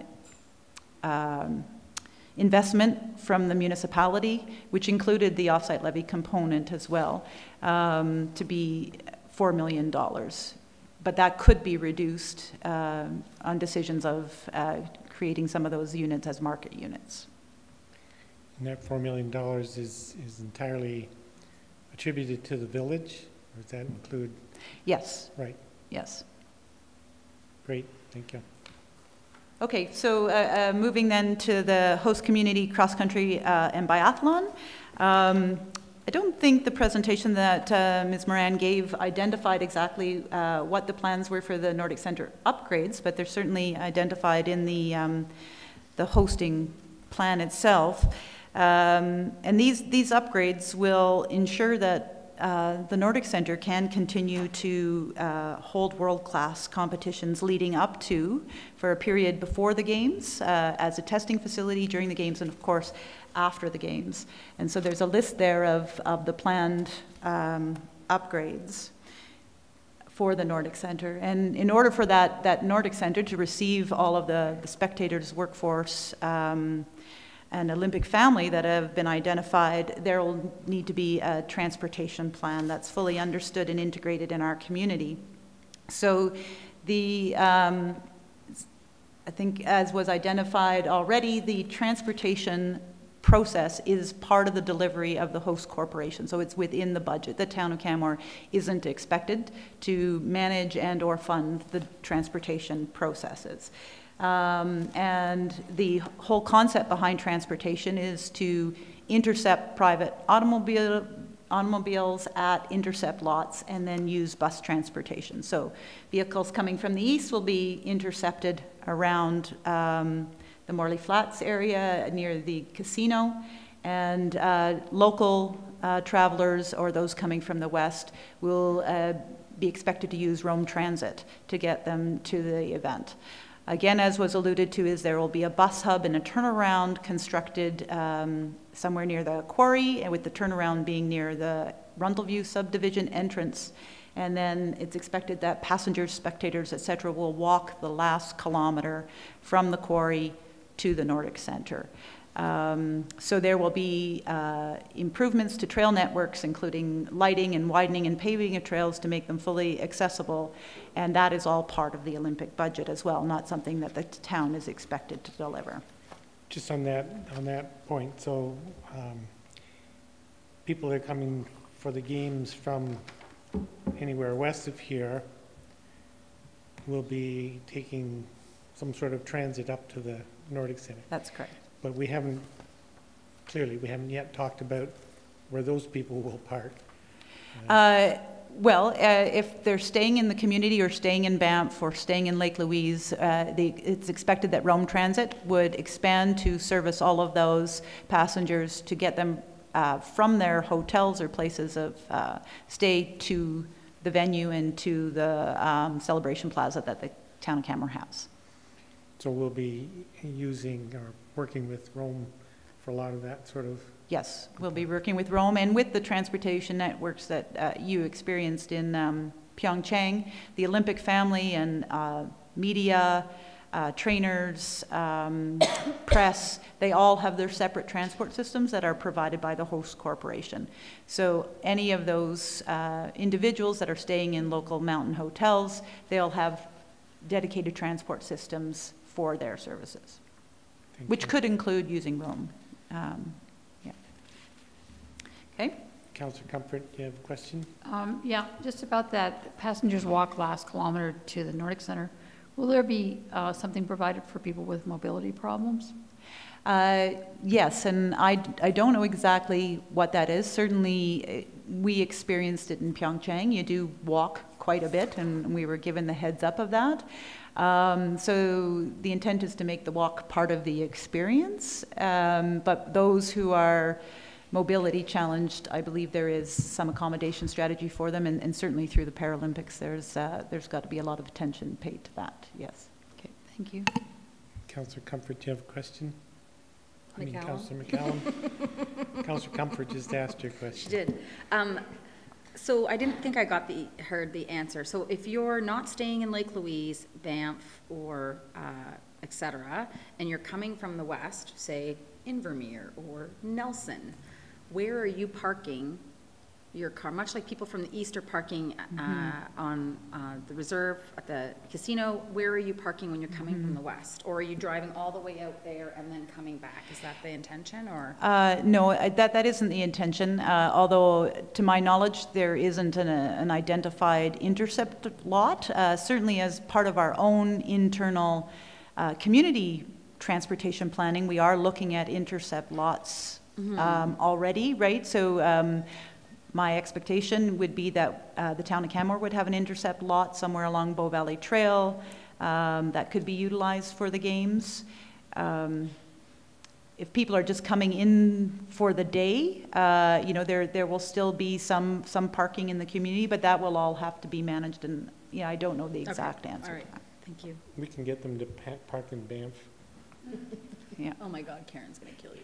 G: investment from the municipality, which included the offsite levy component as well, to be $4 million. But that could be reduced on decisions of creating some of those units as market units.
B: And that $4 million is entirely attributed to the village, or does that include?
G: Yes.
B: Right.
G: Yes.
B: Great, thank you.
G: Okay, so moving then to the host community cross-country and biathlon. I don't think the presentation that Ms. Moran gave identified exactly what the plans were for the Nordic Centre upgrades, but they're certainly identified in the hosting plan itself. And these upgrades will ensure that the Nordic Centre can continue to hold world-class competitions leading up to, for a period before the Games, as a testing facility during the Games, and of course after the Games. And so there's a list there of the planned upgrades for the Nordic Centre. And in order for that Nordic Centre to receive all of the spectators, workforce, and Olympic family that have been identified, there will need to be a transportation plan that's fully understood and integrated in our community. So I think as was identified already, the transportation process is part of the delivery of the host corporation. So it's within the budget. The town of Canmore isn't expected to manage and or fund the transportation processes. And the whole concept behind transportation is to intercept private automobiles at intercept lots and then use bus transportation. So vehicles coming from the east will be intercepted around the Morley Flats area near the casino, and local travelers or those coming from the west will be expected to use Rome Transit to get them to the event. Again, as was alluded to, is there will be a bus hub and a turnaround constructed somewhere near the quarry, and with the turnaround being near the Rundleview subdivision entrance. And then it's expected that passengers, spectators, et cetera, will walk the last kilometer from the quarry to the Nordic Centre. So there will be improvements to trail networks, including lighting and widening and paving of trails to make them fully accessible. And that is all part of the Olympic budget as well, not something that the town is expected to deliver.
B: Just on that point, so people that are coming for the games from anywhere west of here will be taking some sort of transit up to the Nordic Centre.
G: That's correct.
B: But we haven't yet talked about where those people will park.
G: Well, if they're staying in the community or staying in Banff or staying in Lake Louise, it's expected that Rome Transit would expand to service all of those passengers to get them from their hotels or places of stay to the venue and to the celebration plaza that the town of Canmore has.
B: So we'll be using or working with Rome for a lot of that sort of...
G: Yes, we'll be working with Rome and with the transportation networks that you experienced in Pyeongchang. The Olympic family and media, trainers, press, they all have their separate transport systems that are provided by the host corporation. So any of those individuals that are staying in local mountain hotels, they'll have dedicated transport systems for their services, which could include using Rome. Yeah. Okay.
B: Councillor Comfort, do you have a question?
H: Yeah, just about that passengers walk last kilometer to the Nordic Centre. Will there be something provided for people with mobility problems?
G: Yes, and I don't know exactly what that is. Certainly, we experienced it in Pyeongchang. You do walk quite a bit, and we were given the heads up of that. So the intent is to make the walk part of the experience, but those who are mobility challenged, I believe there is some accommodation strategy for them, and certainly through the Paralympics, there's got to be a lot of attention paid to that, yes.
H: Okay, thank you.
B: Councillor Comfort, do you have a question?
I: McCallum?
B: Councillor McCallum. Councillor Comfort just asked your question.
I: She did. So I didn't think I heard the answer. So if you're not staying in Lake Louise, Banff, or et cetera, and you're coming from the west, say Invermere or Nelson, where are you parking your car? Much like people from the east are parking on the reserve at the casino, where are you parking when you're coming from the west? Or are you driving all the way out there and then coming back? Is that the intention, or?
G: No, that isn't the intention, although to my knowledge there isn't an identified intercept lot. Certainly as part of our own internal community transportation planning, we are looking at intercept lots already, right? So my expectation would be that the town of Canmore would have an intercept lot somewhere along Bow Valley Trail that could be utilized for the games. If people are just coming in for the day, you know, there will still be some parking in the community, but that will all have to be managed, and I don't know the exact answer.
I: All right, thank you.
B: We can get them to park in Banff.
G: Yeah.
I: Oh my God, Karen's gonna kill you.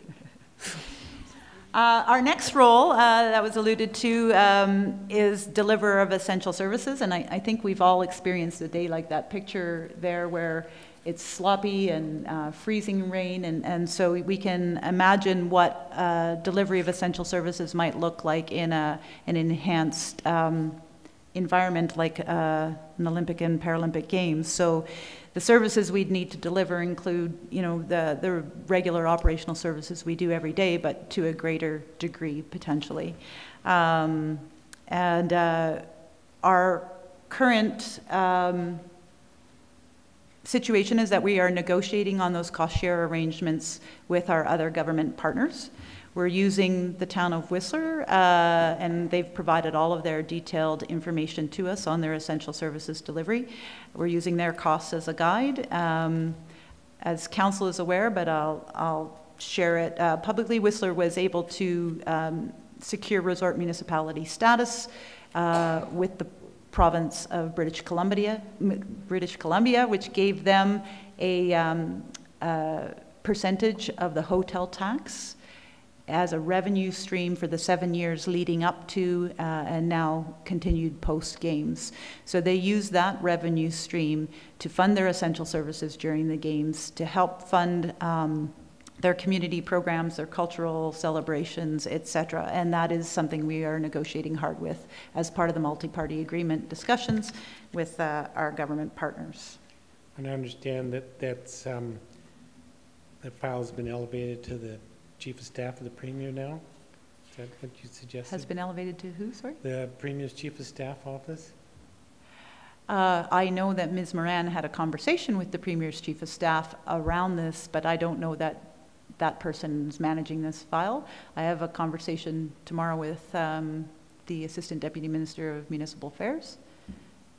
G: Our next role that was alluded to is deliverer of essential services, and I think we've all experienced a day like that picture there where it's sloppy and freezing rain, and so we can imagine what delivery of essential services might look like in an enhanced environment like an Olympic and Paralympic Games. So the services we'd need to deliver include, the regular operational services we do every day, but to a greater degree potentially. And our current situation is that we are negotiating on those cost share arrangements with our other government partners. We're using the town of Whistler, and they've provided all of their detailed information to us on their essential services delivery. We're using their costs as a guide. As council is aware, but I'll share it publicly, Whistler was able to secure resort municipality status with the province of British Columbia, which gave them a percentage of the hotel tax. as a revenue stream for the 7 years leading up to and now continued post-games. So they use that revenue stream to fund their essential services during the games, to help fund their community programs, their cultural celebrations, etc. And that is something we are negotiating hard with as part of the multi-party agreement discussions with our government partners.
B: And I understand that that file has been elevated to the Chief of Staff of the Premier now? Is that what you suggested?
G: Has been elevated to who, sorry?
B: The Premier's Chief of Staff office?
G: I know that Ms. Moran had a conversation with the Premier's Chief of Staff around this, but I don't know that that person's managing this file. I have a conversation tomorrow with the Assistant Deputy Minister of Municipal Affairs.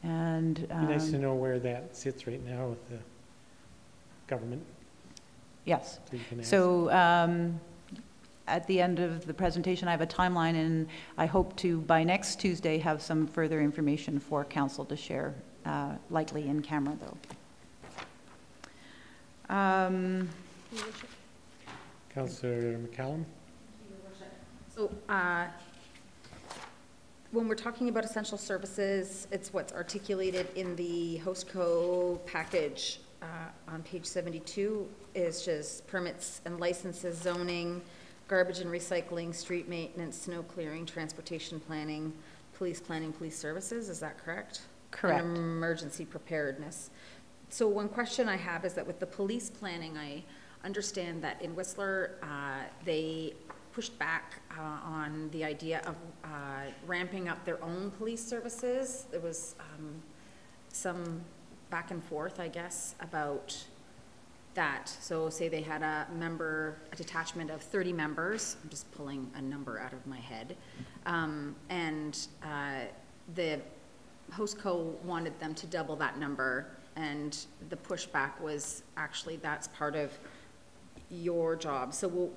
G: And
B: It'd be nice to know where that sits right now with the government.
G: Yes.
B: So, you can ask.
G: So at the end of the presentation, I have a timeline, and I hope to, by next Tuesday, have some further information for Council to share, likely in camera, though.
B: Councillor McCallum?
I: So when we're talking about essential services, it's what's articulated in the HostCo package on page 72 is just permits and licenses, zoning, garbage and recycling, street maintenance, snow clearing, transportation planning, police services. Is that correct?
G: Correct.
I: And emergency preparedness. So one question I have is that with the police planning, I understand that in Whistler, they pushed back on the idea of ramping up their own police services. There was some back and forth, I guess, about that. So say they had a detachment of 30 members, I'm just pulling a number out of my head, and the HostCo wanted them to double that number, and the pushback was actually that's part of your job. So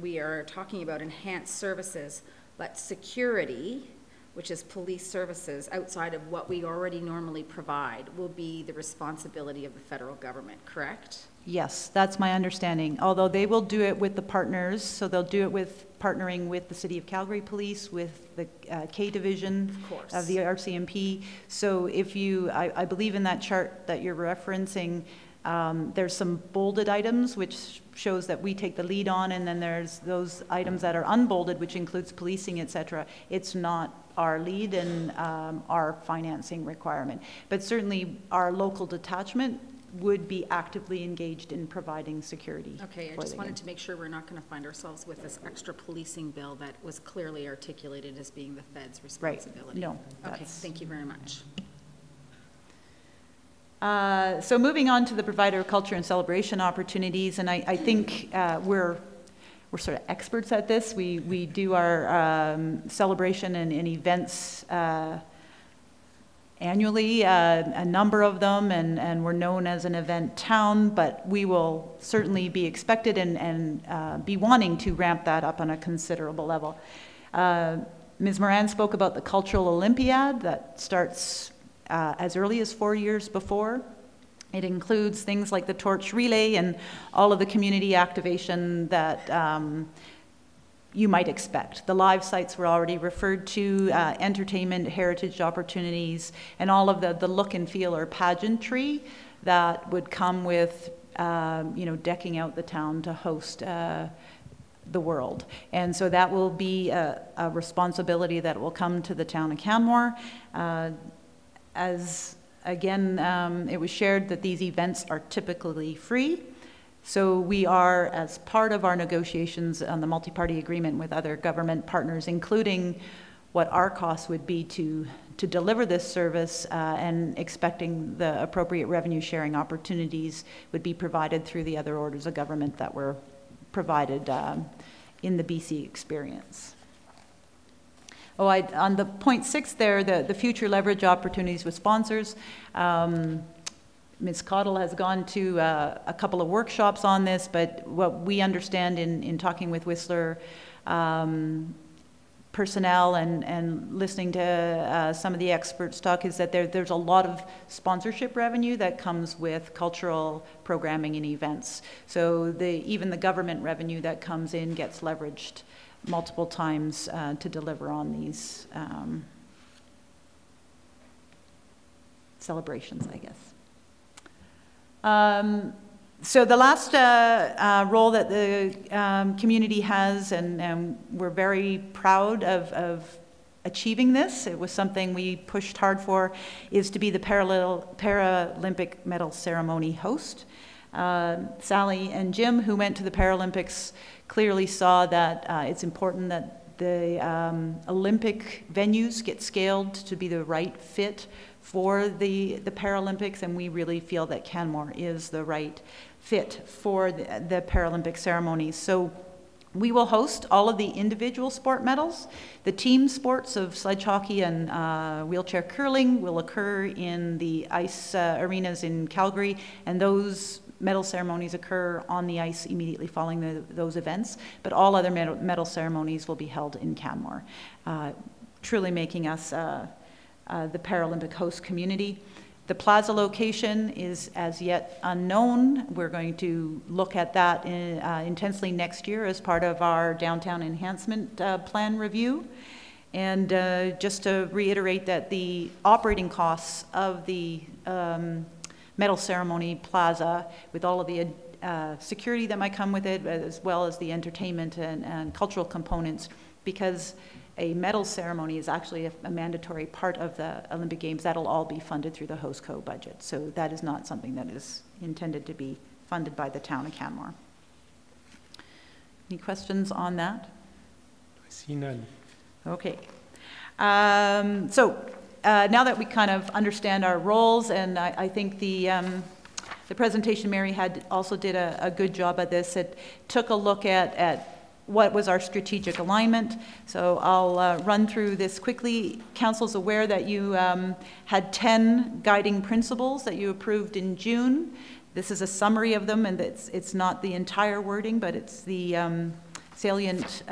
I: we are talking about enhanced services, but security, which is police services outside of what we already normally provide, will be the responsibility of the federal government, correct?
G: Yes, that's my understanding. Although they will do it with the partners, so they'll do it with partnering with the City of Calgary Police, with the K Division of the RCMP. So if you, I believe in that chart that you're referencing, there's some bolded items which shows that we take the lead on, and then there's those items that are unbolded, which includes policing, etc. It's not our lead and our financing requirement. But certainly our local detachment would be actively engaged in providing security.
I: Okay, I just wanted to make sure we're not going to find ourselves with this extra policing bill that was clearly articulated as being the Fed's responsibility.
G: Right. No.
I: Okay, thank you very much.
G: So moving on to the provider of culture and celebration opportunities, and I think we're sort of experts at this. We do our celebration and events annually, a number of them, and we're known as an event town, but we will certainly be expected and be wanting to ramp that up on a considerable level. Ms. Moran spoke about the Cultural Olympiad that starts as early as 4 years before. It includes things like the torch relay and all of the community activation that you might expect. The live sites were already referred to, entertainment, heritage opportunities, and all of the look and feel or pageantry that would come with decking out the town to host the world. And so that will be a responsibility that will come to the town of Canmore. As again, it was shared that these events are typically free. So we are, as part of our negotiations on the multi-party agreement with other government partners, including what our costs would be to deliver this service and expecting the appropriate revenue sharing opportunities would be provided through the other orders of government that were provided in the BC experience. Oh, on the point 6 there, the future leverage opportunities with sponsors, Ms. Cottle has gone to a couple of workshops on this, but what we understand in talking with Whistler, personnel and listening to some of the experts talk is that there's a lot of sponsorship revenue that comes with cultural programming and events. So even the government revenue that comes in gets leveraged multiple times to deliver on these celebrations, I guess. So the last role that the community has, and we're very proud of achieving this, it was something we pushed hard for, is to be the Paralympic medal ceremony host. Sally and Jim, who went to the Paralympics, clearly saw that it's important that the Olympic venues get scaled to be the right fit for the Paralympics, and we really feel that Canmore is the right fit for the Paralympic ceremonies. So we will host all of the individual sport medals. The team sports of sledge hockey and wheelchair curling will occur in the ice arenas in Calgary, and those medal ceremonies occur on the ice immediately following those events, but all other medal ceremonies will be held in Canmore, truly making us the Paralympic host community. The plaza location is as yet unknown. We're going to look at that intensely next year as part of our downtown enhancement plan review. And just to reiterate that the operating costs of the medal ceremony plaza, with all of the security that might come with it, as well as the entertainment and cultural components, because a medal ceremony is actually a mandatory part of the Olympic Games. That'll all be funded through the host co budget. So that is not something that is intended to be funded by the town of Canmore. Any questions on that?
B: I see none.
G: Okay. So now that we kind of understand our roles, and I think the presentation Mary had also did a good job at this. It took a look at what was our strategic alignment. So I'll run through this quickly. Council's aware that you had 10 guiding principles that you approved in June. This is a summary of them, and it's not the entire wording, but it's the salient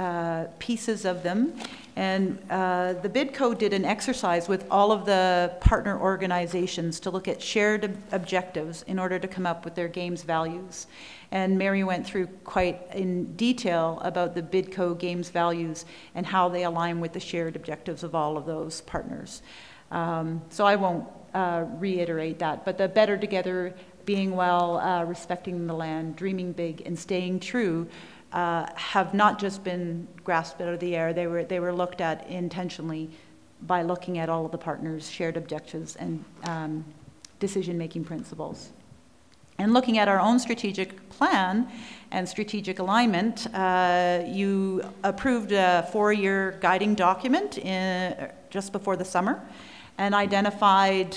G: pieces of them. And the bid code did an exercise with all of the partner organizations to look at shared objectives in order to come up with their games values. And Mary went through quite in detail about the BidCo games values and how they align with the shared objectives of all of those partners. So I won't reiterate that, but the better together, being well, respecting the land, dreaming big, and staying true have not just been grasped out of the air. They were looked at intentionally by looking at all of the partners' shared objectives and decision-making principles. And looking at our own strategic plan and strategic alignment, you approved a 4-year guiding document just before the summer and identified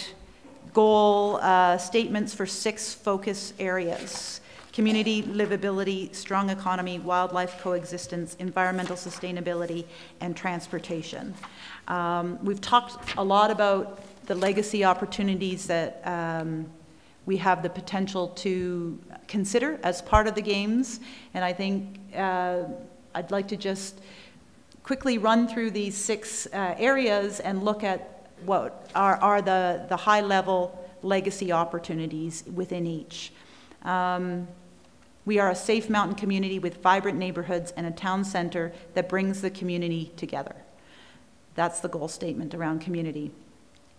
G: goal statements for 6 focus areas: community livability, strong economy, wildlife coexistence, environmental sustainability, and transportation. We've talked a lot about the legacy opportunities that we have the potential to consider as part of the games, and I think I'd like to just quickly run through these 6 areas and look at what are the high-level legacy opportunities within each. We are a safe mountain community with vibrant neighborhoods and a town center that brings the community together. That's the goal statement around community.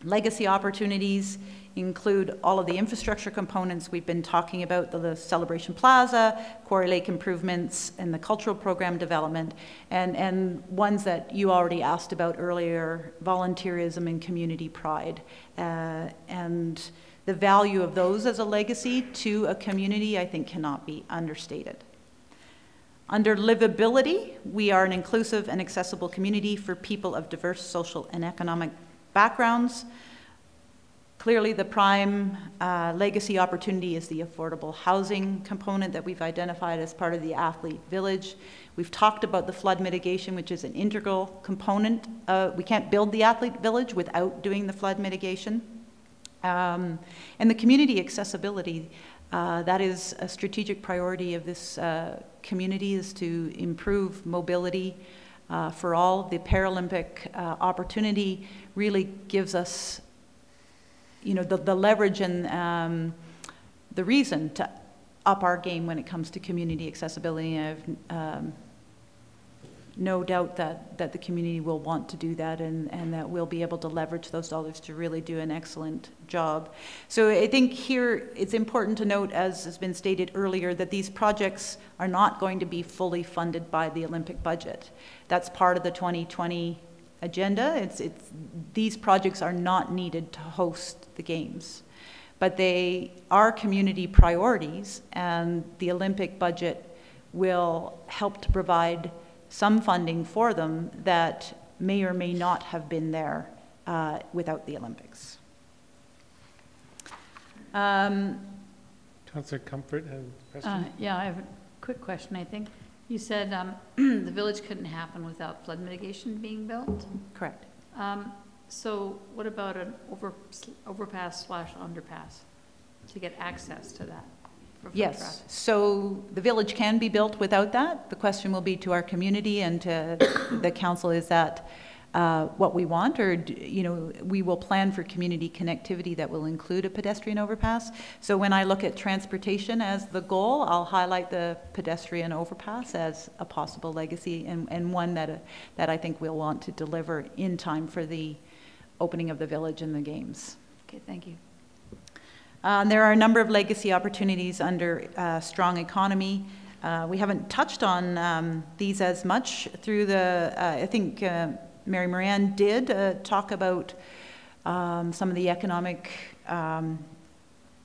G: Legacy opportunities include all of the infrastructure components we've been talking about, the Celebration Plaza, Quarry Lake improvements, and the cultural program development, and ones that you already asked about earlier, volunteerism and community pride. And the value of those as a legacy to a community, I think, cannot be understated. Under livability, we are an inclusive and accessible community for people of diverse social and economic backgrounds. Clearly, the prime legacy opportunity is the affordable housing component that we've identified as part of the athlete village. We've talked about the flood mitigation, which is an integral component. We can't build the athlete village without doing the flood mitigation. And the community accessibility, that is a strategic priority of this community, is to improve mobility for all. The Paralympic opportunity really gives us, you know, the leverage and the reason to up our game when it comes to community accessibility. I have no doubt that the community will want to do that, and that we'll be able to leverage those dollars to really do an excellent job. So I think here it's important to note, as has been stated earlier, that these projects are not going to be fully funded by the Olympic budget. That's part of the 2020 agenda. These projects are not needed to host the Games, but they are community priorities, and the Olympic budget will help to provide some funding for them that may or may not have been there without the Olympics.
B: Councillor Comfort has a question.
H: Yeah, I have a quick question, I think. You said the village couldn't happen without flood mitigation being built?
G: Correct.
H: So what about an overpass/underpass to get access to that?
G: Yes, so the village can be built without that. The question will be to our community and to the council, is that what we want, or, you know, we will plan for community connectivity that will include a pedestrian overpass. So when I look at transportation as the goal, I'll highlight the pedestrian overpass as a possible legacy, and one that I think we'll want to deliver in time for the opening of the village and the Games.
H: Okay, thank you.
G: There are a number of legacy opportunities under strong economy. We haven't touched on these as much through the, I think Mary Moran did talk about some of the economic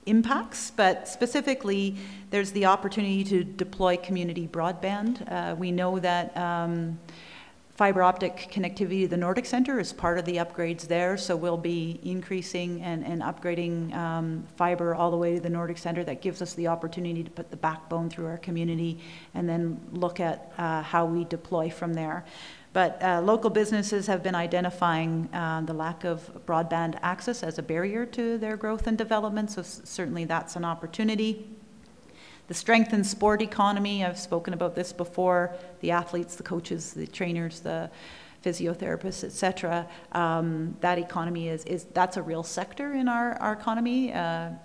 G: impacts, but specifically there's the opportunity to deploy community broadband. We know that fiber optic connectivity to the Nordic Centre is part of the upgrades there, so we'll be increasing and upgrading fiber all the way to the Nordic Centre. That gives us the opportunity to put the backbone through our community and then look at how we deploy from there. But local businesses have been identifying the lack of broadband access as a barrier to their growth and development, so certainly that's an opportunity. The strengthened sport economy, I've spoken about this before, the athletes, the coaches, the trainers, the physiotherapists, et cetera. That economy that's a real sector in our economy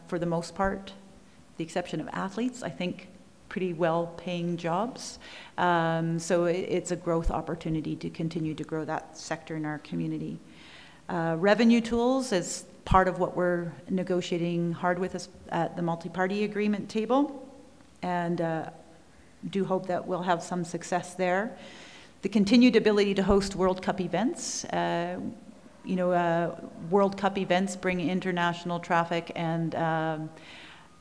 G: for the most part, with the exception of athletes, I think pretty well paying jobs. So it's a growth opportunity to continue to grow that sector in our community. Revenue tools is part of what we're negotiating hard with us at the multi-party agreement table, and do hope that we'll have some success there. The continued ability to host World Cup events. You know, World Cup events bring international traffic and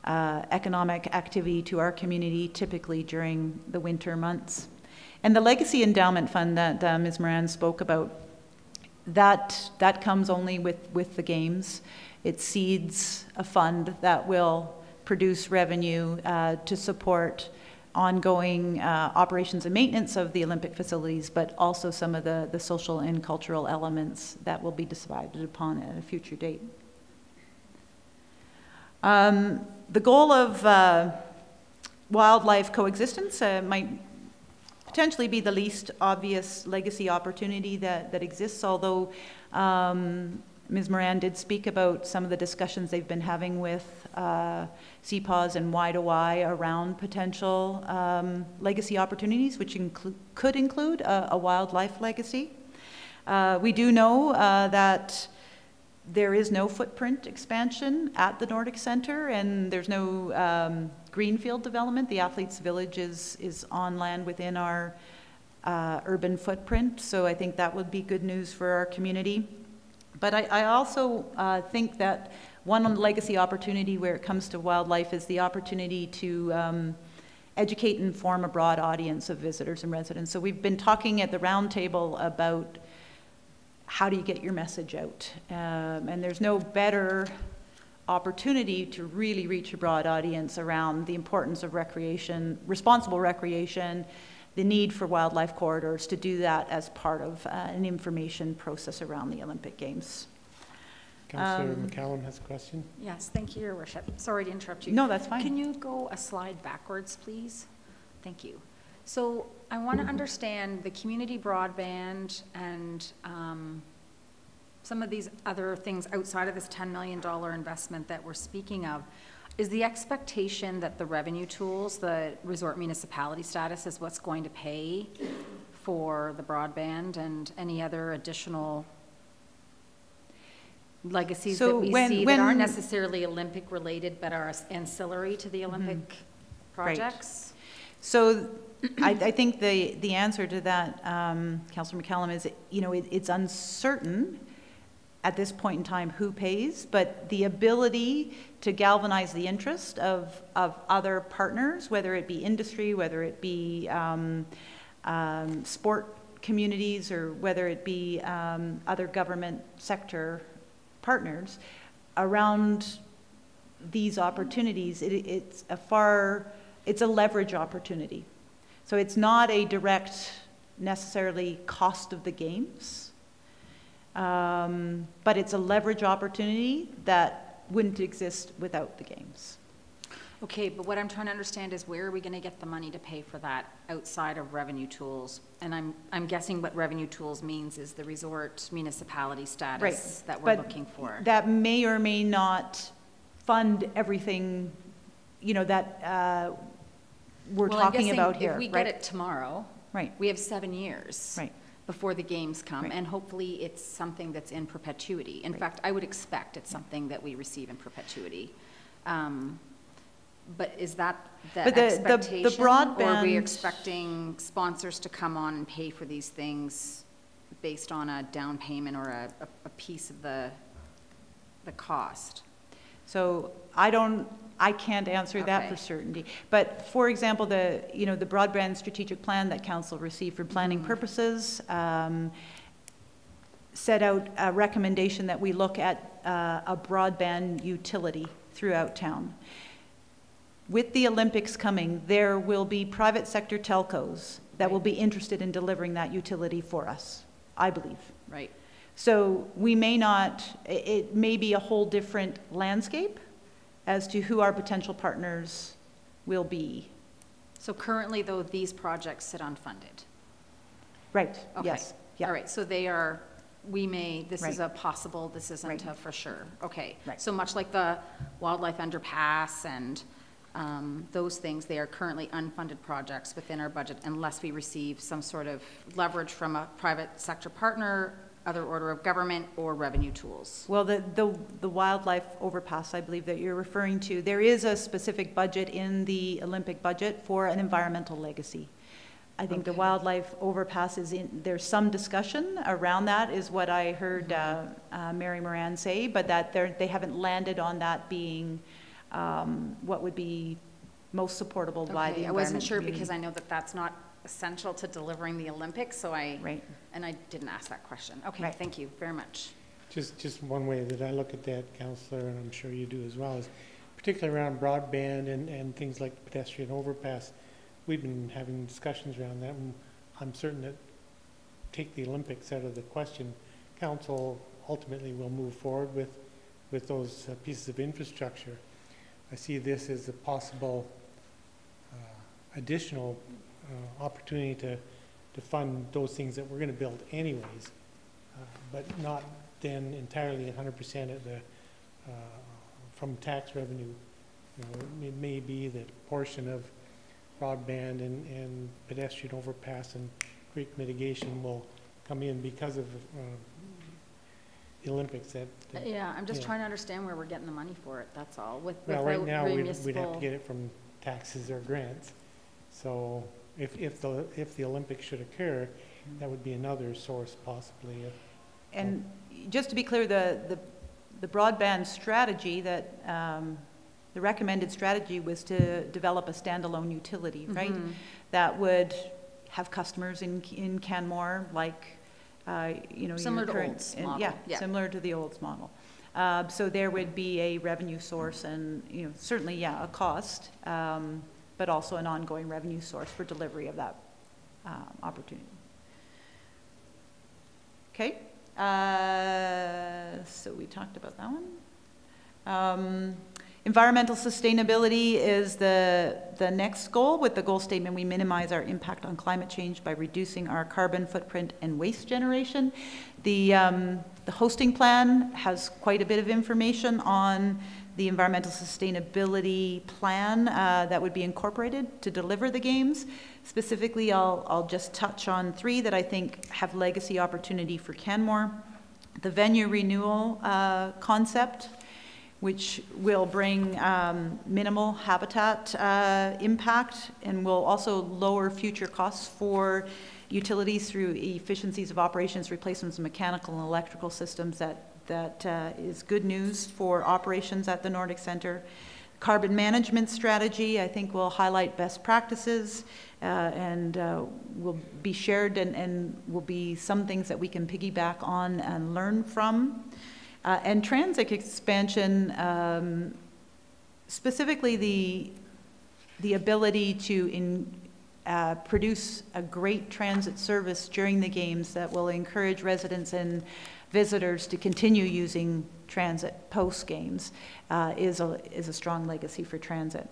G: economic activity to our community, typically during the winter months. And the Legacy Endowment Fund that Ms. Moran spoke about, that comes only with the Games. It seeds a fund that will produce revenue to support ongoing operations and maintenance of the Olympic facilities, but also some of the social and cultural elements that will be decided upon at a future date. The goal of wildlife coexistence might potentially be the least obvious legacy opportunity that exists, although Ms. Moran did speak about some of the discussions they've been having with CPAWS and Y2Y around potential legacy opportunities, which could include a wildlife legacy. We do know that there is no footprint expansion at the Nordic Centre, and there's no greenfield development. The Athletes Village is on land within our urban footprint, so I think that would be good news for our community. But I also think that one legacy opportunity where it comes to wildlife is the opportunity to educate and inform a broad audience of visitors and residents. So we've been talking at the roundtable about how do you get your message out? And there's no better opportunity to really reach a broad audience around the importance of recreation, responsible recreation, the need for wildlife corridors, to do that as part of an information process around the Olympic Games.
B: Councillor McCallum has a question.
I: Yes, thank you, Your Worship. Sorry to interrupt you.
G: No, that's fine.
I: Can you go a slide backwards, please? Thank you. So I want to understand the community broadband and some of these other things outside of this $10 million investment that we're speaking of. Is the expectation that the revenue tools, the resort municipality status, is what's going to pay for the broadband and any other additional legacies that we see that aren't necessarily Olympic related but are ancillary to the Olympic projects?
G: Right. So I think the answer to that, Councillor McCallum, is, you know, it's uncertain at this point in time who pays, but the ability to galvanize the interest of other partners, whether it be industry, whether it be sport communities, or whether it be other government sector partners around these opportunities, it's a leverage opportunity. So it's not a direct necessarily cost of the games, but it's a leverage opportunity that wouldn't exist without the games.
I: Okay, but what I'm trying to understand is where are we going to get the money to pay for that outside of revenue tools? And I'm guessing what revenue tools means is the resort municipality status that we're looking for.
G: That may or may not fund everything, you know, that we're talking about here.
I: If we get it tomorrow,
G: right,
I: we have 7 years.
G: Right.
I: Before the games come,
G: Right.
I: and hopefully it's something that's in perpetuity. In fact, I would expect it's something that we receive in perpetuity. But is that the expectation?
G: The broadband,
I: or are we expecting sponsors to come on and pay for these things based on a down payment or a piece of the cost?
G: So I can't answer that for certainty. But for example, the broadband strategic plan that council received for planning purposes set out a recommendation that we look at a broadband utility throughout town. With the Olympics coming, there will be private sector telcos that will be interested in delivering that utility for us, I believe.
I: Right.
G: So we may not, it may be a whole different landscape as to who our potential partners will be.
I: So currently, though, these projects sit unfunded?
G: Right,
I: Okay.
G: yes. Yeah.
I: All right, so they are, this is
G: Right.
I: a possible, this isn't a for sure. Okay.
G: Right.
I: So much like the wildlife underpass and those things, they are currently unfunded projects within our budget unless we receive some sort of leverage from a private sector partner, other order of government, or revenue tools.
G: Well, the wildlife overpass, I believe that you're referring to, there is a specific budget in the Olympic budget for an environmental legacy. I think the wildlife overpass is there's some discussion around that, is what I heard Mary Moran say, but that they haven't landed on that being what would be most supportable by the environment.
I: I wasn't sure
G: community.
I: because I know that that's not essential to delivering the Olympics, so and I didn't ask that question. Okay, thank you very much.
B: Just one way that I look at that, Councillor, and I'm sure you do as well, is particularly around broadband and things like the pedestrian overpass. We've been having discussions around that, and I'm certain that, take the Olympics out of the question, Council ultimately will move forward with those pieces of infrastructure. I see this as a possible additional opportunity to fund those things that we're going to build anyways, but not then entirely 100% at the from tax revenue. You know, it may be that portion of broadband and pedestrian overpass and creek mitigation will come in because of the Olympics.
I: Yeah, I'm just trying to understand where we're getting the money for it, that's all.
B: Well, right now we'd have to get it from taxes or grants. So if the Olympics should occur, that would be another source possibly.
G: And just to be clear, the broadband strategy that the recommended strategy was to develop a standalone utility, right? That would have customers in Canmore, like
I: similar to Olds model.
G: Yeah, similar to the Olds model. So there would be a revenue source, and certainly a cost, but also an ongoing revenue source for delivery of that opportunity. Okay, so we talked about that one. Environmental sustainability is the next goal. With the goal statement, we minimize our impact on climate change by reducing our carbon footprint and waste generation. The hosting plan has quite a bit of information on the environmental sustainability plan that would be incorporated to deliver the games. Specifically, I'll just touch on 3 that I think have legacy opportunity for Canmore. The venue renewal concept, which will bring minimal habitat impact and will also lower future costs for utilities through efficiencies of operations, replacements of mechanical and electrical systems. That is good news for operations at the Nordic Centre. Carbon management strategy, I think, will highlight best practices and will be shared and will be some things that we can piggyback on and learn from. And transit expansion, specifically the ability to produce a great transit service during the games that will encourage residents and visitors to continue using transit post-games is a strong legacy for transit.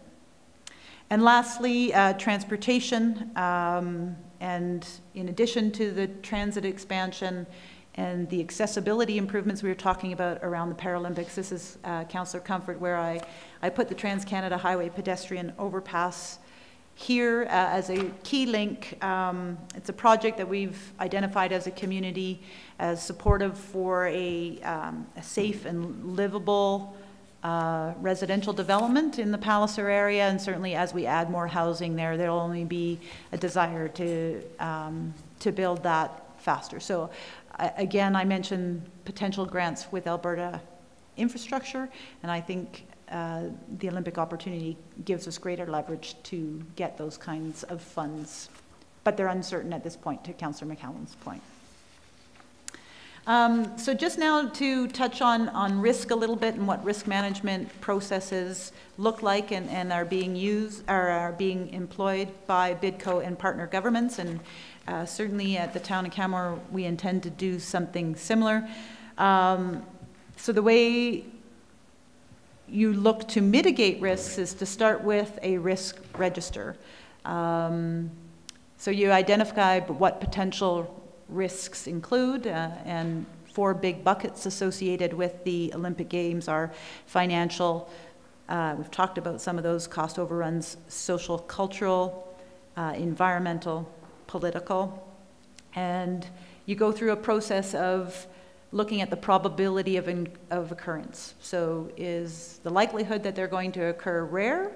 G: And lastly, transportation. And in addition to the transit expansion and the accessibility improvements we were talking about around the Paralympics, this is Councillor Comfort, where I put the Trans-Canada Highway pedestrian overpass here as a key link. It's a project that we've identified as a community as supportive for a safe and livable residential development in the Palliser area, and certainly as we add more housing there, there'll only be a desire to build that faster. So again, I mentioned potential grants with Alberta infrastructure, and I think the Olympic opportunity gives us greater leverage to get those kinds of funds, but they're uncertain at this point, to Councillor McCallum's point. So just now to touch on risk a little bit and what risk management processes look like and are being used or are being employed by BIDCO and partner governments, and certainly at the town of Canmore we intend to do something similar. So the way you look to mitigate risks is to start with a risk register. So you identify what potential risks include, and 4 big buckets associated with the Olympic Games are financial, we've talked about some of those, cost overruns, social, cultural, environmental, political, and you go through a process of looking at the probability of occurrence. So is the likelihood that they're going to occur rare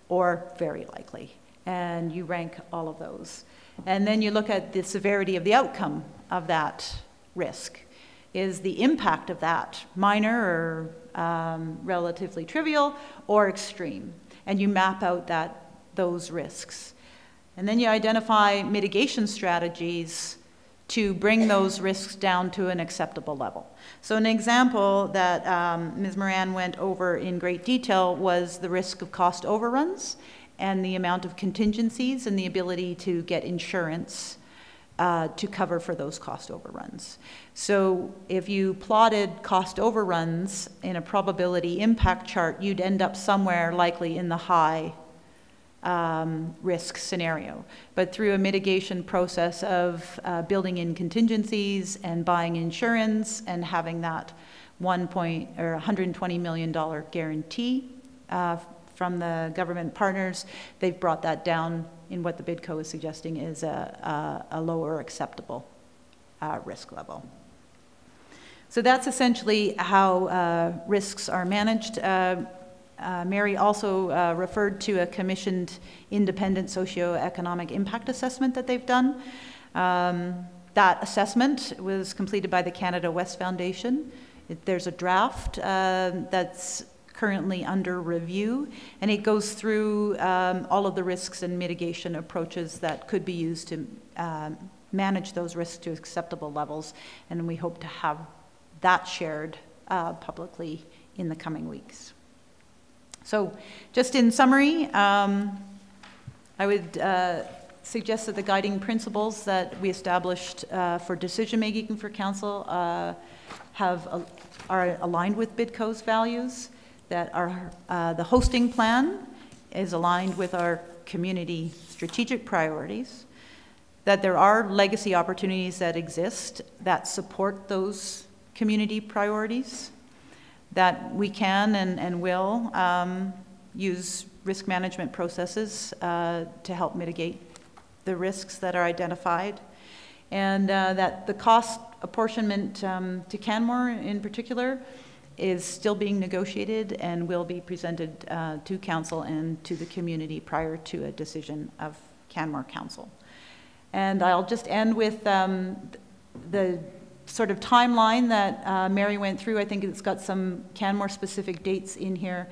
G: or very likely? And you rank all of those. And then you look at the severity of the outcome of that risk. Is the impact of that minor or relatively trivial or extreme? And you map out those risks. And then you identify mitigation strategies to bring those risks down to an acceptable level. So an example that Ms. Moran went over in great detail was the risk of cost overruns and the amount of contingencies and the ability to get insurance to cover for those cost overruns. So if you plotted cost overruns in a probability impact chart, you'd end up somewhere likely in the high risk scenario. But through a mitigation process of building in contingencies and buying insurance and having that $120 million guarantee from the government partners, they've brought that down in what the BIDCO is suggesting is a lower acceptable risk level. So that's essentially how risks are managed. Mary also referred to a commissioned independent socioeconomic impact assessment that they've done. That assessment was completed by the Canada West Foundation. There's a draft that's currently under review, and it goes through all of the risks and mitigation approaches that could be used to manage those risks to acceptable levels, and we hope to have that shared publicly in the coming weeks. So just in summary, I would suggest that the guiding principles that we established for decision-making for council are aligned with BIDCO's values. that the hosting plan is aligned with our community strategic priorities, that there are legacy opportunities that exist that support those community priorities, that we can and will use risk management processes to help mitigate the risks that are identified, and that the cost apportionment to Canmore in particular is still being negotiated and will be presented to Council and to the community prior to a decision of Canmore Council. And I'll just end with the sort of timeline that Mary went through. I think it's got some Canmore specific dates in here.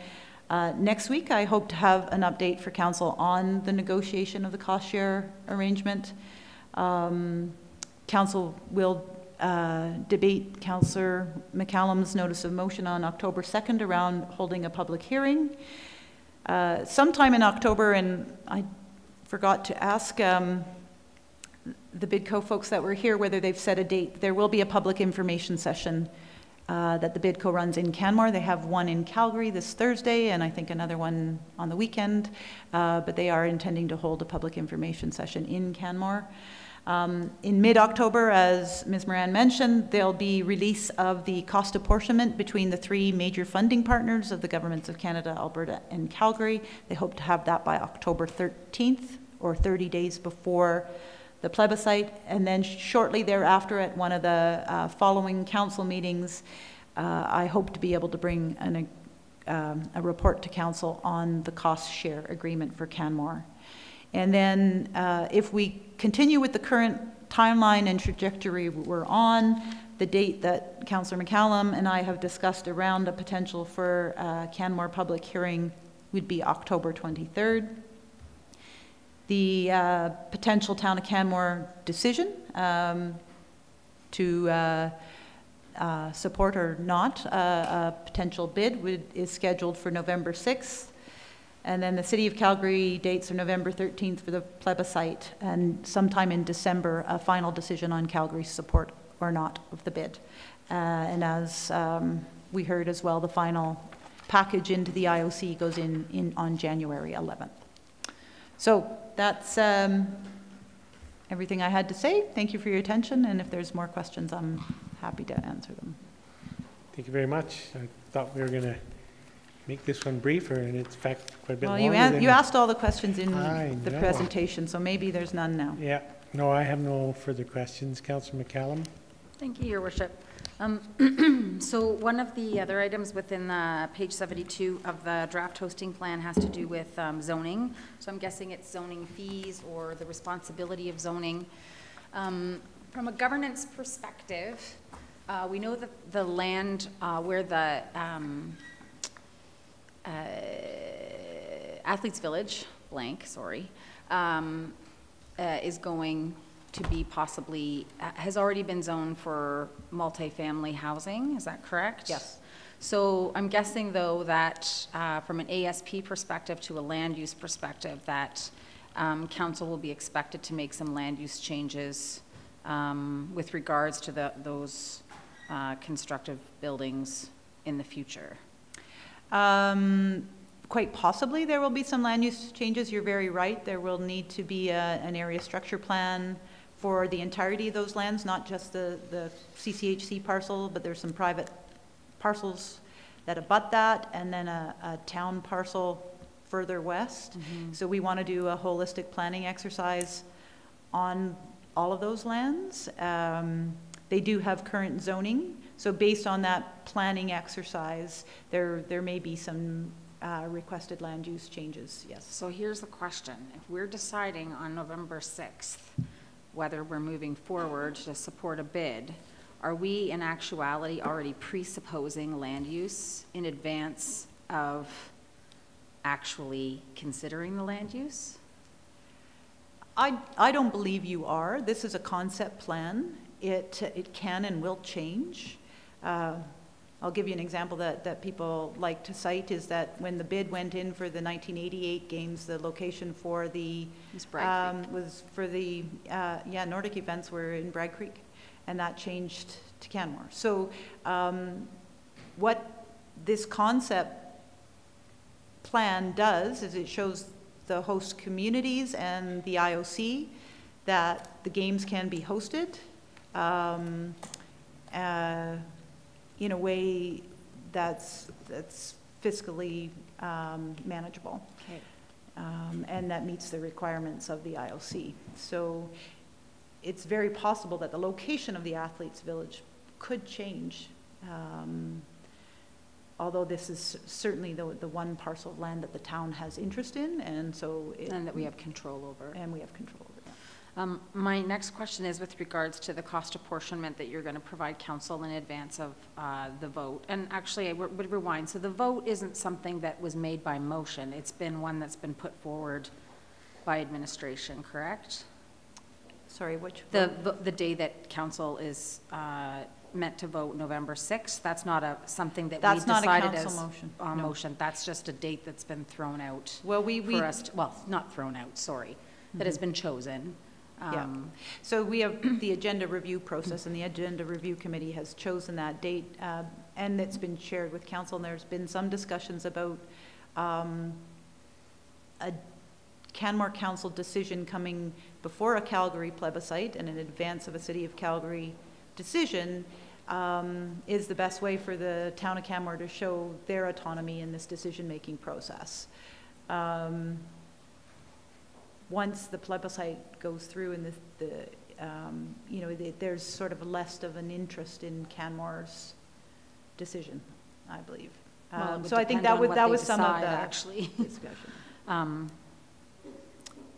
G: Next week, I hope to have an update for Council on the negotiation of the cost share arrangement. Council will debate Councillor McCallum's notice of motion on October 2nd around holding a public hearing. Sometime in October, and I forgot to ask the BIDCO folks that were here whether they've set a date. There will be a public information session that the BIDCO runs in Canmore. They have one in Calgary this Thursday, and I think another one on the weekend, but they are intending to hold a public information session in Canmore. In mid-October, as Ms. Moran mentioned, there'll be release of the cost apportionment between the three major funding partners of the governments of Canada, Alberta, and Calgary. They hope to have that by October 13th, or 30 days before the plebiscite, and then shortly thereafter at one of the following council meetings, I hope to be able to bring a report to council on the cost share agreement for Canmore. And then if we continue with the current timeline and trajectory we're on, the date that Councillor McCallum and I have discussed around a potential for Canmore public hearing would be October 23rd. The potential Town of Canmore decision to support or not a potential bid is scheduled for November 6th. And then the City of Calgary dates are November 13th for the plebiscite, and sometime in December, a final decision on Calgary's support or not of the bid. And as we heard as well, the final package into the IOC goes in on January 11th. So that's everything I had to say. Thank you for your attention, and if there's more questions, I'm happy to answer them.
B: Thank you very much. I thought we were going to make this one briefer, and it's in fact quite a bit longer.
G: Well, you asked all the questions in the
B: know.
G: presentation, so maybe there's none now.
B: Yeah. No, I have no further questions. Councillor McCallum?
I: Thank you, Your Worship. So one of the other items within page 72 of the draft hosting plan has to do with zoning. So I'm guessing it's zoning fees or the responsibility of zoning. From a governance perspective, we know that the land where the Athletes Village, is going to be possibly, has already been zoned for multifamily housing, is that correct?
G: Yes.
I: So I'm guessing though that from an ASP perspective to a land use perspective that council will be expected to make some land use changes with regards to those constructive buildings in the future.
G: Quite possibly there will be some land use changes. You're very right. There will need to be an area structure plan for the entirety of those lands, not just the CCHC parcel, but there's some private parcels that abut that, and then a town parcel further west. Mm-hmm. So we want to do a holistic planning exercise on all of those lands. They do have current zoning, so based on that planning exercise, there may be some requested land use changes, yes.
I: So here's the question. If we're deciding on November 6th whether we're moving forward to support a bid, are we in actuality already presupposing land use in advance of actually considering the land use?
G: I don't believe you are. This is a concept plan. It can and will change. I'll give you an example that people like to cite is that when the bid went in for the 1988 games, the location for the was for the Nordic events were in Bragg Creek, and that changed to Canmore. So what this concept plan does is it shows the host communities and the IOC that the games can be hosted in a way that's fiscally manageable.
I: Okay.
G: And that meets the requirements of the IOC. So it's very possible that the location of the Athletes Village could change, although this is certainly the one parcel of land that the town has interest in, and so
I: and that we have control over.
G: And we have control over that.
I: My next question is with regards to the cost apportionment that you're going to provide council in advance of the vote. And actually, I would rewind. So the vote isn't something that was made by motion. It's been one that's been put forward by administration, correct?
G: Sorry, which?
I: The day that council is meant to vote, November 6th, that's not something that we decided
G: as. That's not a council motion. No.
I: Motion. That's just a date that's been thrown out.
G: Well,
I: for us to, well, not thrown out, sorry, that has been chosen.
G: Yeah. So we have the agenda review process, and the agenda review committee has chosen that date, and it's been shared with council, and there's been some discussions about a Canmore Council decision coming before a Calgary plebiscite and in advance of a City of Calgary decision is the best way for the town of Canmore to show their autonomy in this decision-making process. Once the plebiscite goes through and there's sort of less of an interest in Canmore's decision, I believe. So I think that was some of the
I: actually
G: discussion.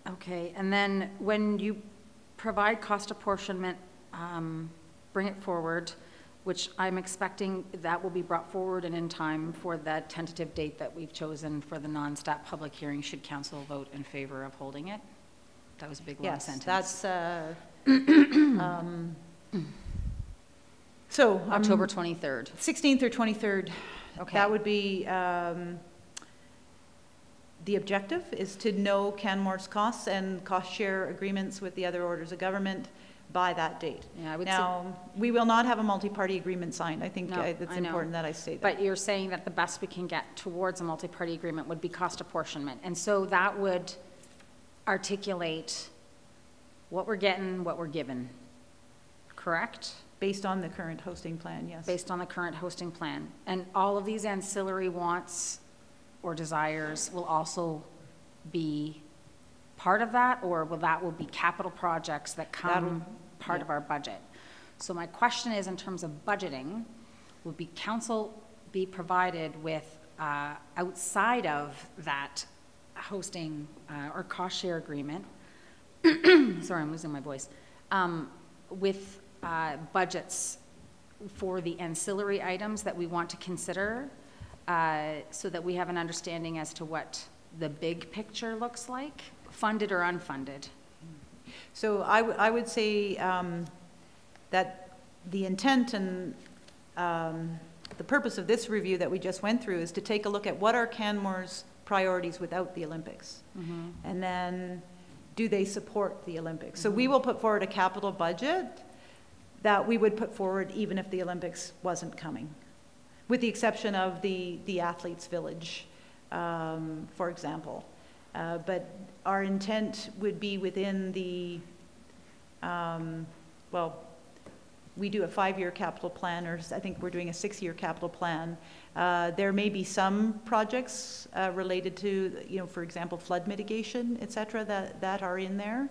I: Okay, and then when you provide cost apportionment, bring it forward, which I'm expecting that will be brought forward and in time for that tentative date that we've chosen for the non-stat public hearing, should council vote in favor of holding it. That was a big long sentence.
G: Yes, that's, so.
I: October 23rd.
G: 16th or 23rd.
I: Okay.
G: That would be, the objective is to know Canmore's costs and cost share agreements with the other orders of government by that date.
I: Yeah, I would
G: now, we will not have a multi-party agreement signed. I think it's important that I say that.
I: But you're saying that the best we can get towards a multi-party agreement would be cost apportionment. And so that would articulate what we're getting, what we're given, correct?
G: Based on the current hosting plan, yes.
I: Based on the current hosting plan. And all of these ancillary wants or desires will also be part of that, or will be capital projects that come part of our budget? So my question is, in terms of budgeting, will council be provided with outside of that hosting or cost share agreement, sorry, I'm losing my voice, with budgets for the ancillary items that we want to consider, so that we have an understanding as to what the big picture looks like, funded or unfunded?
G: So I would say that the intent and the purpose of this review that we just went through is to take a look at what are Canmore's priorities without the Olympics. Mm-hmm. And then do they support the Olympics? Mm-hmm. So we will put forward a capital budget that we would put forward even if the Olympics wasn't coming, with the exception of the Athletes Village, for example. But our intent would be within the, well, we do a 5-year capital plan, or I think we're doing a 6-year capital plan. There may be some projects related to, for example, flood mitigation, et cetera, that are in there.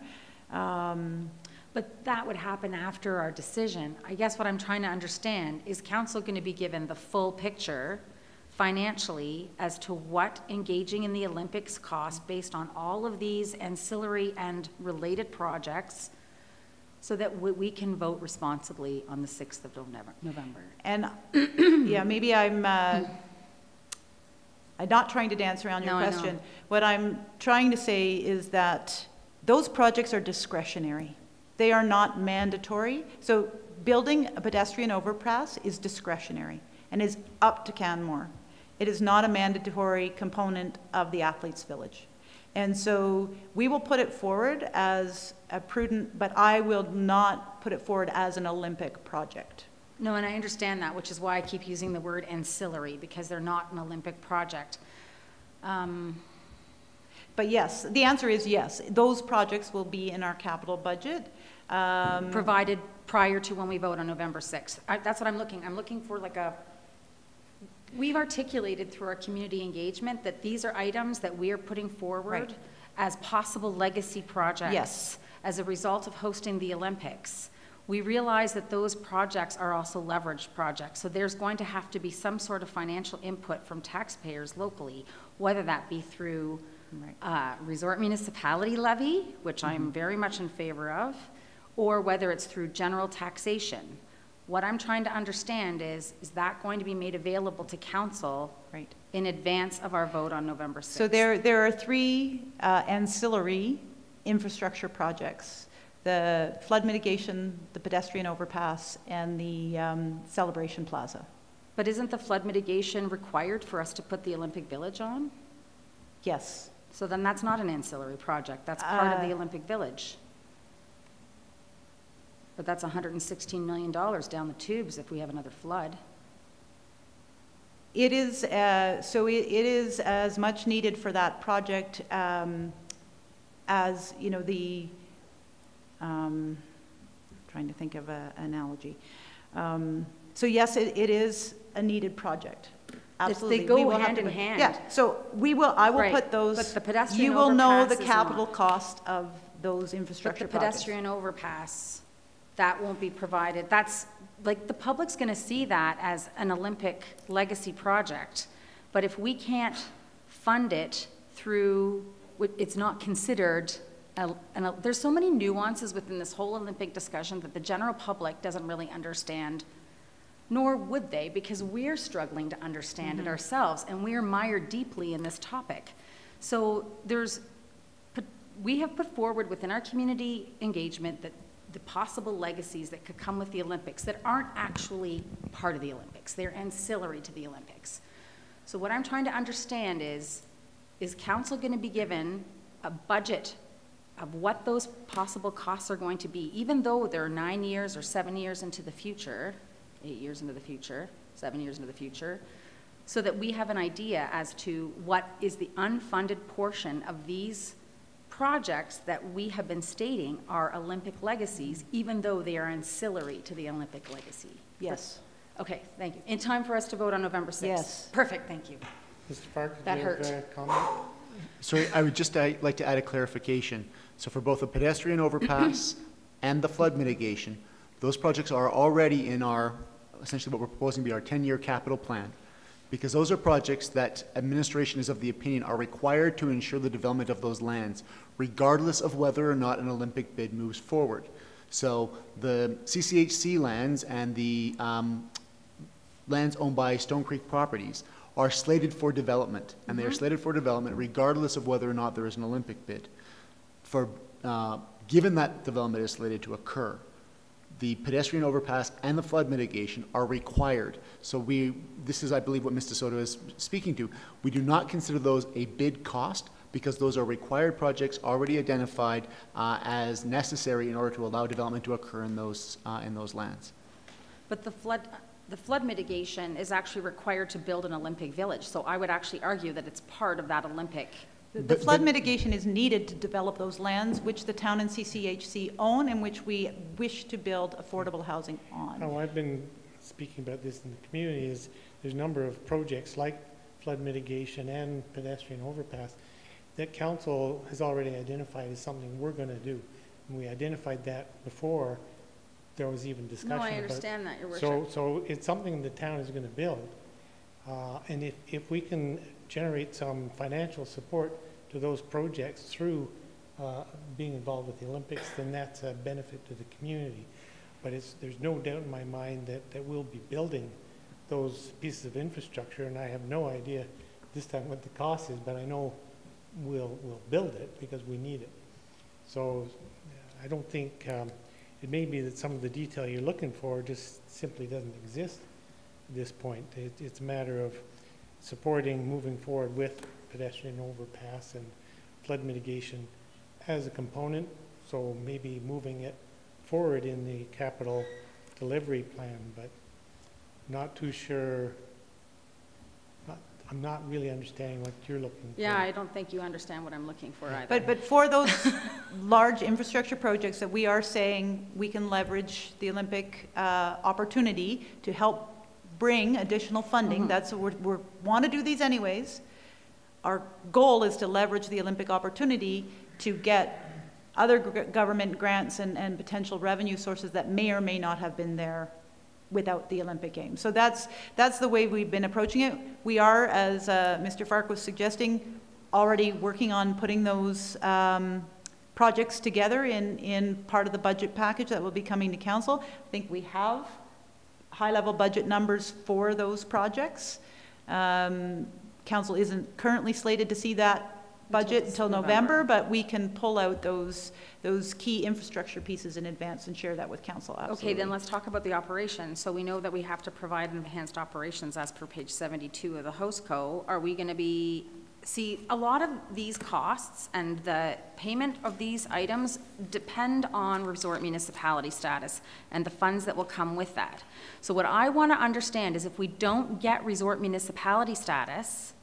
I: But that would happen after our decision. I guess what I'm trying to understand is council going to be given the full picture financially as to what engaging in the Olympics costs based on all of these ancillary and related projects, so that we can vote responsibly on the 6th of November.
G: And yeah, maybe I'm not trying to dance around your question. What I'm trying to say is that those projects are discretionary. They are not mandatory. So building a pedestrian overpass is discretionary and is up to Canmore. It is not a mandatory component of the Athletes Village. And so we will put it forward as a prudent, but I will not put it forward as an Olympic project.
I: No, and I understand that, which is why I keep using the word ancillary, because they're not an Olympic project.
G: But yes, the answer is yes. Those projects will be in our capital budget.
I: Provided prior to when we vote on November 6th. That's what I'm looking. I'm looking for like a, we've articulated through our community engagement that these are items that we are putting forward as possible legacy projects as a result of hosting the Olympics. We realize that those projects are also leveraged projects, so there's going to have to be some sort of financial input from taxpayers locally, whether that be through resort municipality levy, which I'm very much in favor of, or whether it's through general taxation. What I'm trying to understand is that going to be made available to council in advance of our vote on November 6th?
G: So there are 3 ancillary infrastructure projects: the flood mitigation, the pedestrian overpass, and the Celebration Plaza.
I: But isn't the flood mitigation required for us to put the Olympic Village on?
G: Yes.
I: So then that's not an ancillary project. That's part of the Olympic Village. But that's $116 million down the tubes if we have another flood.
G: It is, so it is as much needed for that project as, you know, the, trying to think of an analogy. So yes, it is a needed project. Absolutely.
I: They go hand in hand.
G: Yeah, so I will put those,
I: but the pedestrian
G: you will know the
I: overpass
G: capital cost of those infrastructure
I: projects. But the pedestrian overpass, that won't be provided. That's, like, the public's gonna see that as an Olympic legacy project. But if we can't fund it through, it's not considered, there's so many nuances within this whole Olympic discussion that the general public doesn't really understand, nor would they, because we're struggling to understand it ourselves, and we're mired deeply in this topic. So we have put forward within our community engagement that the possible legacies that could come with the Olympics that aren't actually part of the Olympics. They're ancillary to the Olympics. So what I'm trying to understand is council going to be given a budget of what those possible costs are going to be, even though they're 9 years or 7 years into the future, 8 years into the future, 7 years into the future, so that we have an idea as to what is the unfunded portion of these projects that we have been stating are Olympic legacies, even though they are ancillary to the Olympic legacy.
G: Yes.
I: Okay, thank you. In time for us to vote on November 6th?
G: Yes.
I: Perfect, thank you.
B: Mr. Park,
I: That
B: do you have
I: hurt.
B: a comment?
L: Sorry, I would just like to add a clarification. So for both the pedestrian overpass and the flood mitigation, those projects are already in our, essentially what we're proposing to be our 10-year capital plan, because those are projects that administration is of the opinion are required to ensure the development of those lands, regardless of whether or not an Olympic bid moves forward. So the CCHC lands and the lands owned by Stone Creek Properties are slated for development, and they are slated for development regardless of whether or not there is an Olympic bid. Given that development is slated to occur, the pedestrian overpass and the flood mitigation are required. So this is, I believe, what Ms. DeSoto is speaking to. We do not consider those a bid cost because those are required projects already identified as necessary in order to allow development to occur in those lands.
I: But the flood mitigation is actually required to build an Olympic village, so I would actually argue that it's part of that Olympic.
G: The flood mitigation is needed to develop those lands which the town and CCHC own and which we wish to build affordable housing on.
B: Oh, I've been speaking about this in the community. There's a number of projects like flood mitigation and pedestrian overpass that council has already identified as something we're going to do. And we identified that before there was even discussion.
I: No, I understand that, Your Worship.
B: So it's something the town is going to build. And if we can generate some financial support to those projects through being involved with the Olympics, then that's a benefit to the community. But there's no doubt in my mind that we'll be building those pieces of infrastructure, and I have no idea this time what the cost is, but I know we'll build it because we need it. So I don't think, it may be that some of the detail you're looking for just simply doesn't exist at this point. It's a matter of supporting moving forward with pedestrian overpass and flood mitigation as a component, so maybe moving it forward in the capital delivery plan, but not too sure, not I'm not really understanding what you're looking for.
I: Yeah, I don't think you understand what I'm looking for either.
G: But for those large infrastructure projects that we are saying we can leverage the Olympic opportunity to help bring additional funding, that's what we want to do these anyways. Our goal is to leverage the Olympic opportunity to get other government grants and potential revenue sources that may or may not have been there without the Olympic Games. So that's the way we've been approaching it. We are, as Mr. Fark was suggesting, already working on putting those projects together in part of the budget package that will be coming to council. I think we have high-level budget numbers for those projects. Council isn't currently slated to see that budget until November, but we can pull out those key infrastructure pieces in advance and share that with council. Absolutely.
I: Okay, then let's talk about the operation. So we know that we have to provide enhanced operations as per page 72 of the host co. Are we going to be, see, a lot of these costs and the payment of these items depend on resort municipality status and the funds that will come with that. So what I want to understand is if we don't get resort municipality status,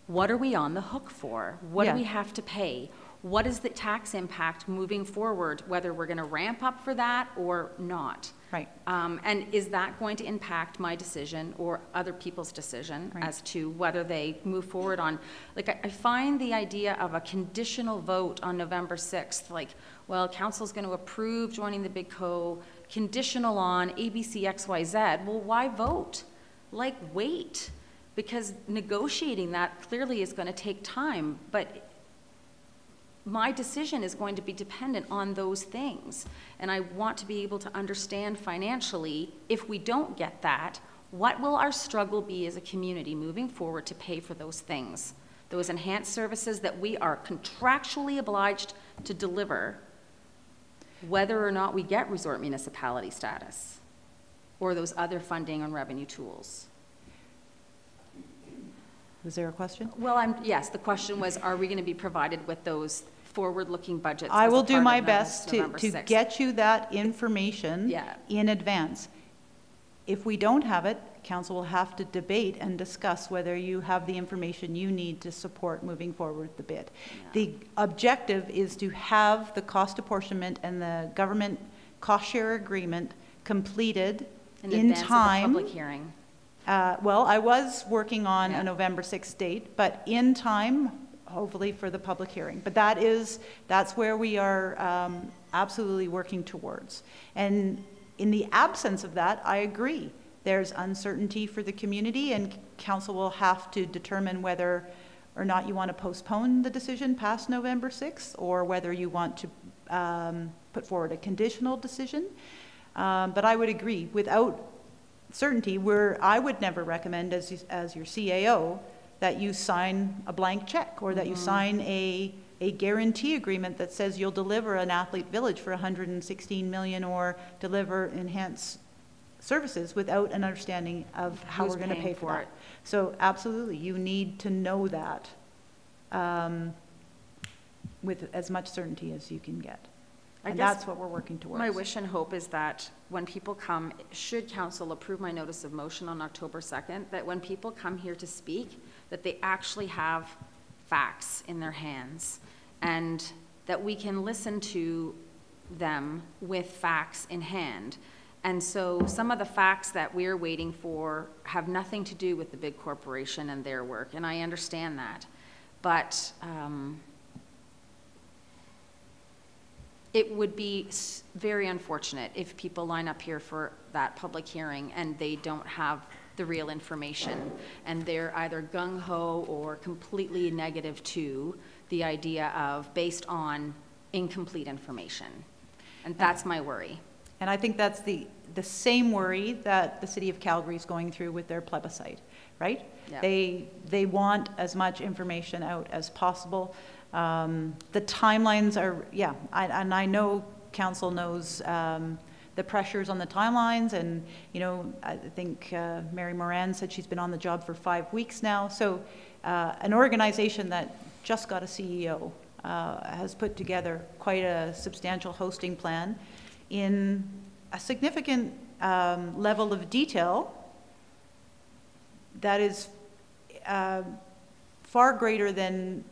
I: what are we on the hook for? What do we have to pay? What is the tax impact moving forward, whether we're going to ramp up for that or not?
G: Right.
I: And is that going to impact my decision or other people's decision as to whether they move forward on, like I find the idea of a conditional vote on November 6th, like, well, council's going to approve joining the Big Co, conditional on ABC, XYZ. Well, why vote? Like, wait. Because negotiating that clearly is going to take time, but my decision is going to be dependent on those things. And I want to be able to understand financially, if we don't get that, what will our struggle be as a community moving forward to pay for those things, those enhanced services that we are contractually obliged to deliver, whether or not we get resort municipality status or those other funding and revenue tools.
G: Was there a question?
I: Well, yes, the question was, are we going to be provided with those forward-looking budgets?
G: I will do my best to get you that information in advance. If we don't have it, council will have to debate and discuss whether you have the information you need to support moving forward the bid. The objective is to have the cost apportionment and the government cost share agreement completed in time.
I: Of the public hearing.
G: Well, I was working on a November 6th date, but in time, hopefully for the public hearing. But that's where we are absolutely working towards. And in the absence of that, I agree. There's uncertainty for the community, and council will have to determine whether or not you want to postpone the decision past November 6th, or whether you want to put forward a conditional decision. But I would agree, without certainty, I would never recommend as your CAO that you sign a blank check, or that you sign a guarantee agreement that says you'll deliver an athlete village for 116 million or deliver enhanced services without an understanding of how we're going to pay for it. So absolutely, you need to know that with as much certainty as you can get. And that's what we're working towards.
I: My wish and hope is that when people come, should council approve my notice of motion on October 2nd, that when people come here to speak, that they actually have facts in their hands, and that we can listen to them with facts in hand. And so some of the facts that we're waiting for have nothing to do with the big corporation and their work, and I understand that. But it would be very unfortunate if people line up here for that public hearing and they don't have the real information, and they're either gung-ho or completely negative to the idea of based on incomplete information. And that's my worry.
G: And I think that's the same worry that the city of Calgary is going through with their plebiscite, right? Yeah. They want as much information out as possible. The timelines are, and I know council knows the pressures on the timelines, and I think Mary Moran said she's been on the job for 5 weeks now. So an organization that just got a CEO has put together quite a substantial hosting plan in a significant level of detail that is far greater than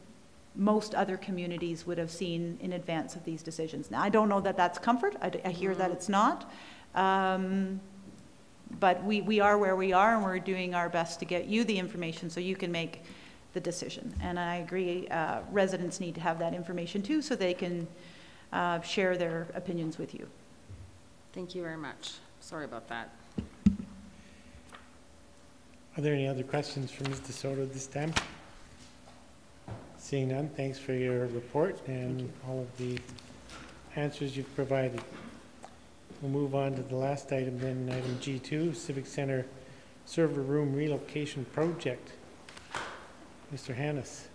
G: most other communities would have seen in advance of these decisions. Now, I don't know that that's comfort. I hear that it's not. But we are where we are, and we're doing our best to get you the information so you can make the decision. And I agree, residents need to have that information too, so they can share their opinions with you.
I: Thank you very much. Sorry about that.
B: Are there any other questions for Ms. DeSoto this time? Seeing none, thanks for your report and all of the answers you've provided. We'll move on to the last item then, item G2, Civic Center Server Room Relocation Project. Mr. Hannes.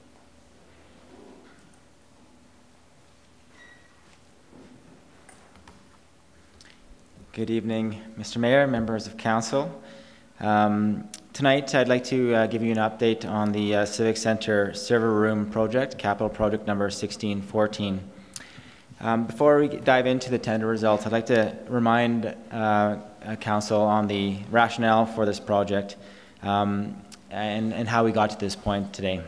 M: Good evening, Mr. Mayor, members of council. Tonight, I'd like to give you an update on the Civic Center Server Room Project, capital project number 1614. Before we dive into the tender results, I'd like to remind council on the rationale for this project and how we got to this point today.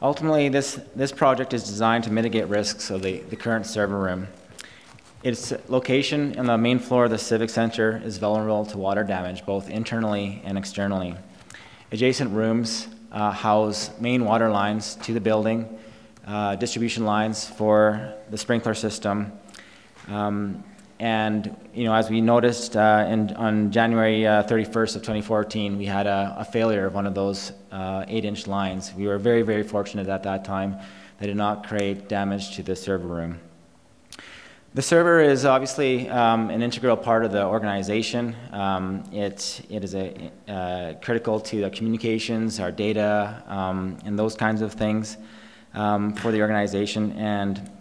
M: Ultimately, this project is designed to mitigate risks of the current server room. Its location on the main floor of the Civic Center is vulnerable to water damage, both internally and externally. Adjacent rooms house main water lines to the building, distribution lines for the sprinkler system. And as we noticed on January 31st of 2014, we had a failure of one of those 8-inch lines. We were very, very fortunate at that time. They did not create damage to the server room. The server is obviously an integral part of the organization. It is critical to the communications, our data, and those kinds of things for the organization. And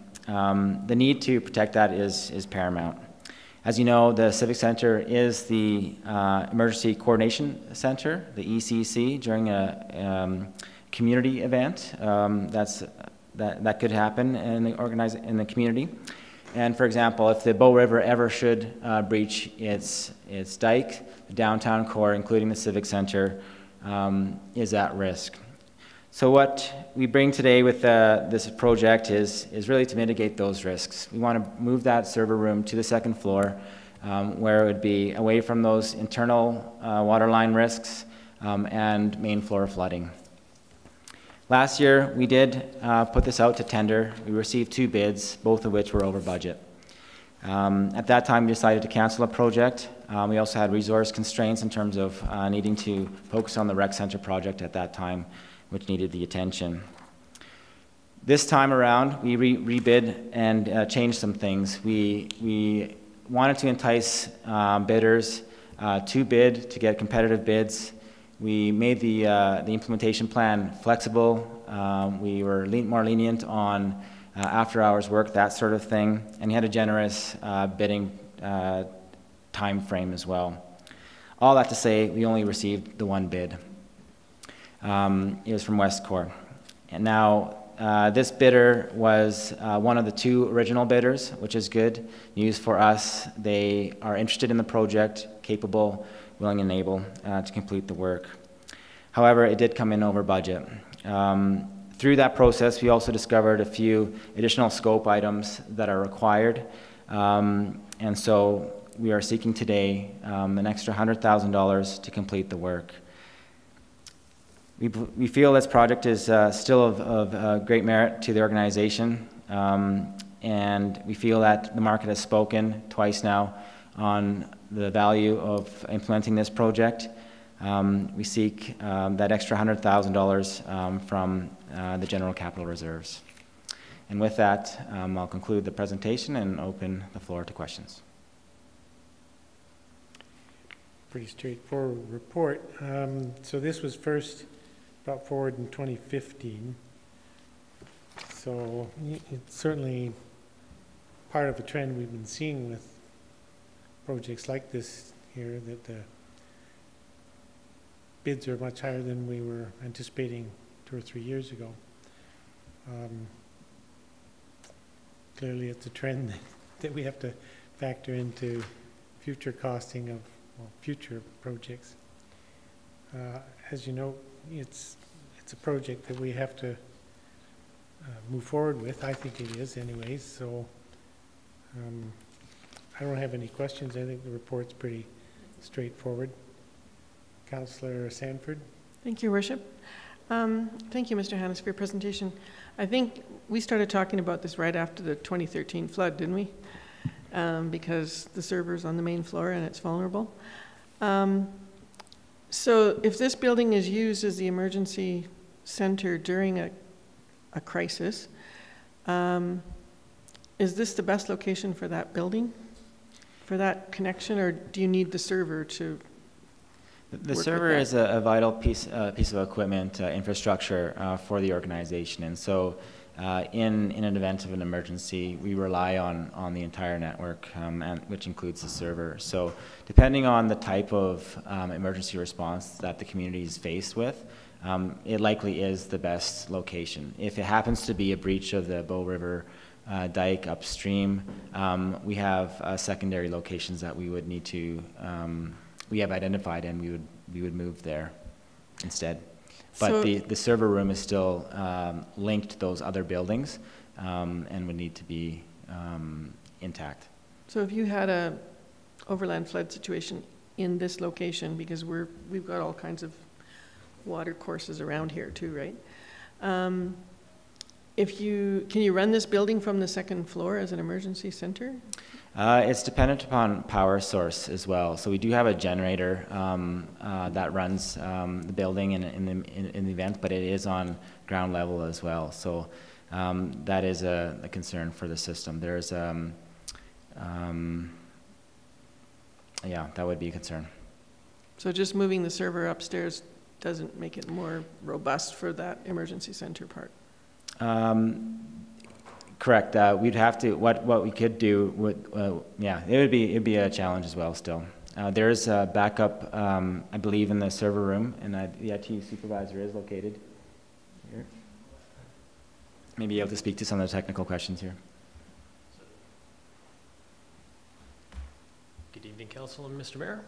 M: the need to protect that is paramount. As you know, the Civic Center is the Emergency Coordination Center, the ECC, during a community event that could happen in the community. And for example, if the Bow River ever should breach its dike, the downtown core, including the Civic Center, is at risk. So what we bring today with this project is really to mitigate those risks. We want to move that server room to the second floor, where it would be away from those internal water line risks and main floor flooding. Last year, we did put this out to tender. We received 2 bids, both of which were over budget. At that time, we decided to cancel a project. We also had resource constraints in terms of needing to focus on the rec center project at that time, which needed the attention. This time around, we rebid and changed some things. We wanted to entice bidders to bid, to get competitive bids. We made the implementation plan flexible. We were more lenient on after-hours work, that sort of thing, and we had a generous bidding time frame as well. All that to say, we only received the 1 bid. It was from Westcor. And now, this bidder was one of the 2 original bidders, which is good news for us. They are interested in the project, capable, willing and able to complete the work. However, it did come in over budget. Through that process, we also discovered a few additional scope items that are required. And so we are seeking today an extra $100,000 to complete the work. We feel this project is still of great merit to the organization, and we feel that the market has spoken twice now on the value of implementing this project. We seek that extra $100,000 from the general capital reserves. And with that, I'll conclude the presentation and open the floor to questions.
B: Pretty straightforward report. So this was first brought forward in 2015. So it's certainly part of a trend we've been seeing with projects like this here, that the bids are much higher than we were anticipating 2 or 3 years ago. Clearly it's a trend that we have to factor into future costing of future projects. As you know, it's a project that we have to move forward with. I think it is anyways, so I don't have any questions. I think the report's pretty straightforward. Councillor Sanford.
E: Thank you, Worship. Thank you, Mr. Hannes, for your presentation. I think we started talking about this right after the 2013 flood, didn't we? Because the server's on the main floor and it's vulnerable. So if this building is used as the emergency center during a crisis, is this the best location for that building, for that connection, or do you need the server to
M: The server is a vital piece of equipment, infrastructure for the organization, and so in an event of an emergency, we rely on the entire network, which includes the server. So depending on the type of emergency response that the community is faced with, it likely is the best location. If it happens to be a breach of the Bow River dike upstream, we have secondary locations that we would need to we have identified, and we would move there instead. But so the server room is still linked to those other buildings and would need to be intact.
E: So if you had a overland flood situation in this location, because we've got all kinds of water courses around here too, right? Can you run this building from the second floor as an emergency center?
M: It's dependent upon power source as well. So we do have a generator that runs the building in the event, but it is on ground level as well. So that is a concern for the system. There's yeah, that would be a concern.
E: So just moving the server upstairs doesn't make it more robust for that emergency center part?
M: Correct. We'd have to. What we could do would, yeah, it'd be a challenge as well. Still, there's a backup, I believe, in the server room, and the IT supervisor is located here. Maybe able to speak to some of the technical questions here.
N: Good evening, Council and Mr. Mayor.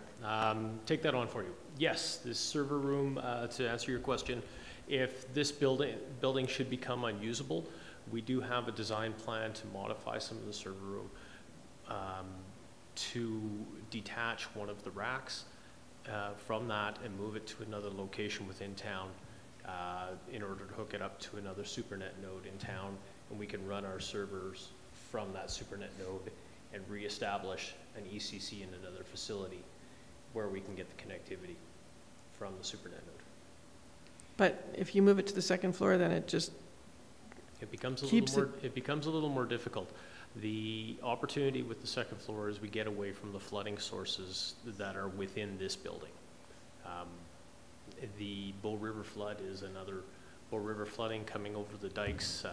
N: Take that on for you. Yes, this server room, to answer your question, if this building should become unusable, we do have a design plan to modify some of the server room to detach one of the racks from that and move it to another location within town in order to hook it up to another SuperNet node in town, and we can run our servers from that SuperNet node and reestablish an ECC in another facility where we can get the connectivity from the SuperNet node.
E: But if you move it to the second floor, then it just
N: becomes a little more difficult. The opportunity with the second floor is we get away from the flooding sources that are within this building. The Bow River flood is another Bow River flooding coming over the dikes,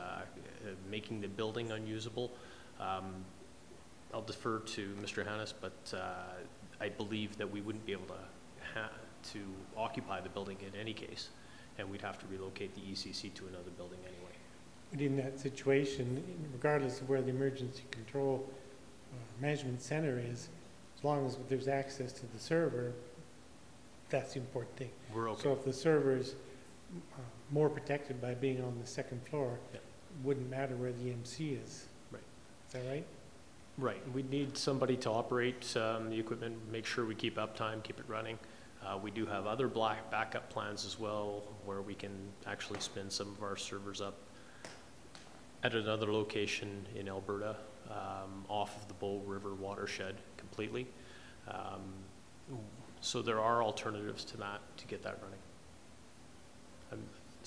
N: making the building unusable. I'll defer to Mr. Hannes, but I believe that we wouldn't be able to occupy the building in any case, and we'd have to relocate the ECC to another building anyway.
B: But in that situation, regardless of where the emergency control management center is, as long as there's access to the server, that's the important thing.
N: We're okay.
B: So if the server is more protected by being on the second floor,
N: yeah,
B: it wouldn't matter where the MC is.
N: Right.
B: Is that right?
N: Right. We'd need somebody to operate the equipment, make sure we keep uptime, keep it running. We do have other backup plans as well, where we can actually spin some of our servers up at another location in Alberta, off of the Bow River watershed completely. So there are alternatives to that to get that running.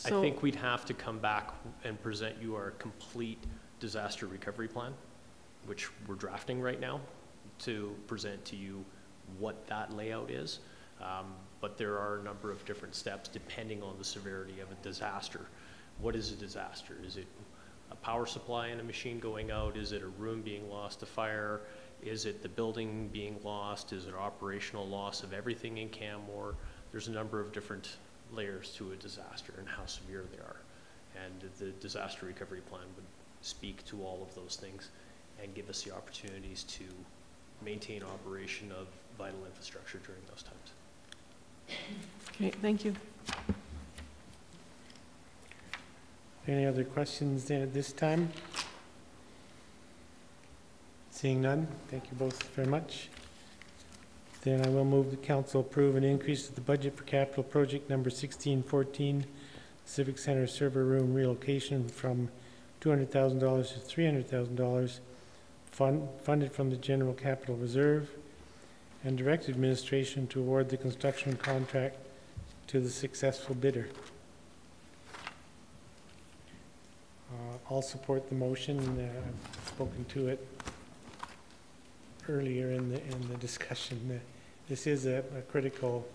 N: I think we'd have to come back and present you our complete disaster recovery plan, which we're drafting right now, to present to you what that layout is. But there are a number of different steps depending on the severity of a disaster. What is a disaster? Is it a power supply in a machine going out? Is it a room being lost to fire? Is it the building being lost? Is it operational loss of everything in Canmore? There's a number of different layers to a disaster and how severe they are. And the disaster recovery plan would speak to all of those things and give us the opportunities to maintain operation of vital infrastructure during those times.
E: Okay, thank you.
B: Any other questions then at this time? Seeing none, thank you both very much. Then I will move the council approve an increase to the budget for capital project number 1614, Civic Center server room relocation from $200,000 to $300,000, funded from the general capital reserve, and direct administration to award the construction contract to the successful bidder. I'll support the motion. I've spoken to it earlier in the discussion. This is a critical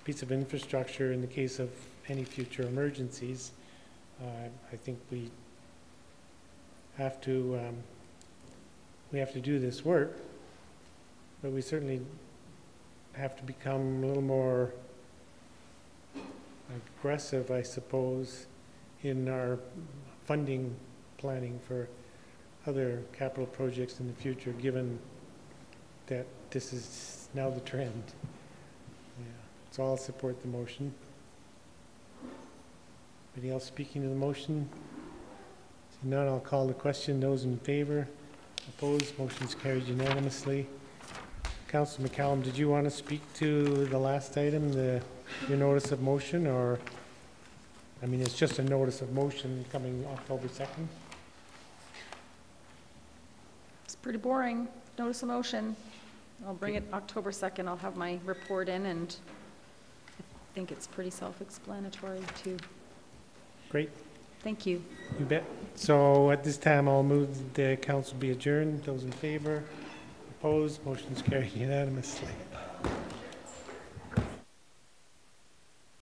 B: piece of infrastructure in the case of any future emergencies. I think we have to do this work, but we certainly have to become a little more aggressive, I suppose, in our funding planning for other capital projects in the future, given that this is now the trend. Yeah. So I'll support the motion. Anybody else speaking to the motion? See none, I'll call the question. Those in favor? Opposed? Motion's carried unanimously. Councillor McCallum, did you want to speak to the last item, your notice of motion, or, I mean, it's just a notice of motion coming October 2nd?
I: It's pretty boring. Notice of motion. I'll bring it October 2nd. I'll have my report in, and I think it's pretty self-explanatory too.
B: Great.
I: Thank you.
B: You bet. So at this time, I'll move the council be adjourned. Those in favor? Opposed? Motion's carried unanimously.